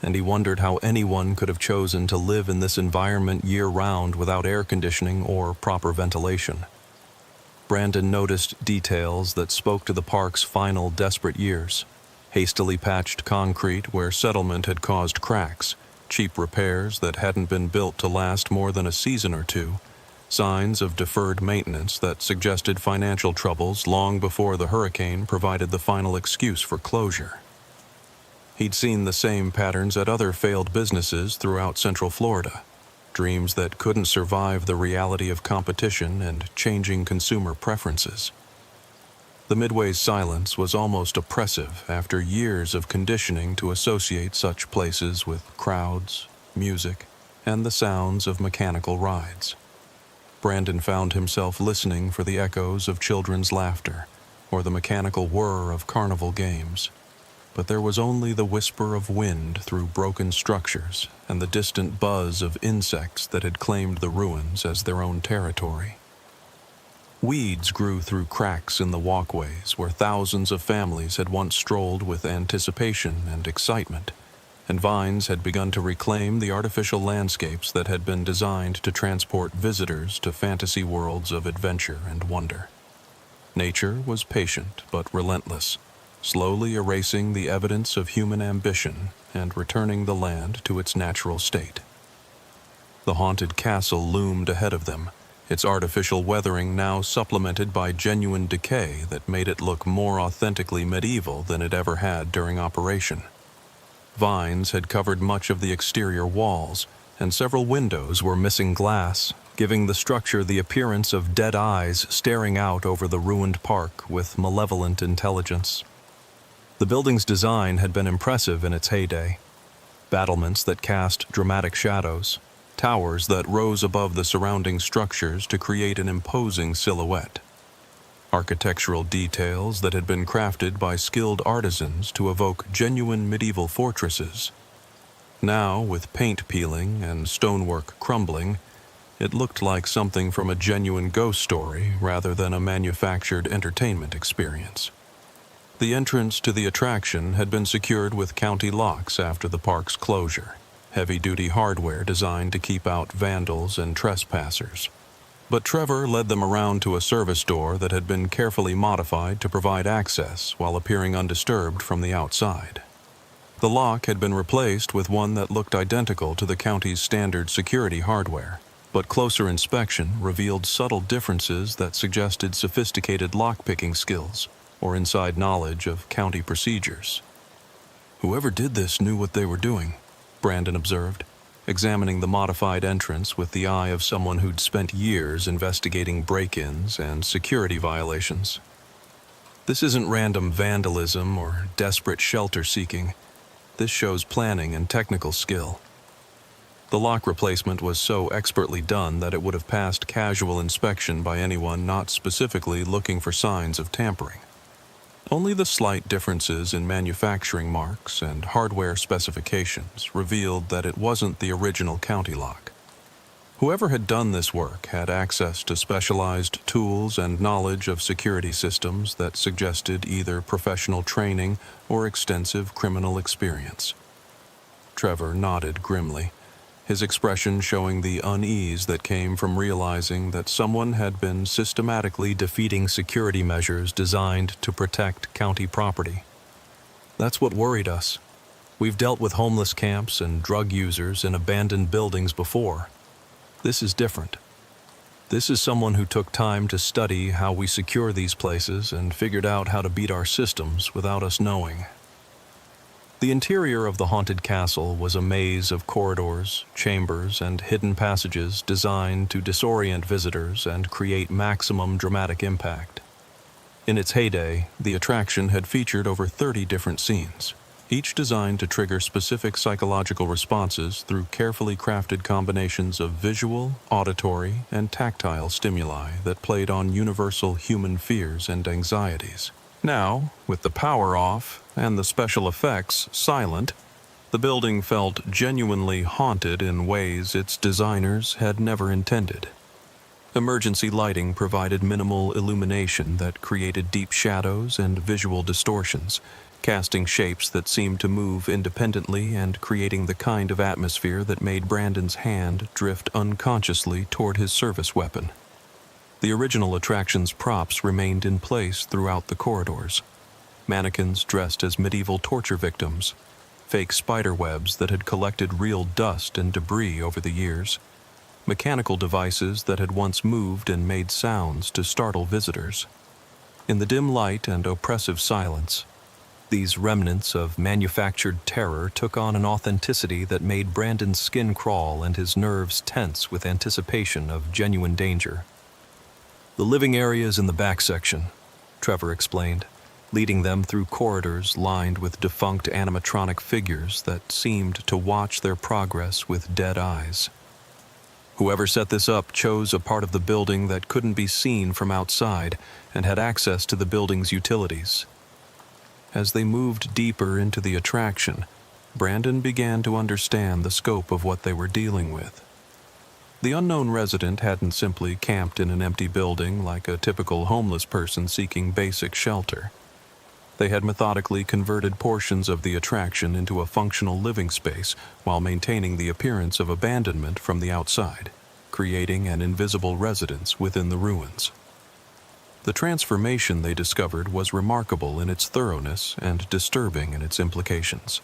and he wondered how anyone could have chosen to live in this environment year-round without air conditioning or proper ventilation. Brandon noticed details that spoke to the park's final desperate years. Hastily patched concrete where settlement had caused cracks, cheap repairs that hadn't been built to last more than a season or two, signs of deferred maintenance that suggested financial troubles long before the hurricane provided the final excuse for closure. He'd seen the same patterns at other failed businesses throughout Central Florida, dreams that couldn't survive the reality of competition and changing consumer preferences. The Midway's silence was almost oppressive after years of conditioning to associate such places with crowds, music, and the sounds of mechanical rides. Brandon found himself listening for the echoes of children's laughter or the mechanical whir of carnival games. But there was only the whisper of wind through broken structures and the distant buzz of insects that had claimed the ruins as their own territory. Weeds grew through cracks in the walkways where thousands of families had once strolled with anticipation and excitement, and vines had begun to reclaim the artificial landscapes that had been designed to transport visitors to fantasy worlds of adventure and wonder. Nature was patient but relentless, slowly erasing the evidence of human ambition and returning the land to its natural state. The haunted castle loomed ahead of them, its artificial weathering now supplemented by genuine decay that made it look more authentically medieval than it ever had during operation. Vines had covered much of the exterior walls, and several windows were missing glass, giving the structure the appearance of dead eyes staring out over the ruined park with malevolent intelligence. The building's design had been impressive in its heyday. Battlements that cast dramatic shadows, towers that rose above the surrounding structures to create an imposing silhouette. Architectural details that had been crafted by skilled artisans to evoke genuine medieval fortresses. Now, with paint peeling and stonework crumbling, it looked like something from a genuine ghost story rather than a manufactured entertainment experience. The entrance to the attraction had been secured with county locks after the park's closure, heavy-duty hardware designed to keep out vandals and trespassers. But Trevor led them around to a service door that had been carefully modified to provide access while appearing undisturbed from the outside. The lock had been replaced with one that looked identical to the county's standard security hardware, but closer inspection revealed subtle differences that suggested sophisticated lockpicking skills or inside knowledge of county procedures. "Whoever did this knew what they were doing," Brandon observed, examining the modified entrance with the eye of someone who'd spent years investigating break-ins and security violations. "This isn't random vandalism or desperate shelter-seeking. This shows planning and technical skill." The lock replacement was so expertly done that it would have passed casual inspection by anyone not specifically looking for signs of tampering. Only the slight differences in manufacturing marks and hardware specifications revealed that it wasn't the original county lock. Whoever had done this work had access to specialized tools and knowledge of security systems that suggested either professional training or extensive criminal experience. Trevor nodded grimly, his expression showing the unease that came from realizing that someone had been systematically defeating security measures designed to protect county property. "That's what worried us. We've dealt with homeless camps and drug users in abandoned buildings before. This is different. This is someone who took time to study how we secure these places and figured out how to beat our systems without us knowing." The interior of the haunted castle was a maze of corridors, chambers, and hidden passages designed to disorient visitors and create maximum dramatic impact. In its heyday, the attraction had featured over 30 different scenes, each designed to trigger specific psychological responses through carefully crafted combinations of visual, auditory, and tactile stimuli that played on universal human fears and anxieties. Now, with the power off and the special effects silent, the building felt genuinely haunted in ways its designers had never intended. Emergency lighting provided minimal illumination that created deep shadows and visual distortions, casting shapes that seemed to move independently and creating the kind of atmosphere that made Brandon's hand drift unconsciously toward his service weapon. The original attraction's props remained in place throughout the corridors. Mannequins dressed as medieval torture victims, fake spider webs that had collected real dust and debris over the years, mechanical devices that had once moved and made sounds to startle visitors. In the dim light and oppressive silence, these remnants of manufactured terror took on an authenticity that made Brandon's skin crawl and his nerves tense with anticipation of genuine danger. "The living area is in the back section," Trevor explained, leading them through corridors lined with defunct animatronic figures that seemed to watch their progress with dead eyes. "Whoever set this up chose a part of the building that couldn't be seen from outside and had access to the building's utilities." As they moved deeper into the attraction, Brandon began to understand the scope of what they were dealing with. The unknown resident hadn't simply camped in an empty building like a typical homeless person seeking basic shelter. They had methodically converted portions of the attraction into a functional living space while maintaining the appearance of abandonment from the outside, creating an invisible residence within the ruins. The transformation they discovered was remarkable in its thoroughness and disturbing in its implications.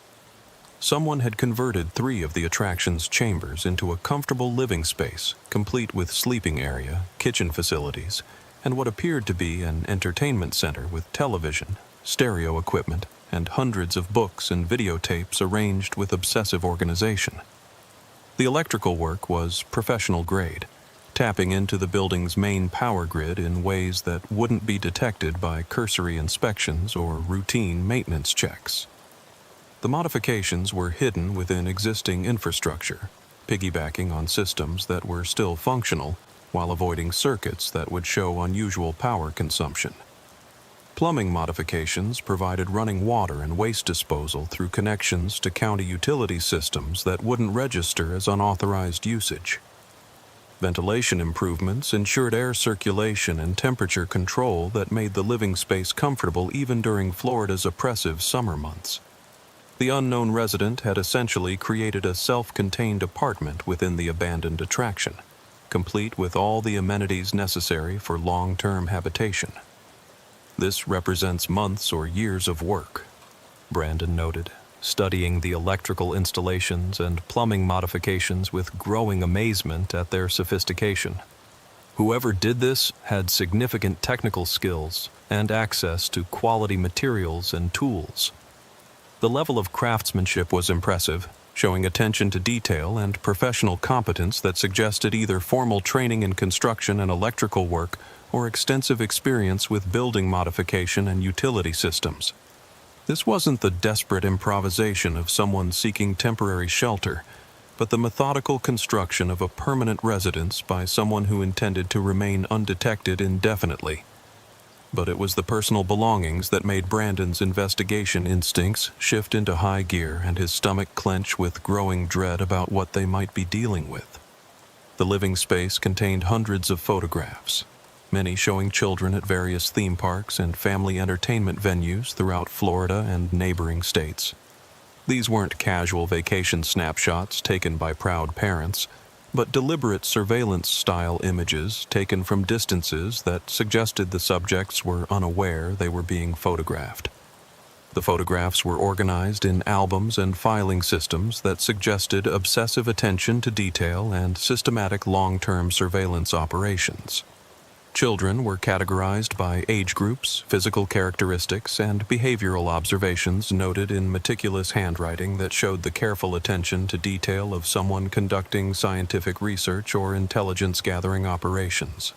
Someone had converted 3 of the attraction's chambers into a comfortable living space, complete with sleeping area, kitchen facilities, and what appeared to be an entertainment center with television, stereo equipment, and hundreds of books and videotapes arranged with obsessive organization. The electrical work was professional grade, tapping into the building's main power grid in ways that wouldn't be detected by cursory inspections or routine maintenance checks. The modifications were hidden within existing infrastructure, piggybacking on systems that were still functional while avoiding circuits that would show unusual power consumption. Plumbing modifications provided running water and waste disposal through connections to county utility systems that wouldn't register as unauthorized usage. Ventilation improvements ensured air circulation and temperature control that made the living space comfortable even during Florida's oppressive summer months. The unknown resident had essentially created a self-contained apartment within the abandoned attraction, complete with all the amenities necessary for long-term habitation. This represents months or years of work, Brandon noted, studying the electrical installations and plumbing modifications with growing amazement at their sophistication. Whoever did this had significant technical skills and access to quality materials and tools. The level of craftsmanship was impressive, showing attention to detail and professional competence that suggested either formal training in construction and electrical work or extensive experience with building modification and utility systems. This wasn't the desperate improvisation of someone seeking temporary shelter, but the methodical construction of a permanent residence by someone who intended to remain undetected indefinitely. But it was the personal belongings that made Brandon's investigation instincts shift into high gear and his stomach clench with growing dread about what they might be dealing with. The living space contained hundreds of photographs, many showing children at various theme parks and family entertainment venues throughout Florida and neighboring states. These weren't casual vacation snapshots taken by proud parents, but deliberate surveillance-style images taken from distances that suggested the subjects were unaware they were being photographed. The photographs were organized in albums and filing systems that suggested obsessive attention to detail and systematic long-term surveillance operations. Children were categorized by age groups, physical characteristics, and behavioral observations noted in meticulous handwriting that showed the careful attention to detail of someone conducting scientific research or intelligence-gathering operations.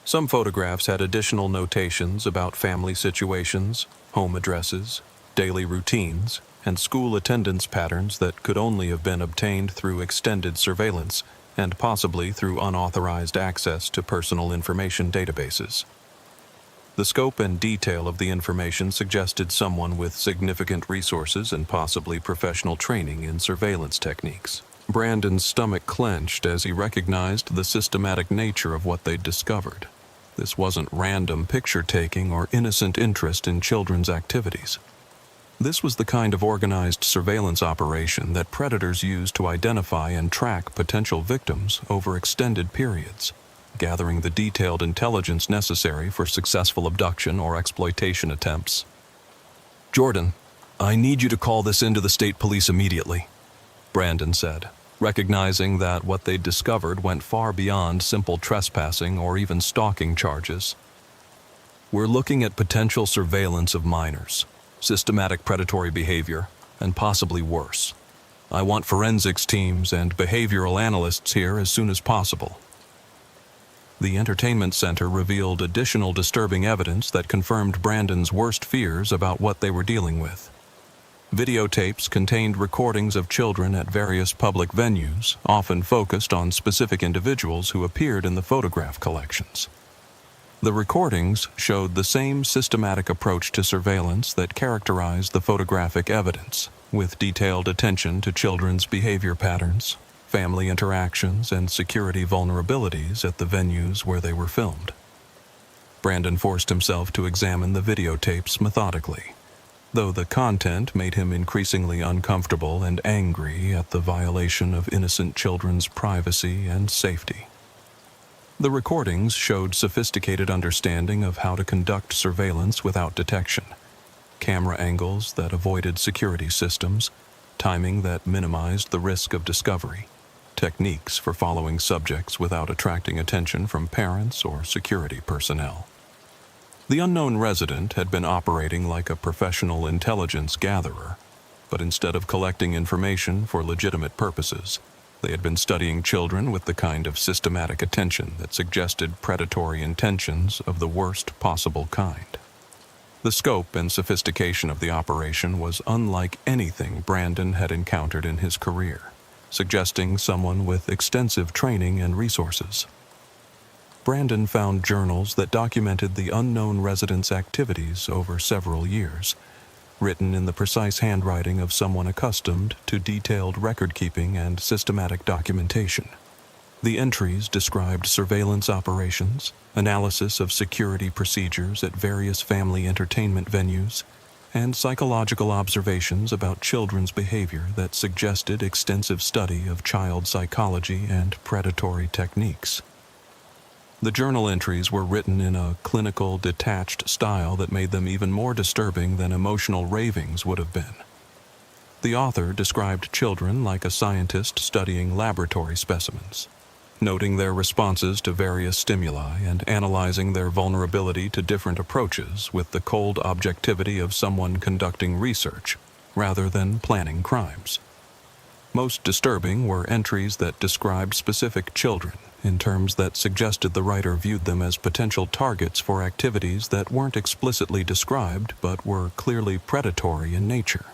Some photographs had additional notations about family situations, home addresses, daily routines, and school attendance patterns that could only have been obtained through extended surveillance and possibly through unauthorized access to personal information databases. The scope and detail of the information suggested someone with significant resources and possibly professional training in surveillance techniques. Brandon's stomach clenched as he recognized the systematic nature of what they'd discovered. This wasn't random picture-taking or innocent interest in children's activities. This was the kind of organized surveillance operation that predators use to identify and track potential victims over extended periods, gathering the detailed intelligence necessary for successful abduction or exploitation attempts. "Jordan, I need you to call this into the state police immediately," Brandon said, recognizing that what they'd discovered went far beyond simple trespassing or even stalking charges. "We're looking at potential surveillance of minors, systematic predatory behavior, and possibly worse. I want forensics teams and behavioral analysts here as soon as possible." The entertainment center revealed additional disturbing evidence that confirmed Brandon's worst fears about what they were dealing with. Videotapes contained recordings of children at various public venues, often focused on specific individuals who appeared in the photograph collections. The recordings showed the same systematic approach to surveillance that characterized the photographic evidence, with detailed attention to children's behavior patterns, family interactions, and security vulnerabilities at the venues where they were filmed. Brandon forced himself to examine the videotapes methodically, though the content made him increasingly uncomfortable and angry at the violation of innocent children's privacy and safety. The recordings showed sophisticated understanding of how to conduct surveillance without detection, camera angles that avoided security systems, timing that minimized the risk of discovery, techniques for following subjects without attracting attention from parents or security personnel. The unknown resident had been operating like a professional intelligence gatherer, but instead of collecting information for legitimate purposes, they had been studying children with the kind of systematic attention that suggested predatory intentions of the worst possible kind. The scope and sophistication of the operation was unlike anything Brandon had encountered in his career, suggesting someone with extensive training and resources. Brandon found journals that documented the unknown resident's activities over several years, written in the precise handwriting of someone accustomed to detailed record-keeping and systematic documentation. The entries described surveillance operations, analysis of security procedures at various family entertainment venues, and psychological observations about children's behavior that suggested extensive study of child psychology and predatory techniques. The journal entries were written in a clinical, detached style that made them even more disturbing than emotional ravings would have been. The author described children like a scientist studying laboratory specimens, noting their responses to various stimuli and analyzing their vulnerability to different approaches with the cold objectivity of someone conducting research rather than planning crimes. Most disturbing were entries that described specific children in terms that suggested the writer viewed them as potential targets for activities that weren't explicitly described but were clearly predatory in nature.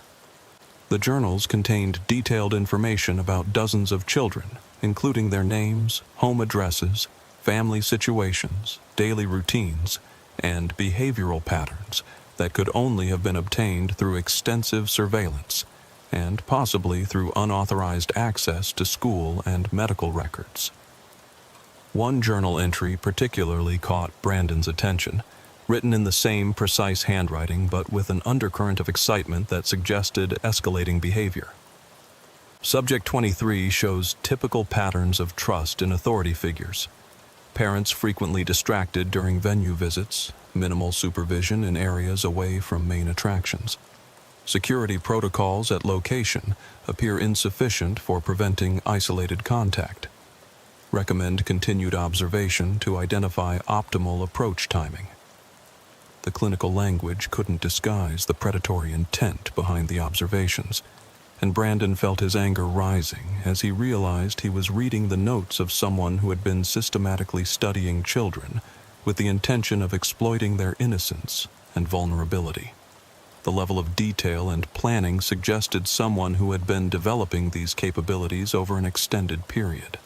The journals contained detailed information about dozens of children, including their names, home addresses, family situations, daily routines, and behavioral patterns that could only have been obtained through extensive surveillance and possibly through unauthorized access to school and medical records. One journal entry particularly caught Brandon's attention, written in the same precise handwriting but with an undercurrent of excitement that suggested escalating behavior. Subject 23 shows typical patterns of trust in authority figures. Parents frequently distracted during venue visits, minimal supervision in areas away from main attractions. Security protocols at location appear insufficient for preventing isolated contact. Recommend continued observation to identify optimal approach timing. The clinical language couldn't disguise the predatory intent behind the observations, and Brandon felt his anger rising as he realized he was reading the notes of someone who had been systematically studying children with the intention of exploiting their innocence and vulnerability. The level of detail and planning suggested someone who had been developing these capabilities over an extended period.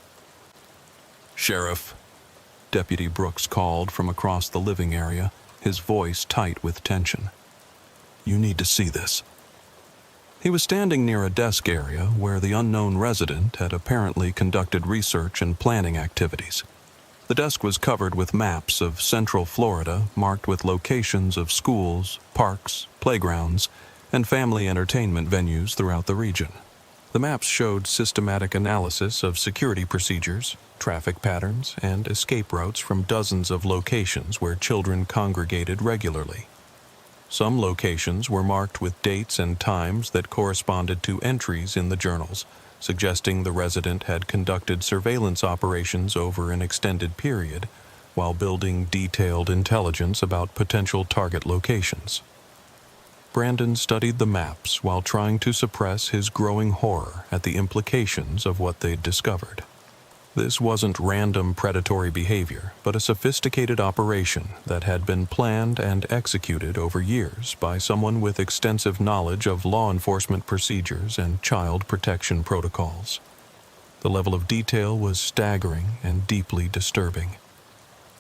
"Sheriff," Deputy Brooks called from across the living area, his voice tight with tension. "You need to see this." He was standing near a desk area where the unknown resident had apparently conducted research and planning activities. The desk was covered with maps of Central Florida marked with locations of schools, parks, playgrounds, and family entertainment venues throughout the region. The maps showed systematic analysis of security procedures, traffic patterns, and escape routes from dozens of locations where children congregated regularly. Some locations were marked with dates and times that corresponded to entries in the journals, suggesting the resident had conducted surveillance operations over an extended period while building detailed intelligence about potential target locations. Brandon studied the maps while trying to suppress his growing horror at the implications of what they'd discovered. This wasn't random predatory behavior, but a sophisticated operation that had been planned and executed over years by someone with extensive knowledge of law enforcement procedures and child protection protocols. The level of detail was staggering and deeply disturbing.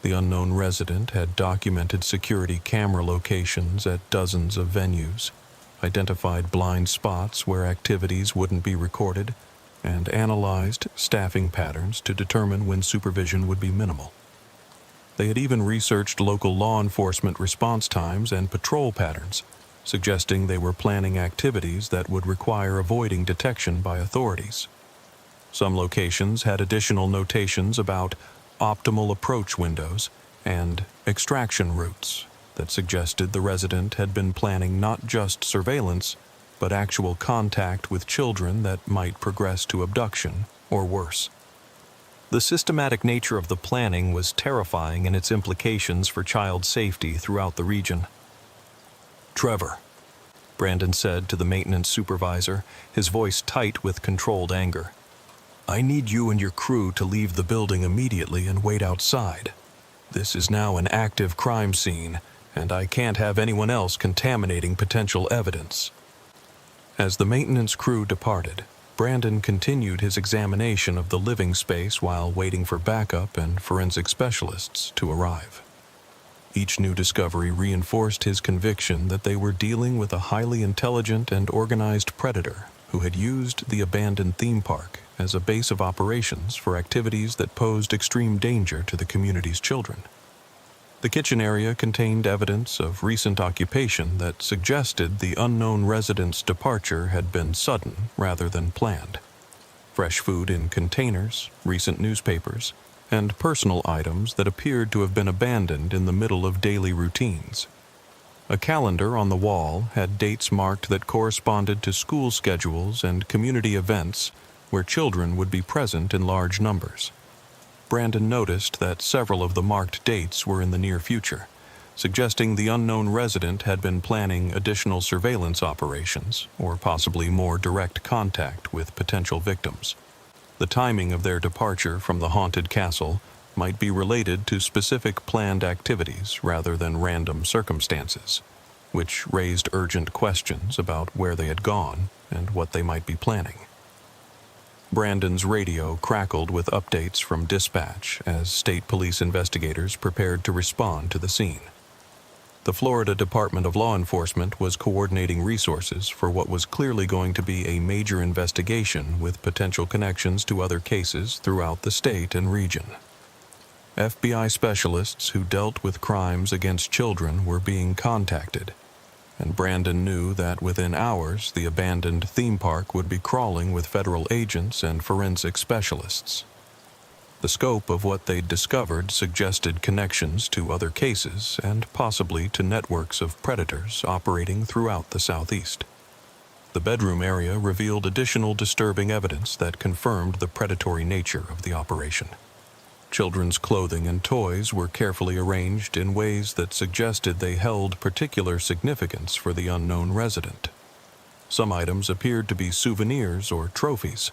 The unknown resident had documented security camera locations at dozens of venues, identified blind spots where activities wouldn't be recorded, and analyzed staffing patterns to determine when supervision would be minimal. They had even researched local law enforcement response times and patrol patterns, suggesting they were planning activities that would require avoiding detection by authorities. Some locations had additional notations about optimal approach windows and extraction routes that suggested the resident had been planning not just surveillance, but actual contact with children that might progress to abduction or worse. The systematic nature of the planning was terrifying in its implications for child safety throughout the region. "Trevor," Brandon said to the maintenance supervisor, his voice tight with controlled anger, "I need you and your crew to leave the building immediately and wait outside. This is now an active crime scene, and I can't have anyone else contaminating potential evidence." As the maintenance crew departed, Brandon continued his examination of the living space while waiting for backup and forensic specialists to arrive. Each new discovery reinforced his conviction that they were dealing with a highly intelligent and organized predator who had used the abandoned theme park as a base of operations for activities that posed extreme danger to the community's children. The kitchen area contained evidence of recent occupation that suggested the unknown resident's departure had been sudden rather than planned. Fresh food in containers, recent newspapers, and personal items that appeared to have been abandoned in the middle of daily routines. A calendar on the wall had dates marked that corresponded to school schedules and community events where children would be present in large numbers. Brandon noticed that several of the marked dates were in the near future, suggesting the unknown resident had been planning additional surveillance operations or possibly more direct contact with potential victims. The timing of their departure from the haunted castle might be related to specific planned activities rather than random circumstances, which raised urgent questions about where they had gone and what they might be planning. Brandon's radio crackled with updates from dispatch as state police investigators prepared to respond to the scene. The Florida Department of Law Enforcement was coordinating resources for what was clearly going to be a major investigation with potential connections to other cases throughout the state and region. FBI specialists who dealt with crimes against children were being contacted, and Brandon knew that within hours the abandoned theme park would be crawling with federal agents and forensic specialists. The scope of what they'd discovered suggested connections to other cases and possibly to networks of predators operating throughout the Southeast. The bedroom area revealed additional disturbing evidence that confirmed the predatory nature of the operation. Children's clothing and toys were carefully arranged in ways that suggested they held particular significance for the unknown resident. Some items appeared to be souvenirs or trophies,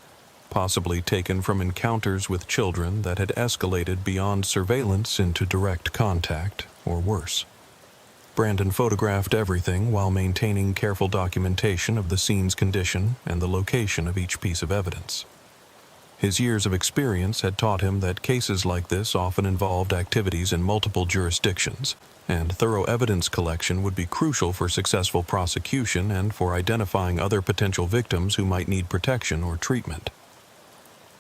possibly taken from encounters with children that had escalated beyond surveillance into direct contact, or worse. Brandon photographed everything while maintaining careful documentation of the scene's condition and the location of each piece of evidence. His years of experience had taught him that cases like this often involved activities in multiple jurisdictions, and thorough evidence collection would be crucial for successful prosecution and for identifying other potential victims who might need protection or treatment.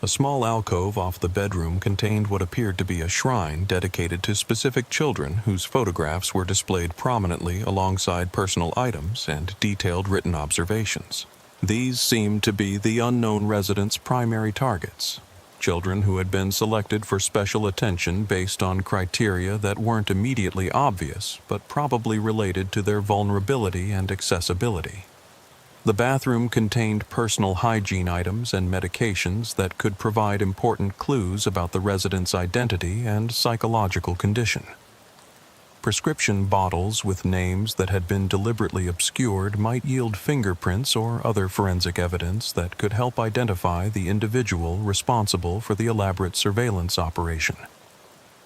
A small alcove off the bedroom contained what appeared to be a shrine dedicated to specific children whose photographs were displayed prominently alongside personal items and detailed written observations. These seemed to be the unknown resident's primary targets, children who had been selected for special attention based on criteria that weren't immediately obvious but probably related to their vulnerability and accessibility. The bathroom contained personal hygiene items and medications that could provide important clues about the resident's identity and psychological condition. Prescription bottles with names that had been deliberately obscured might yield fingerprints or other forensic evidence that could help identify the individual responsible for the elaborate surveillance operation.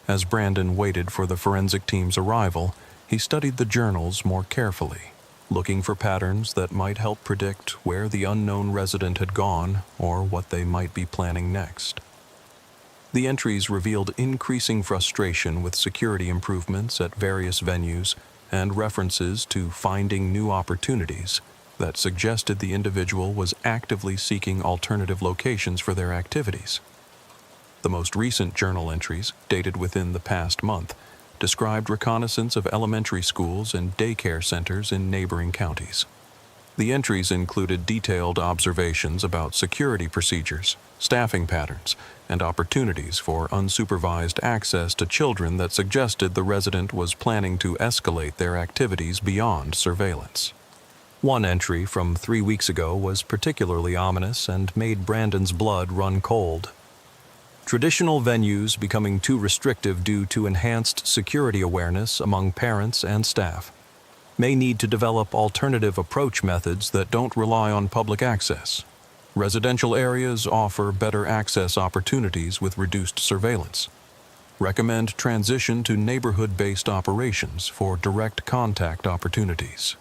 As Brandon waited for the forensic team's arrival, he studied the journals more carefully, looking for patterns that might help predict where the unknown resident had gone or what they might be planning next. The entries revealed increasing frustration with security improvements at various venues and references to finding new opportunities that suggested the individual was actively seeking alternative locations for their activities. The most recent journal entries, dated within the past month, described reconnaissance of elementary schools and daycare centers in neighboring counties. The entries included detailed observations about security procedures, staffing patterns, and opportunities for unsupervised access to children that suggested the resident was planning to escalate their activities beyond surveillance. One entry from 3 weeks ago was particularly ominous and made Brandon's blood run cold. Traditional venues becoming too restrictive due to enhanced security awareness among parents and staff may need to develop alternative approach methods that don't rely on public access. Residential areas offer better access opportunities with reduced surveillance. Recommend transition to neighborhood-based operations for direct contact opportunities.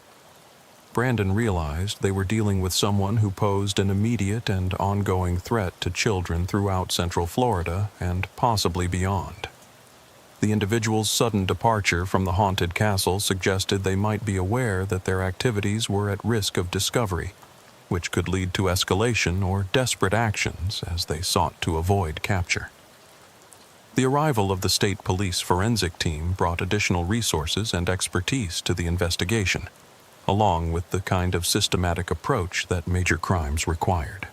Brandon realized they were dealing with someone who posed an immediate and ongoing threat to children throughout Central Florida and possibly beyond. The individual's sudden departure from the haunted castle suggested they might be aware that their activities were at risk of discovery, which could lead to escalation or desperate actions as they sought to avoid capture. The arrival of the state police forensic team brought additional resources and expertise to the investigation, along with the kind of systematic approach that major crimes required.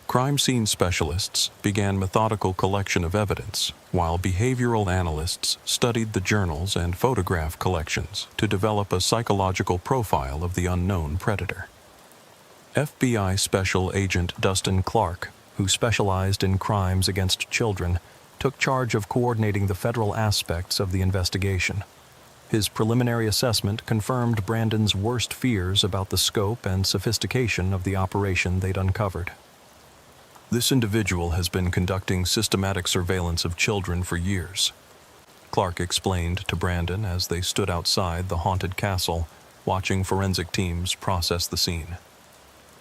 Crime scene specialists began methodical collection of evidence, while behavioral analysts studied the journals and photograph collections to develop a psychological profile of the unknown predator. FBI Special Agent Dustin Clark, who specialized in crimes against children, took charge of coordinating the federal aspects of the investigation. His preliminary assessment confirmed Brandon's worst fears about the scope and sophistication of the operation they'd uncovered. This individual has been conducting systematic surveillance of children for years, Clark explained to Brandon as they stood outside the haunted castle, watching forensic teams process the scene.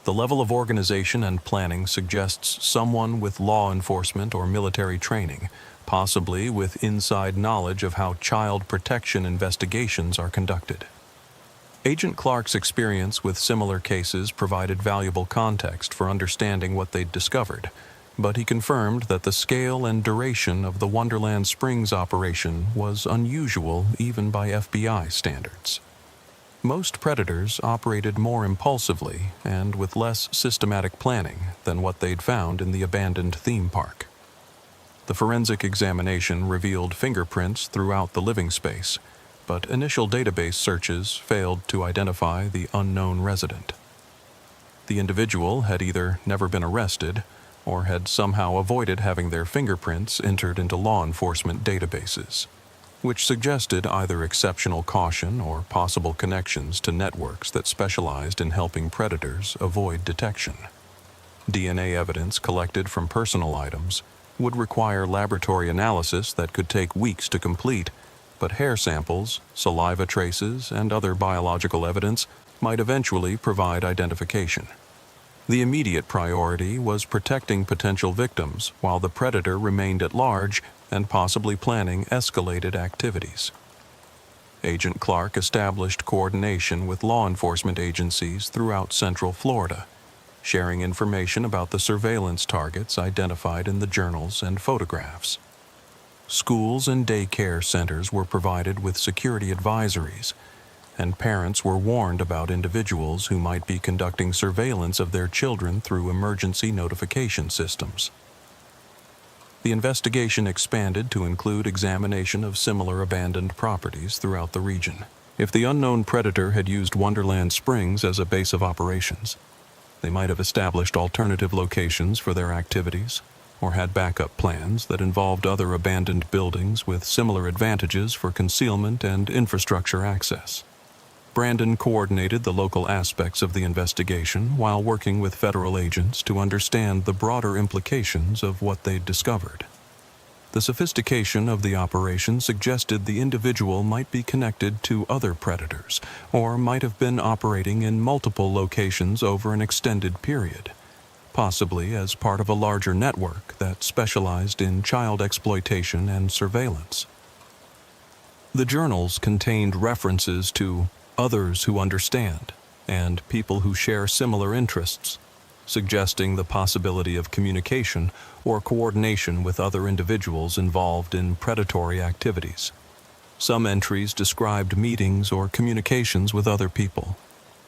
The level of organization and planning suggests someone with law enforcement or military training, possibly with inside knowledge of how child protection investigations are conducted. Agent Clark's experience with similar cases provided valuable context for understanding what they'd discovered, but he confirmed that the scale and duration of the Wonderland Springs operation was unusual even by FBI standards. Most predators operated more impulsively and with less systematic planning than what they'd found in the abandoned theme park. The forensic examination revealed fingerprints throughout the living space, but initial database searches failed to identify the unknown resident. The individual had either never been arrested or had somehow avoided having their fingerprints entered into law enforcement databases, which suggested either exceptional caution or possible connections to networks that specialized in helping predators avoid detection. DNA evidence collected from personal items would require laboratory analysis that could take weeks to complete, but hair samples, saliva traces, and other biological evidence might eventually provide identification. The immediate priority was protecting potential victims while the predator remained at large and possibly planning escalated activities. Agent Clark established coordination with law enforcement agencies throughout Central Florida, sharing information about the surveillance targets identified in the journals and photographs. Schools and daycare centers were provided with security advisories, and parents were warned about individuals who might be conducting surveillance of their children through emergency notification systems. The investigation expanded to include examination of similar abandoned properties throughout the region. If the unknown predator had used Wonderland Springs as a base of operations, they might have established alternative locations for their activities, or had backup plans that involved other abandoned buildings with similar advantages for concealment and infrastructure access. Brandon coordinated the local aspects of the investigation while working with federal agents to understand the broader implications of what they'd discovered. The sophistication of the operation suggested the individual might be connected to other predators, or might have been operating in multiple locations over an extended period, possibly as part of a larger network that specialized in child exploitation and surveillance. The journals contained references to others who understand and people who share similar interests, suggesting the possibility of communication or coordination with other individuals involved in predatory activities. Some entries described meetings or communications with other people,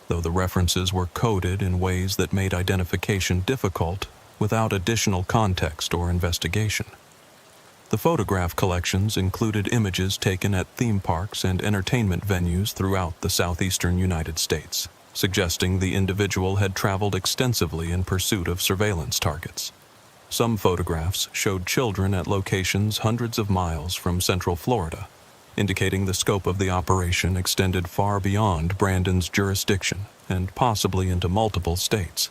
though the references were coded in ways that made identification difficult without additional context or investigation. The photograph collections included images taken at theme parks and entertainment venues throughout the southeastern United States, suggesting the individual had traveled extensively in pursuit of surveillance targets. Some photographs showed children at locations hundreds of miles from Central Florida, indicating the scope of the operation extended far beyond Brandon's jurisdiction and possibly into multiple states.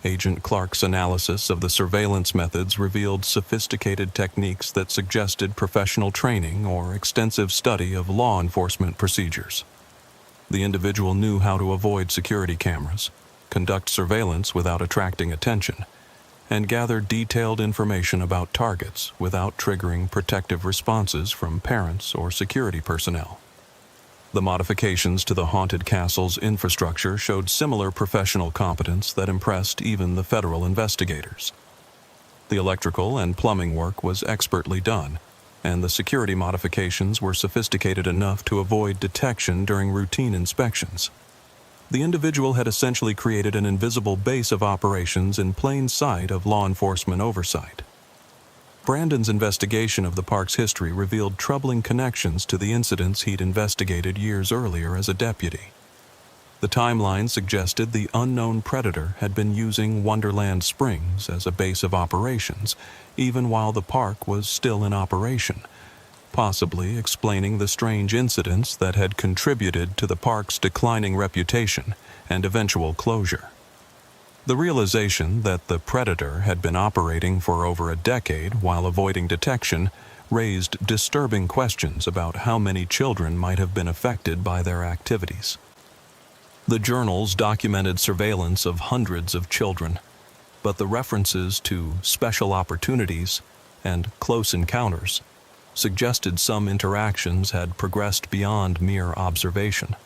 Agent Clark's analysis of the surveillance methods revealed sophisticated techniques that suggested professional training or extensive study of law enforcement procedures. The individual knew how to avoid security cameras, conduct surveillance without attracting attention, and gather detailed information about targets without triggering protective responses from parents or security personnel. The modifications to the haunted castle's infrastructure showed similar professional competence that impressed even the federal investigators. The electrical and plumbing work was expertly done, and the security modifications were sophisticated enough to avoid detection during routine inspections. The individual had essentially created an invisible base of operations in plain sight of law enforcement oversight. Brandon's investigation of the park's history revealed troubling connections to the incidents he'd investigated years earlier as a deputy. The timeline suggested the unknown predator had been using Wonderland Springs as a base of operations, even while the park was still in operation, possibly explaining the strange incidents that had contributed to the park's declining reputation and eventual closure. The realization that the predator had been operating for over a decade while avoiding detection raised disturbing questions about how many children might have been affected by their activities. The journals documented surveillance of hundreds of children, but the references to special opportunities and close encounters suggested some interactions had progressed beyond mere observation.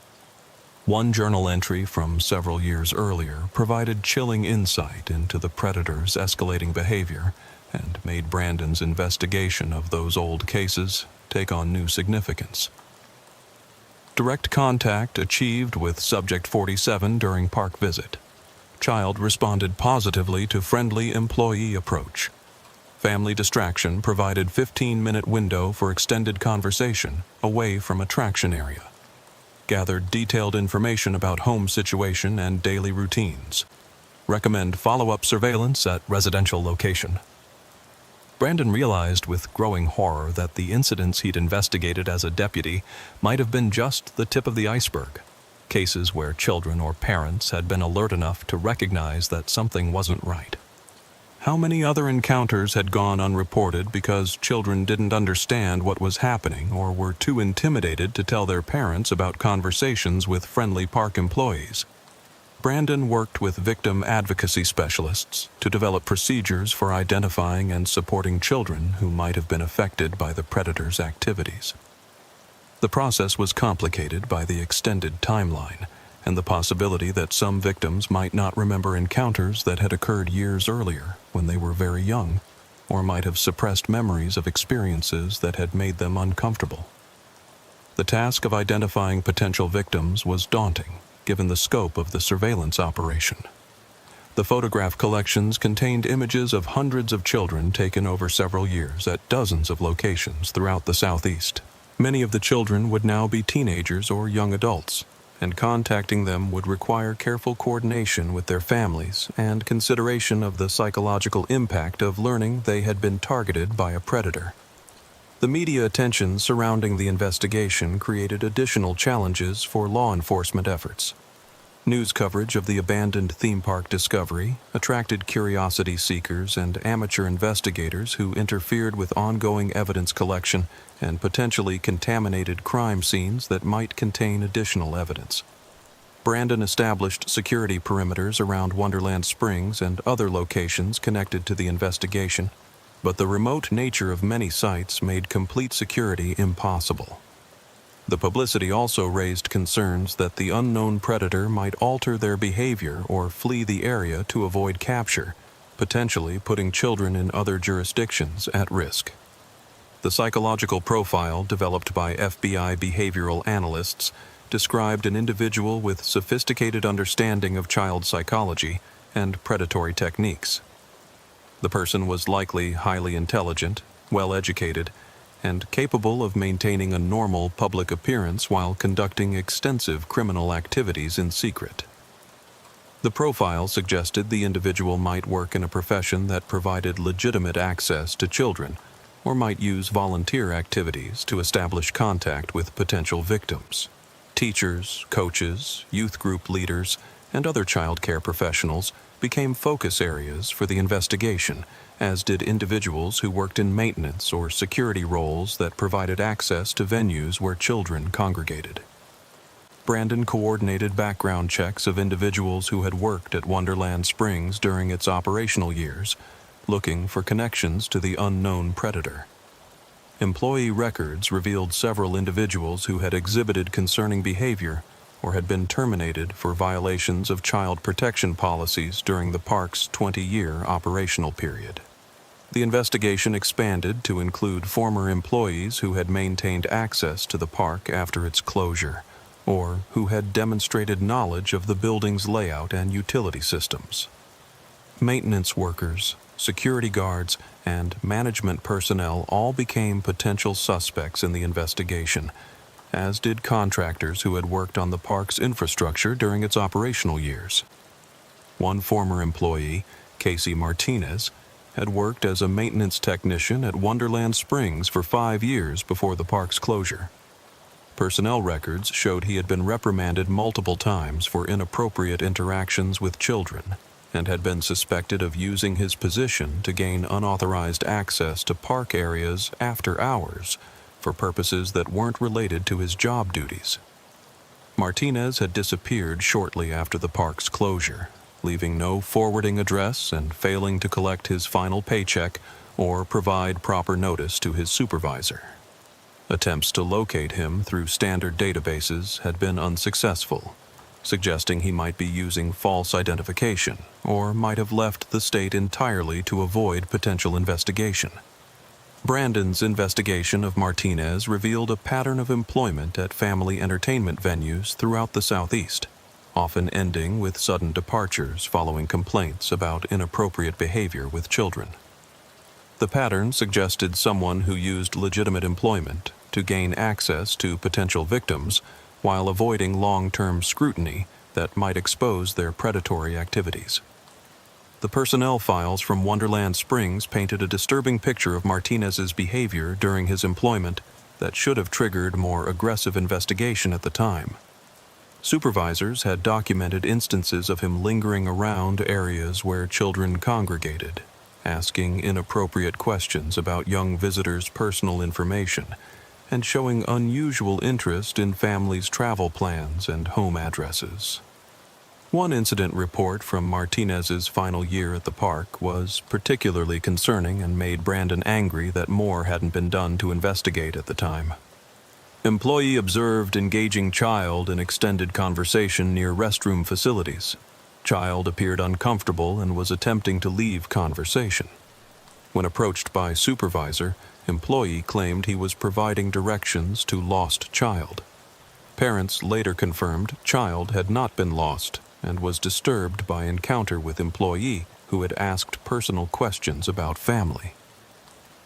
One journal entry from several years earlier provided chilling insight into the predator's escalating behavior and made Brandon's investigation of those old cases take on new significance. Direct contact achieved with Subject 47 during park visit. Child responded positively to friendly employee approach. Family distraction provided 15-minute window for extended conversation away from attraction area. Gathered detailed information about home situation and daily routines. Recommend follow-up surveillance at residential location. Brandon realized with growing horror that the incidents he'd investigated as a deputy might have been just the tip of the iceberg. Cases where children or parents had been alert enough to recognize that something wasn't right. How many other encounters had gone unreported because children didn't understand what was happening or were too intimidated to tell their parents about conversations with friendly park employees? Brandon worked with victim advocacy specialists to develop procedures for identifying and supporting children who might have been affected by the predator's activities. The process was complicated by the extended timeline and the possibility that some victims might not remember encounters that had occurred years earlier when they were very young, or might have suppressed memories of experiences that had made them uncomfortable. The task of identifying potential victims was daunting, given the scope of the surveillance operation. The photograph collections contained images of hundreds of children taken over several years at dozens of locations throughout the Southeast. Many of the children would now be teenagers or young adults, and contacting them would require careful coordination with their families and consideration of the psychological impact of learning they had been targeted by a predator. The media attention surrounding the investigation created additional challenges for law enforcement efforts. News coverage of the abandoned theme park discovery attracted curiosity seekers and amateur investigators who interfered with ongoing evidence collection and potentially contaminated crime scenes that might contain additional evidence. Brandon established security perimeters around Wonderland Springs and other locations connected to the investigation, but the remote nature of many sites made complete security impossible. The publicity also raised concerns that the unknown predator might alter their behavior or flee the area to avoid capture, potentially putting children in other jurisdictions at risk. The psychological profile developed by FBI behavioral analysts described an individual with sophisticated understanding of child psychology and predatory techniques. The person was likely highly intelligent, well-educated, and capable of maintaining a normal public appearance while conducting extensive criminal activities in secret. The profile suggested the individual might work in a profession that provided legitimate access to children, or might use volunteer activities to establish contact with potential victims. Teachers, coaches, youth group leaders, and other child care professionals became focus areas for the investigation, as did individuals who worked in maintenance or security roles that provided access to venues where children congregated. Brandon coordinated background checks of individuals who had worked at Wonderland Springs during its operational years, looking for connections to the unknown predator. Employee records revealed several individuals who had exhibited concerning behavior or had been terminated for violations of child protection policies during the park's 20-year operational period. The investigation expanded to include former employees who had maintained access to the park after its closure, or who had demonstrated knowledge of the building's layout and utility systems. Maintenance workers, security guards, and management personnel all became potential suspects in the investigation, as did contractors who had worked on the park's infrastructure during its operational years. One former employee, Casey Martinez, had worked as a maintenance technician at Wonderland Springs for 5 years before the park's closure. Personnel records showed he had been reprimanded multiple times for inappropriate interactions with children and had been suspected of using his position to gain unauthorized access to park areas after hours for purposes that weren't related to his job duties. Martinez had disappeared shortly after the park's closure, leaving no forwarding address and failing to collect his final paycheck or provide proper notice to his supervisor. Attempts to locate him through standard databases had been unsuccessful, suggesting he might be using false identification or might have left the state entirely to avoid potential investigation. Brandon's investigation of Martinez revealed a pattern of employment at family entertainment venues throughout the Southeast, often ending with sudden departures following complaints about inappropriate behavior with children. The pattern suggested someone who used legitimate employment to gain access to potential victims while avoiding long-term scrutiny that might expose their predatory activities. The personnel files from Wonderland Springs painted a disturbing picture of Martinez's behavior during his employment that should have triggered more aggressive investigation at the time. Supervisors had documented instances of him lingering around areas where children congregated, asking inappropriate questions about young visitors' personal information, and showing unusual interest in families' travel plans and home addresses. One incident report from Martinez's final year at the park was particularly concerning and made Brandon angry that more hadn't been done to investigate at the time. Employee observed engaging child in extended conversation near restroom facilities. Child appeared uncomfortable and was attempting to leave conversation. When approached by supervisor, employee claimed he was providing directions to lost child. Parents later confirmed child had not been lost and was disturbed by encounter with employee who had asked personal questions about family.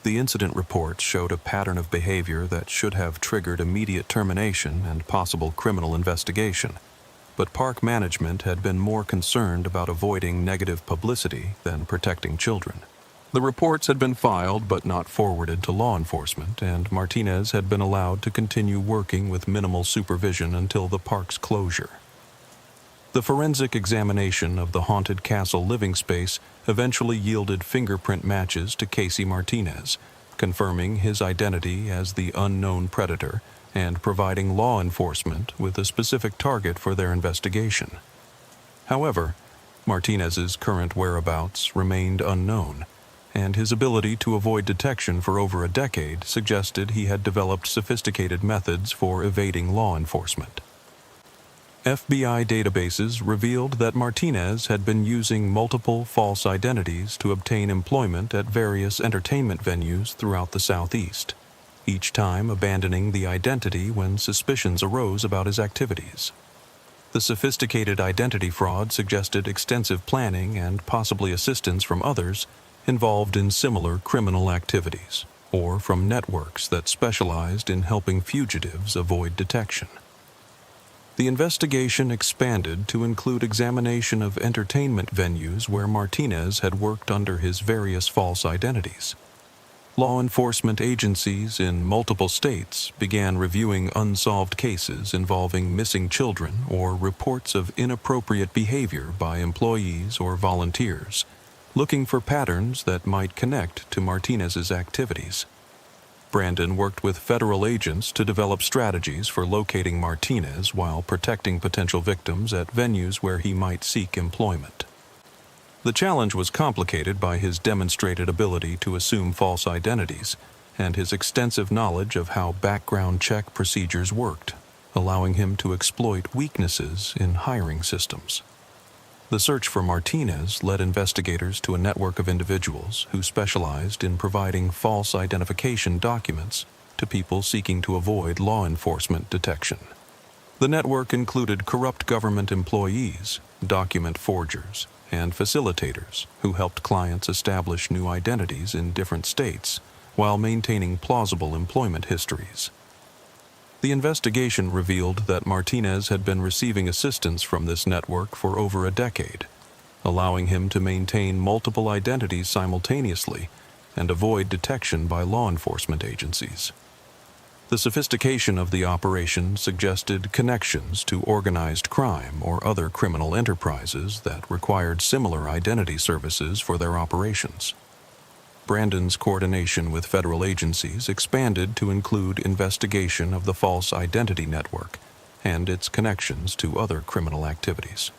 The incident reports showed a pattern of behavior that should have triggered immediate termination and possible criminal investigation, but park management had been more concerned about avoiding negative publicity than protecting children. The reports had been filed but not forwarded to law enforcement, and Martinez had been allowed to continue working with minimal supervision until the park's closure. The forensic examination of the haunted castle living space eventually yielded fingerprint matches to Casey Martinez, confirming his identity as the unknown predator and providing law enforcement with a specific target for their investigation. However, Martinez's current whereabouts remained unknown, and his ability to avoid detection for over a decade suggested he had developed sophisticated methods for evading law enforcement. FBI databases revealed that Martinez had been using multiple false identities to obtain employment at various entertainment venues throughout the Southeast, each time abandoning the identity when suspicions arose about his activities. The sophisticated identity fraud suggested extensive planning and possibly assistance from others involved in similar criminal activities, or from networks that specialized in helping fugitives avoid detection. The investigation expanded to include examination of entertainment venues where Martinez had worked under his various false identities. Law enforcement agencies in multiple states began reviewing unsolved cases involving missing children or reports of inappropriate behavior by employees or volunteers, looking for patterns that might connect to Martinez's activities. Brandon worked with federal agents to develop strategies for locating Martinez while protecting potential victims at venues where he might seek employment. The challenge was complicated by his demonstrated ability to assume false identities and his extensive knowledge of how background check procedures worked, allowing him to exploit weaknesses in hiring systems. The search for Martinez led investigators to a network of individuals who specialized in providing false identification documents to people seeking to avoid law enforcement detection. The network included corrupt government employees, document forgers, and facilitators who helped clients establish new identities in different states while maintaining plausible employment histories. The investigation revealed that Martinez had been receiving assistance from this network for over a decade, allowing him to maintain multiple identities simultaneously and avoid detection by law enforcement agencies. The sophistication of the operation suggested connections to organized crime or other criminal enterprises that required similar identity services for their operations. Brandon's coordination with federal agencies expanded to include investigation of the false identity network and its connections to other criminal activities.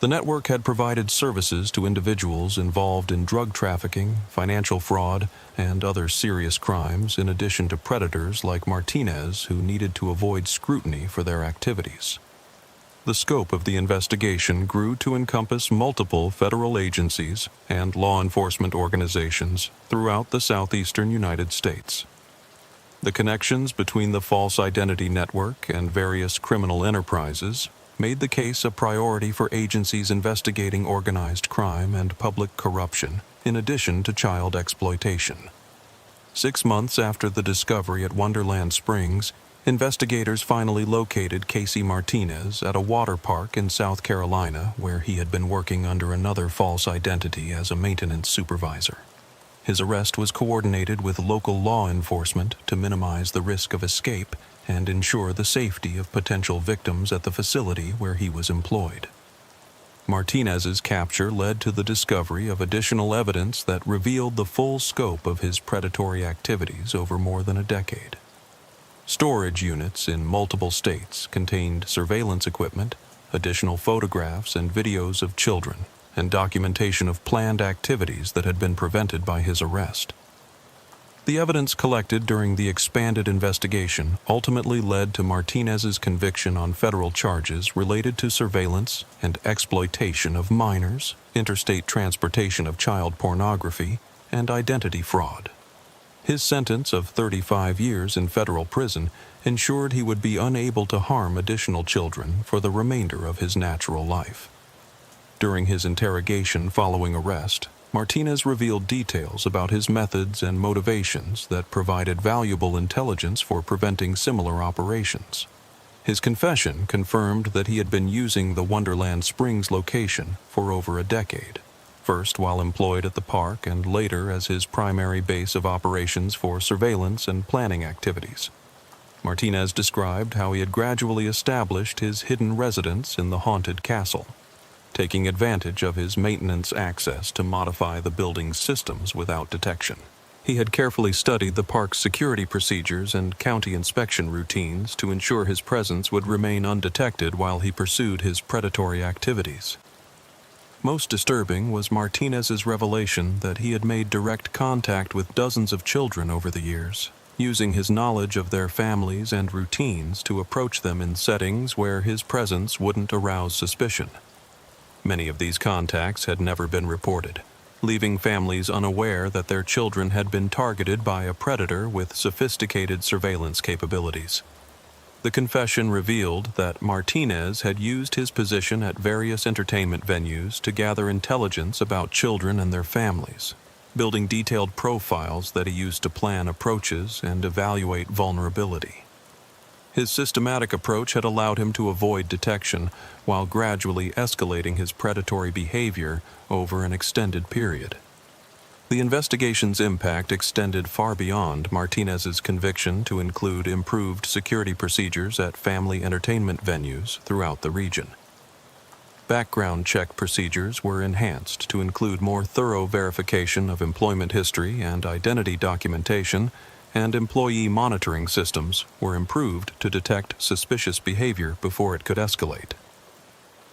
The network had provided services to individuals involved in drug trafficking, financial fraud, and other serious crimes, in addition to predators like Martinez who needed to avoid scrutiny for their activities. The scope of the investigation grew to encompass multiple federal agencies and law enforcement organizations throughout the southeastern United States. The connections between the false identity network and various criminal enterprises made the case a priority for agencies investigating organized crime and public corruption, in addition to child exploitation. 6 months after the discovery at Wonderland Springs, investigators finally located Casey Martinez at a water park in South Carolina where he had been working under another false identity as a maintenance supervisor. His arrest was coordinated with local law enforcement to minimize the risk of escape and ensure the safety of potential victims at the facility where he was employed. Martinez's capture led to the discovery of additional evidence that revealed the full scope of his predatory activities over more than a decade. Storage units in multiple states contained surveillance equipment, additional photographs and videos of children, and documentation of planned activities that had been prevented by his arrest. The evidence collected during the expanded investigation ultimately led to Martinez's conviction on federal charges related to surveillance and exploitation of minors, interstate transportation of child pornography, and identity fraud. His sentence of 35 years in federal prison ensured he would be unable to harm additional children for the remainder of his natural life. During his interrogation following arrest, Martinez revealed details about his methods and motivations that provided valuable intelligence for preventing similar operations. His confession confirmed that he had been using the Wonderland Springs location for over a decade, first while employed at the park and later as his primary base of operations for surveillance and planning activities. Martinez described how he had gradually established his hidden residence in the haunted castle, taking advantage of his maintenance access to modify the building's systems without detection. He had carefully studied the park's security procedures and county inspection routines to ensure his presence would remain undetected while he pursued his predatory activities. Most disturbing was Martinez's revelation that he had made direct contact with dozens of children over the years, using his knowledge of their families and routines to approach them in settings where his presence wouldn't arouse suspicion. Many of these contacts had never been reported, leaving families unaware that their children had been targeted by a predator with sophisticated surveillance capabilities. The confession revealed that Martinez had used his position at various entertainment venues to gather intelligence about children and their families, building detailed profiles that he used to plan approaches and evaluate vulnerability. His systematic approach had allowed him to avoid detection while gradually escalating his predatory behavior over an extended period. The investigation's impact extended far beyond Martinez's conviction to include improved security procedures at family entertainment venues throughout the region. Background check procedures were enhanced to include more thorough verification of employment history and identity documentation, and employee monitoring systems were improved to detect suspicious behavior before it could escalate.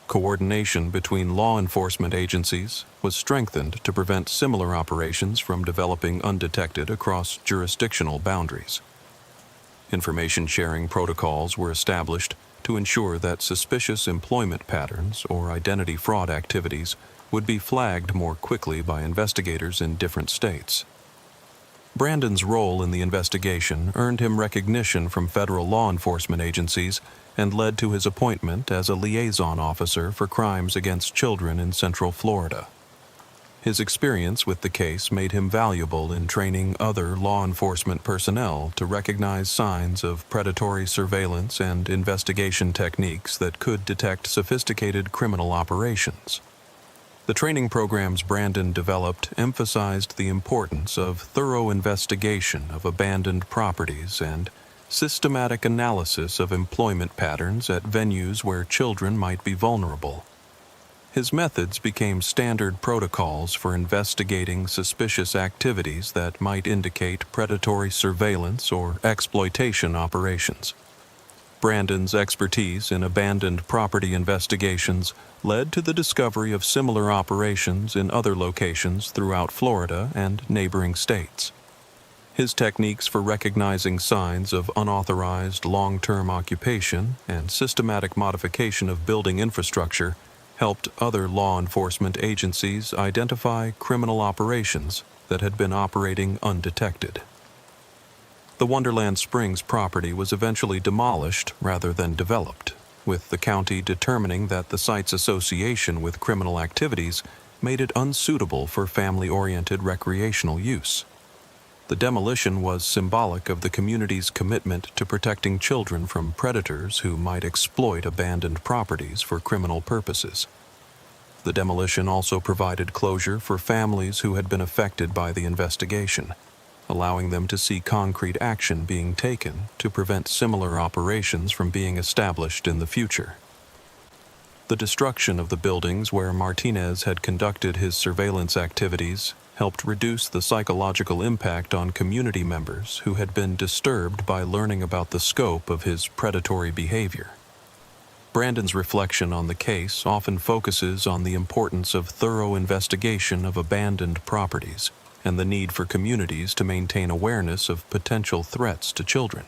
Coordination between law enforcement agencies was strengthened to prevent similar operations from developing undetected across jurisdictional boundaries. Information sharing protocols were established to ensure that suspicious employment patterns or identity fraud activities would be flagged more quickly by investigators in different states. Brandon's role in the investigation earned him recognition from federal law enforcement agencies and led to his appointment as a liaison officer for crimes against children in Central Florida. His experience with the case made him valuable in training other law enforcement personnel to recognize signs of predatory surveillance and investigation techniques that could detect sophisticated criminal operations. The training programs Brandon developed emphasized the importance of thorough investigation of abandoned properties and systematic analysis of employment patterns at venues where children might be vulnerable. His methods became standard protocols for investigating suspicious activities that might indicate predatory surveillance or exploitation operations. Brandon's expertise in abandoned property investigations led to the discovery of similar operations in other locations throughout Florida and neighboring states. His techniques for recognizing signs of unauthorized long-term occupation and systematic modification of building infrastructure helped other law enforcement agencies identify criminal operations that had been operating undetected. The Wonderland Springs property was eventually demolished rather than developed, with the county determining that the site's association with criminal activities made it unsuitable for family-oriented recreational use. The demolition was symbolic of the community's commitment to protecting children from predators who might exploit abandoned properties for criminal purposes. The demolition also provided closure for families who had been affected by the investigation, allowing them to see concrete action being taken to prevent similar operations from being established in the future. The destruction of the buildings where Martinez had conducted his surveillance activities helped reduce the psychological impact on community members who had been disturbed by learning about the scope of his predatory behavior. Brandon's reflection on the case often focuses on the importance of thorough investigation of abandoned properties and the need for communities to maintain awareness of potential threats to children.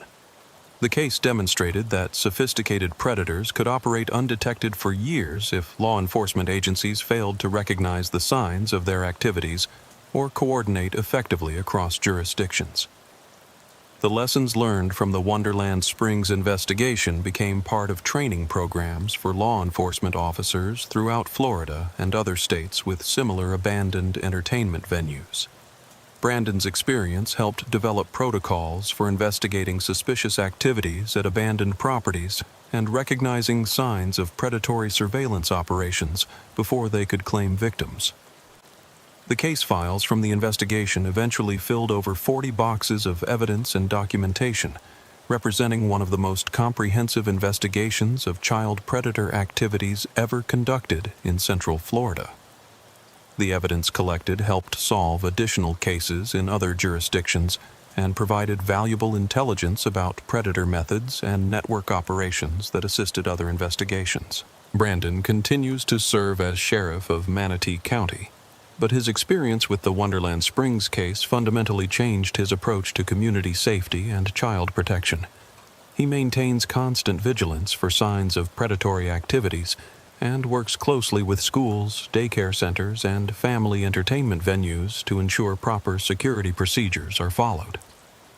The case demonstrated that sophisticated predators could operate undetected for years if law enforcement agencies failed to recognize the signs of their activities or coordinate effectively across jurisdictions. The lessons learned from the Wonderland Springs investigation became part of training programs for law enforcement officers throughout Florida and other states with similar abandoned entertainment venues. Brandon's experience helped develop protocols for investigating suspicious activities at abandoned properties and recognizing signs of predatory surveillance operations before they could claim victims. The case files from the investigation eventually filled over 40 boxes of evidence and documentation, representing one of the most comprehensive investigations of child predator activities ever conducted in Central Florida. The evidence collected helped solve additional cases in other jurisdictions and provided valuable intelligence about predator methods and network operations that assisted other investigations. Brandon continues to serve as sheriff of Manatee County, but his experience with the Wonderland Springs case fundamentally changed his approach to community safety and child protection. He maintains constant vigilance for signs of predatory activities and works closely with schools, daycare centers, and family entertainment venues to ensure proper security procedures are followed.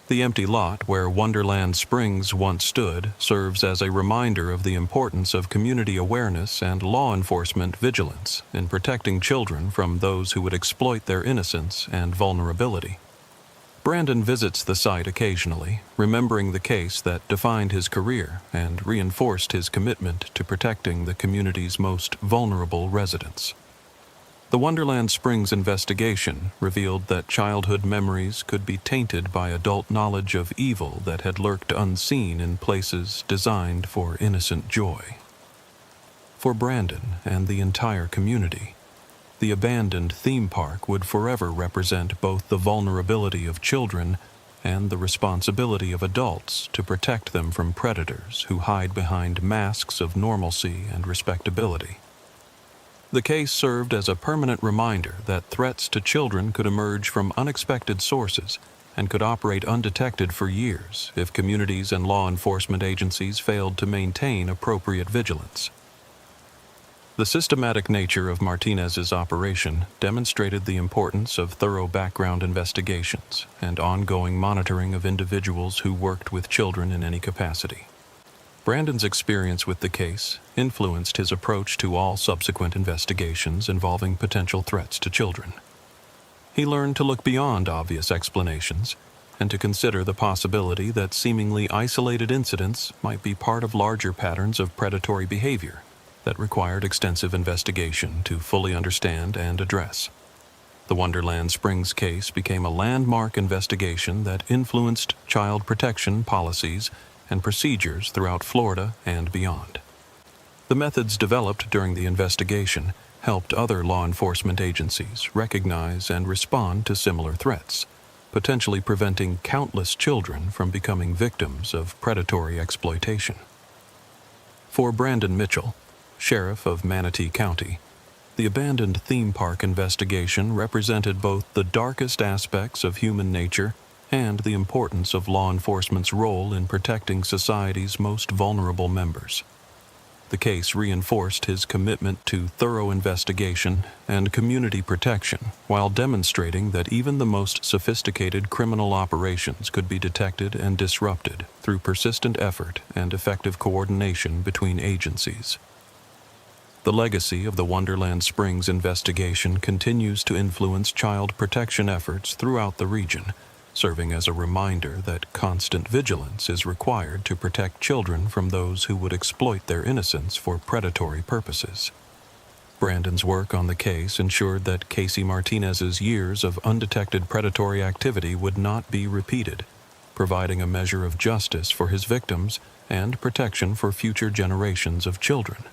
The empty lot where Wonderland Springs once stood serves as a reminder of the importance of community awareness and law enforcement vigilance in protecting children from those who would exploit their innocence and vulnerability. Brandon visits the site occasionally, remembering the case that defined his career and reinforced his commitment to protecting the community's most vulnerable residents. The Wonderland Springs investigation revealed that childhood memories could be tainted by adult knowledge of evil that had lurked unseen in places designed for innocent joy. For Brandon and the entire community, the abandoned theme park would forever represent both the vulnerability of children and the responsibility of adults to protect them from predators who hide behind masks of normalcy and respectability. The case served as a permanent reminder that threats to children could emerge from unexpected sources and could operate undetected for years if communities and law enforcement agencies failed to maintain appropriate vigilance. The systematic nature of Martinez's operation demonstrated the importance of thorough background investigations and ongoing monitoring of individuals who worked with children in any capacity. Brandon's experience with the case influenced his approach to all subsequent investigations involving potential threats to children. He learned to look beyond obvious explanations and to consider the possibility that seemingly isolated incidents might be part of larger patterns of predatory behavior that required extensive investigation to fully understand and address. The Wonderland Springs case became a landmark investigation that influenced child protection policies and procedures throughout Florida and beyond. The methods developed during the investigation helped other law enforcement agencies recognize and respond to similar threats, potentially preventing countless children from becoming victims of predatory exploitation. For Brandon Mitchell, Sheriff of Manatee County, the abandoned theme park investigation represented both the darkest aspects of human nature and the importance of law enforcement's role in protecting society's most vulnerable members. The case reinforced his commitment to thorough investigation and community protection while demonstrating that even the most sophisticated criminal operations could be detected and disrupted through persistent effort and effective coordination between agencies. The legacy of the Wonderland Springs investigation continues to influence child protection efforts throughout the region, serving as a reminder that constant vigilance is required to protect children from those who would exploit their innocence for predatory purposes. Brandon's work on the case ensured that Casey Martinez's years of undetected predatory activity would not be repeated, providing a measure of justice for his victims and protection for future generations of children.